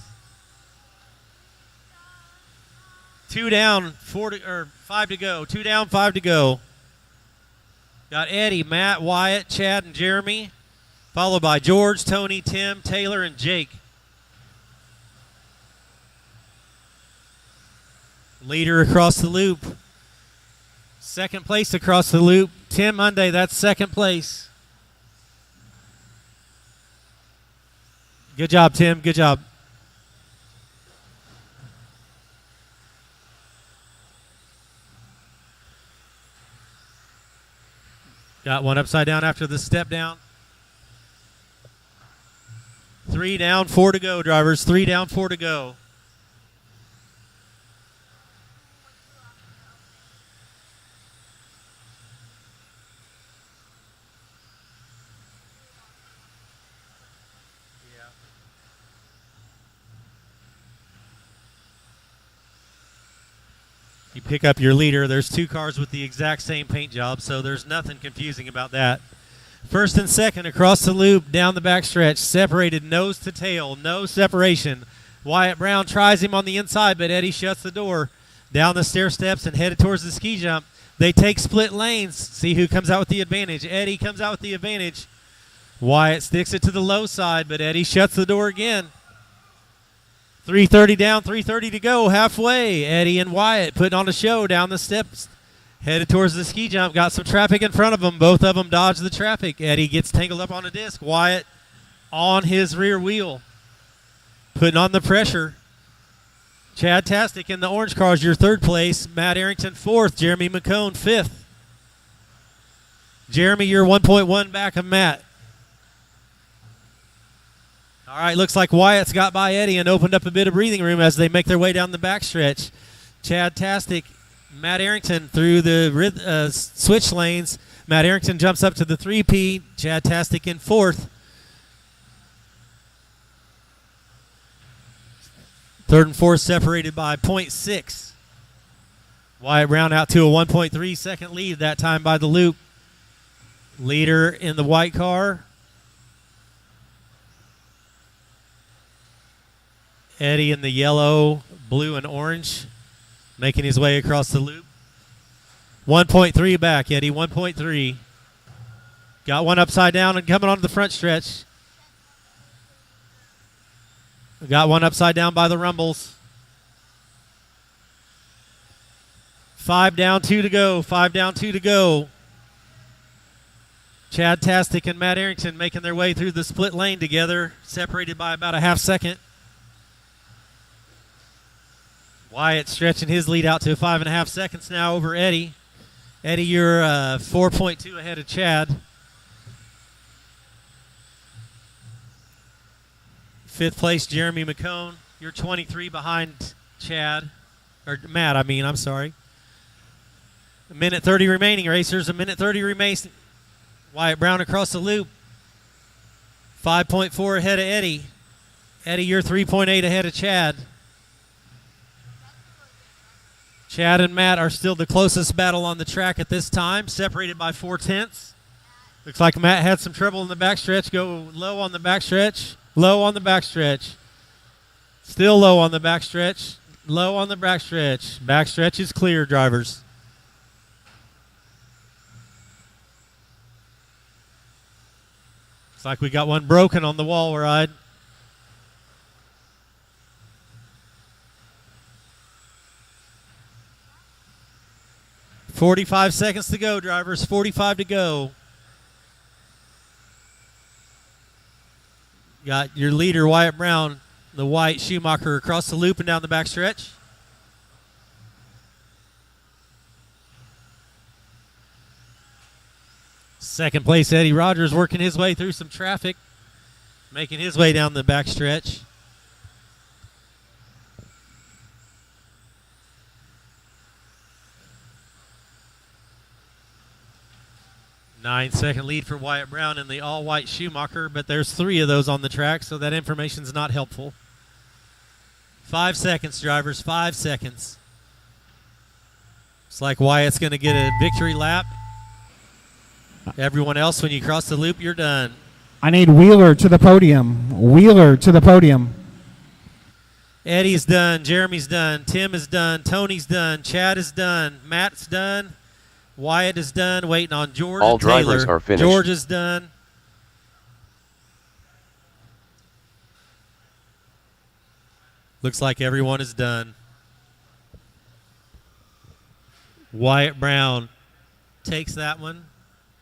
2 down, 5 to go. 2 down, 5 to go. Got Eddie, Matt, Wyatt, Chad, and Jeremy, followed by George, Tony, Tim, Taylor, and Jake. Leader across the loop. 2nd place across the loop. Tim Monday, that's 2nd place. Good job, Tim. Good job. Got one upside down after the step down. 3 down, 4 to go, drivers. 3 down, 4 to go. You pick up your leader. There's 2 cars with the exact same paint job, so there's nothing confusing about that. 1st and 2nd across the loop, down the backstretch, separated nose to tail, no separation. Wyatt Brown tries him on the inside, but Eddie shuts the door. Down the stair steps and headed towards the ski jump. They take split lanes. See who comes out with the advantage. Eddie comes out with the advantage. Wyatt sticks it to the low side, but Eddie shuts the door again. 3:30 down, 3:30 to go, halfway. Eddie and Wyatt putting on a show down the steps. Headed towards the ski jump. Got some traffic in front of them. Both of them dodge the traffic. Eddie gets tangled up on a disc. Wyatt on his rear wheel. Putting on the pressure. Chad Tastic in the orange cars, your 3rd place. Matt Arrington 4th. Jeremy McCone 5th. Jeremy, you're 1.1 back of Matt. All All right, looks like Wyatt's got by Eddie and opened up a bit of breathing room as they make their way down the backstretch. Chad Tastic, Matt Arrington through the switch lanes. Matt Arrington jumps up to the 3P. Chad Tastic in fourth. Third and fourth separated by 0.6. Wyatt Brown out to a 1.3 second lead that time by the loop. Leader in the white car. Eddie in the yellow, blue, and orange, making his way across the loop. 1.3 back, Eddie, 1.3. Got one upside down and coming onto the front stretch. Got one upside down by the rumbles. 5 down, 2 to go. 5 down, 2 to go. Chad Tastic and Matt Arrington making their way through the split lane together, separated by about a half second. Wyatt stretching his lead out to 5.5 seconds now over Eddie. Eddie, you're 4.2 ahead of Chad. Fifth place, Jeremy McCone. You're 23 behind Chad. Or Matt, I'm sorry. A minute 30 remaining, racers. A minute 30 remains. Wyatt Brown across the loop. 5.4 ahead of Eddie. Eddie, you're 3.8 ahead of Chad. Chad and Matt are still the closest battle on the track at this time, separated by 4/10. Looks like Matt had some trouble in the backstretch. Go low on the backstretch. Low on the backstretch. Still low on the backstretch. Low on the backstretch. Backstretch is clear, drivers. Looks like we got one broken on the wall ride. .45 seconds to go, drivers. 45 to go. Got your leader, Wyatt Brown, the white Schumacher, across the loop and down the backstretch. Second place, Eddie Rogers, working his way through some traffic, making his way down the backstretch. Nine-second lead for Wyatt Brown in the all-white Schumacher, but there's 3 of those on the track, so that information's not helpful. 5 seconds, drivers, 5 seconds. It's like Wyatt's going to get a victory lap. Everyone else, when you cross the loop, you're done. I need Wheeler to the podium. Wheeler to the podium. Eddie's done. Jeremy's done. Tim is done. Tony's done. Chad is done. Matt's done. Wyatt is done, waiting on George. All and Taylor. drivers are finished. George is done. Looks like everyone is done. Wyatt Brown takes that one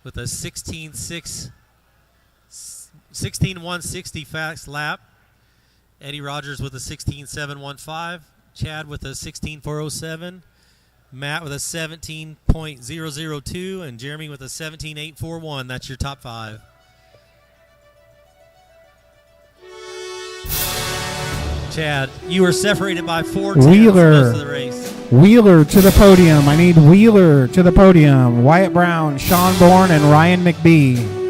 with a 16.160 fast lap. Eddie Rogers with a 16.715. Chad with a 16.407. Matt with a 17.002, and Jeremy with a 17.841. That's your top 5. Chad, you were separated by 4 tenths Wheeler. most of the race. Wheeler to the podium. I need Wheeler to the podium. Wyatt Brown, Sean Bourne, and Ryan McBee.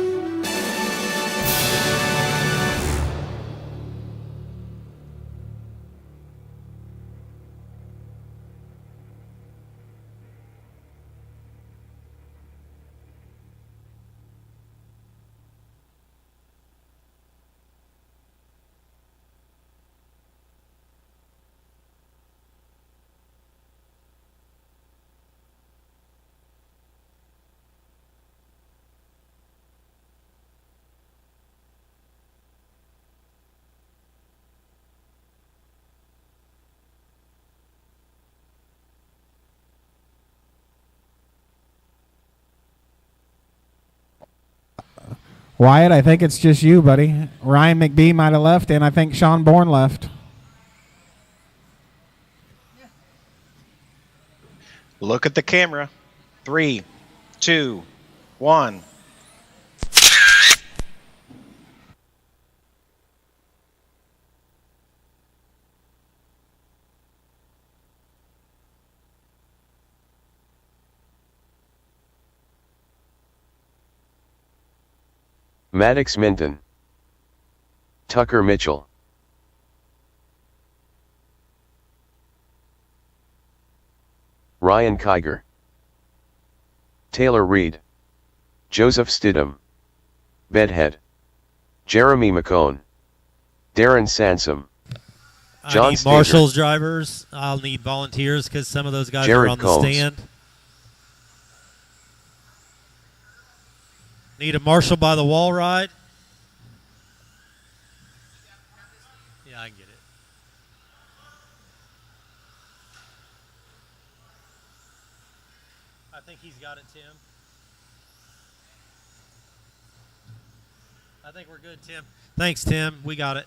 Wyatt, I think it's just you, buddy. Ryan McBee might have left, and I think Sean Bourne left. Look at the camera. 3, 2, 1. Maddox Minton, Tucker Mitchell, Ryan Kiger, Taylor Reed, Joseph Stidham, Bedhead, Jeremy McCone, Darren Sansom, John I need Steger, Marshall's drivers. I'll need volunteers because some of those guys Jared are on Combs. the stand. Need a Marshall by the wall ride. Yeah, I can get it. I think he's got it, Tim. I think we're good, Tim. Thanks, Tim. We got it.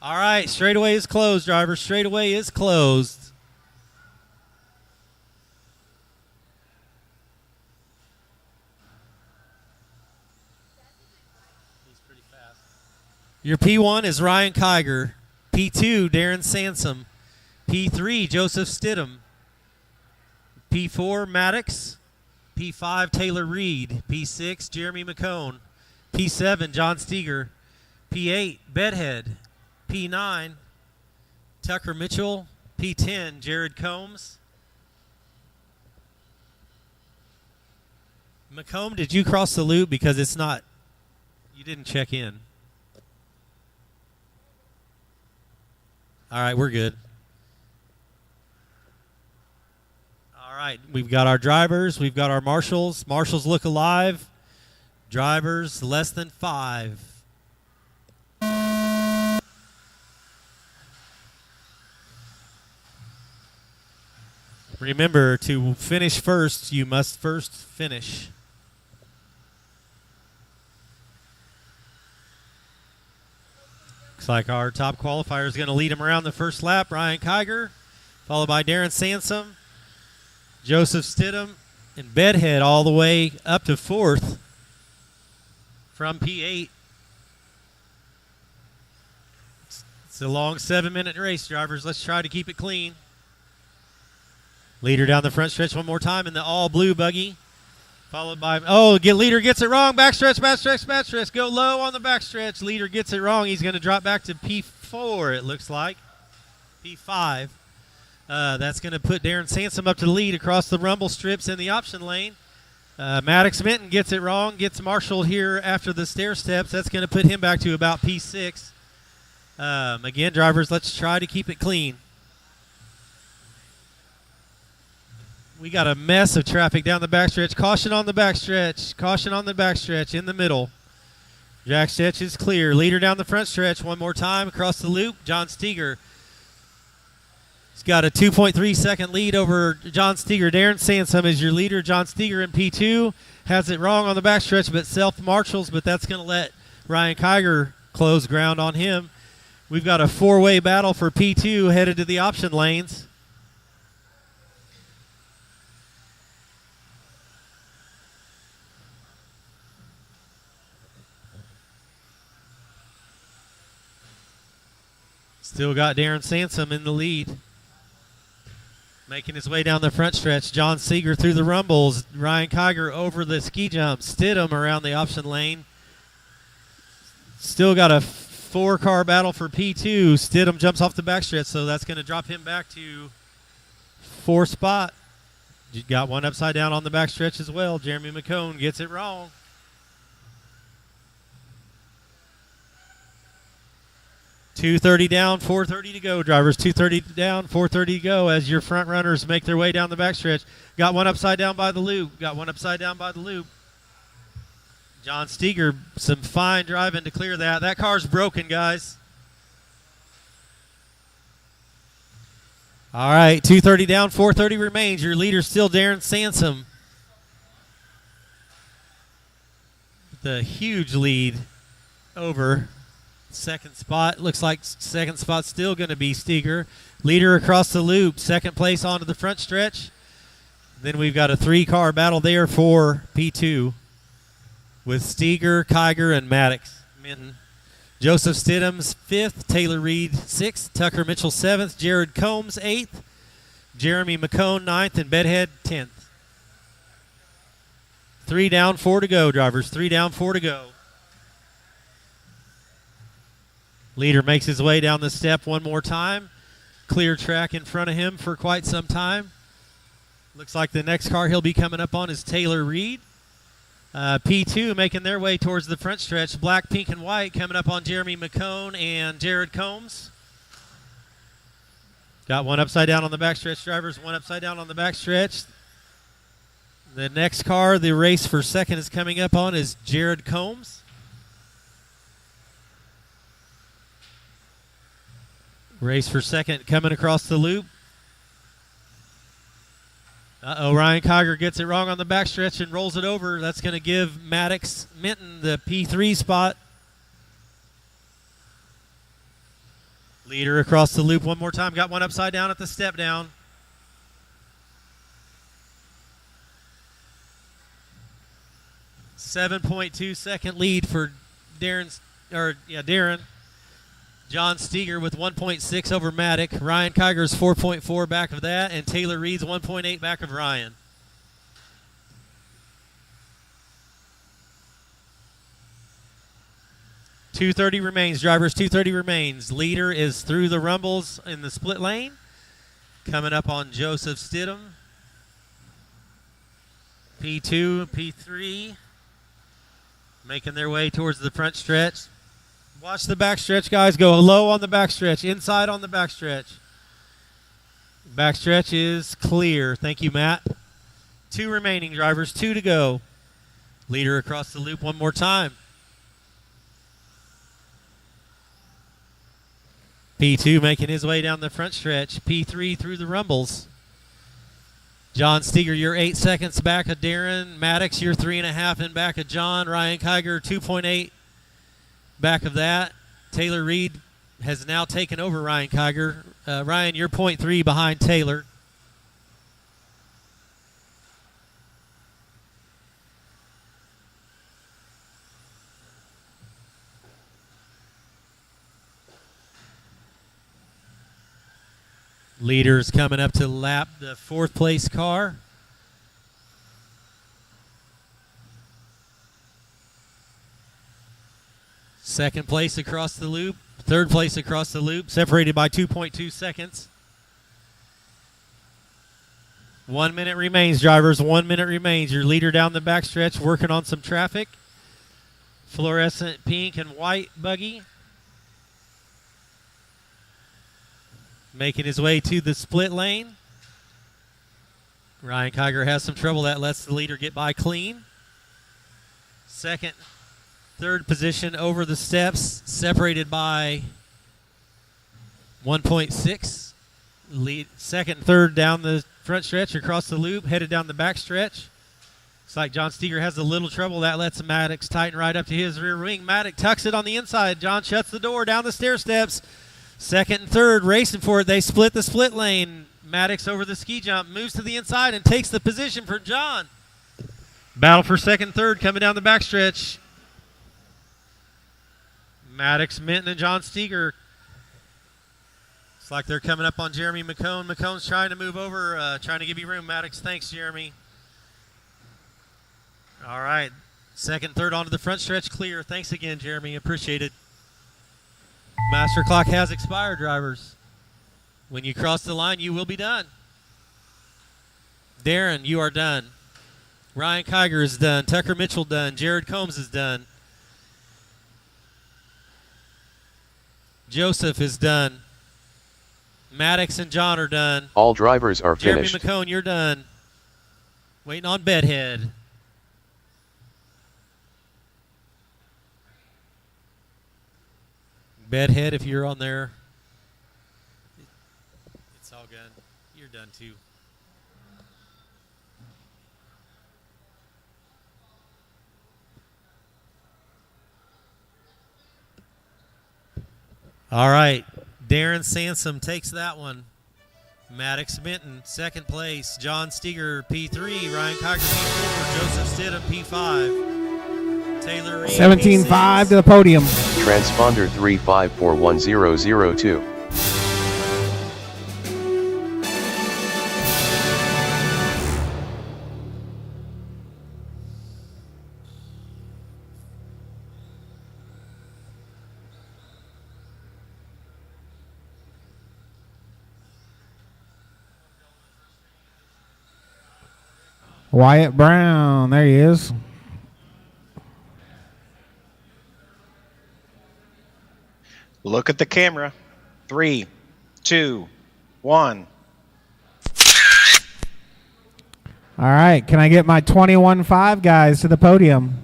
All right, straightaway is closed, driver. Straightaway is closed. He's pretty fast. Your P1 is Ryan Kiger. P2, Darren Sansom. P3, Joseph Stidham. P4, Maddox. P5, Taylor Reed. P6, Jeremy McCone. P7, John Steger. P8, Bedhead. P9, Tucker Mitchell. P10, Jared Combs. McComb, did you cross the loop? Because it's not, you didn't check in. All right, we're good. All right, we've got our drivers. We've got our marshals. Marshals look alive. Drivers less than 5. Remember, to finish first, you must first finish. Looks like our top qualifier is going to lead him around the first lap. Ryan Kiger, followed by Darren Sansom, Joseph Stidham, and Bedhead all the way up to 4th from P8. It's a long 7-minute race, drivers. Let's try to keep it clean. Leader down the front stretch one more time in the all-blue buggy. Followed by, leader gets it wrong. Backstretch. Go low on the backstretch. Leader gets it wrong. He's going to drop back to P4, it looks like. P5. That's going to put Darren Sansom up to the lead across the rumble strips in the option lane. Maddox Minton gets it wrong. Gets marshaled here after the stair steps. That's going to put him back to about P6. Again, drivers, let's try to keep it clean. We got a mess of traffic down the backstretch. Caution on the backstretch. Caution on the backstretch in the middle. Backstretch is clear. Leader down the front stretch one more time across the loop. John Steger. He's got a 2.3 second lead over John Steger. Darren Sansom is your leader. John Steger in P2 has it wrong on the backstretch, but self-marshals, but that's going to let Ryan Kiger close ground on him. We've got a 4-way battle for P2 headed to the option lanes. Still got Darren Sansom in the lead. Making his way down the front stretch. John Steger through the rumbles. Ryan Kiger over the ski jump. Stidham around the option lane. Still got a 4-car battle for P2. Stidham jumps off the backstretch, so that's going to drop him back to 4th spot. You got one upside down on the backstretch as well. Jeremy McCone gets it wrong. .230 down, 4:30 to go, drivers. 2:30 down, 4:30 to go as your front runners make their way down the backstretch. Got one upside down by the loop. John Steger, some fine driving to clear that. That car's broken, guys. All right, 2:30 down, 4:30 remains. Your leader still Darren Sansom. The huge lead over second spot. Looks like second spot still going to be Steger. Leader across the loop. Second place onto the front stretch. Then we've got a 3-car battle there for P2 with Steger, Kiger, and Maddox Minton. Joseph Stidham's 5th. Taylor Reed 6th. Tucker Mitchell 7th. Jared Combs 8th. Jeremy McCone 9th. And Bedhead 10th. 3 down, 4 to go, drivers. 3 down, 4 to go. Leader makes his way down the step one more time. Clear track in front of him for quite some time. Looks like the next car he'll be coming up on is Taylor Reed. P2 making their way towards the front stretch. Black, pink, and white coming up on Jeremy McCone and Jared Combs. Got one upside down on the backstretch, drivers. One upside down on the backstretch. The next car the race for second is coming up on is Jared Combs. Race for second coming across the loop. Ryan Kiger gets it wrong on the backstretch and rolls it over. That's going to give Maddox Minton the P3 spot. Leader across the loop one more time. Got one upside down at the step down. .2-second lead for Darren. John Steger with 1.6 over Maddox. Ryan Kiger's 4.4 back of that, and Taylor Reed's 1.8 back of Ryan. .230 remains, drivers. .230 remains. Leader is through the rumbles in the split lane. Coming up on Joseph Stidham. P2, P3. Making their way towards the front stretch. Watch the backstretch, guys. Go low on the backstretch, inside on the backstretch. Backstretch is clear. Thank you, Matt. 2 remaining, drivers. 2 to go. Leader across the loop one more time. P2 making his way down the front stretch. P3 through the rumbles. John Steger, you're 8 seconds back of Darren. Maddox, you're 3.5 in back of John. Ryan Kiger, 2.8 back of that. Taylor Reed has now taken over Ryan Kiger. Ryan, you're 0.3 behind Taylor. Leaders coming up to lap the 4th place car. Second place across the loop. 3rd place across the loop, separated by 2.2 seconds. 1 minute remains, drivers. 1 minute remains. Your leader down the backstretch working on some traffic. Fluorescent pink and white buggy. Making his way to the split lane. Ryan Kiger has some trouble. That lets the leader get by clean. Second, 3rd position over the steps, separated by 1.6. Lead second and 3rd down the front stretch across the loop, headed down the back stretch. Looks like John Steger has a little trouble. That lets Maddox tighten right up to his rear wing. Maddox tucks it on the inside. John shuts the door down the stair steps. Second and 3rd racing for it. They split the split lane. Maddox over the ski jump, moves to the inside and takes the position for John. Battle for second, 3rd coming down the backstretch. Maddox, Minton, and John Steger. It's like they're coming up on Jeremy McCone. McCone's trying to move over, trying to give you room. Maddox, thanks, Jeremy. All right. Second, 3rd onto the front stretch, clear. Thanks again, Jeremy. Appreciate it. Master clock has expired, drivers. When you cross the line, you will be done. Darren, you are done. Ryan Kiger is done. Tucker Mitchell done. Jared Combs is done. Joseph is done. Maddox and John are done. All drivers are Jeremy finished. McCone, you're done. Waiting on Bedhead. Bedhead, if you're on there. It's all good. You're done too. All right. Darren Sansom takes that one. Maddox Minton, 2nd place. John Steger, P3. Ryan Kiger, P4. Joseph Stidham, P5. Taylor Reed, 17-5 to the podium. Transponder 35411002. Wyatt Brown. There he is. Look at the camera. 3, 2, 1. All right. Can I get my 21.5 guys to the podium?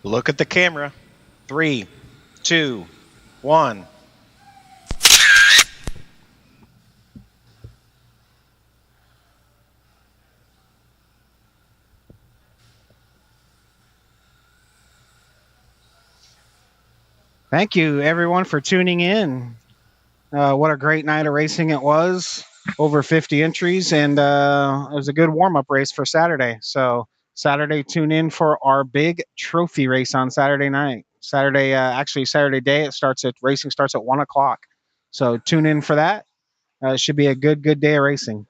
Look at the camera. 3, 2, 1. Thank you, everyone, for tuning in. What a great night of racing it was. Over 50 entries, and it was a good warm-up race for Saturday. So Saturday, tune in for our big trophy race on Saturday night. Saturday day, racing starts at 1 o'clock. So tune in for that. It should be a good day of racing.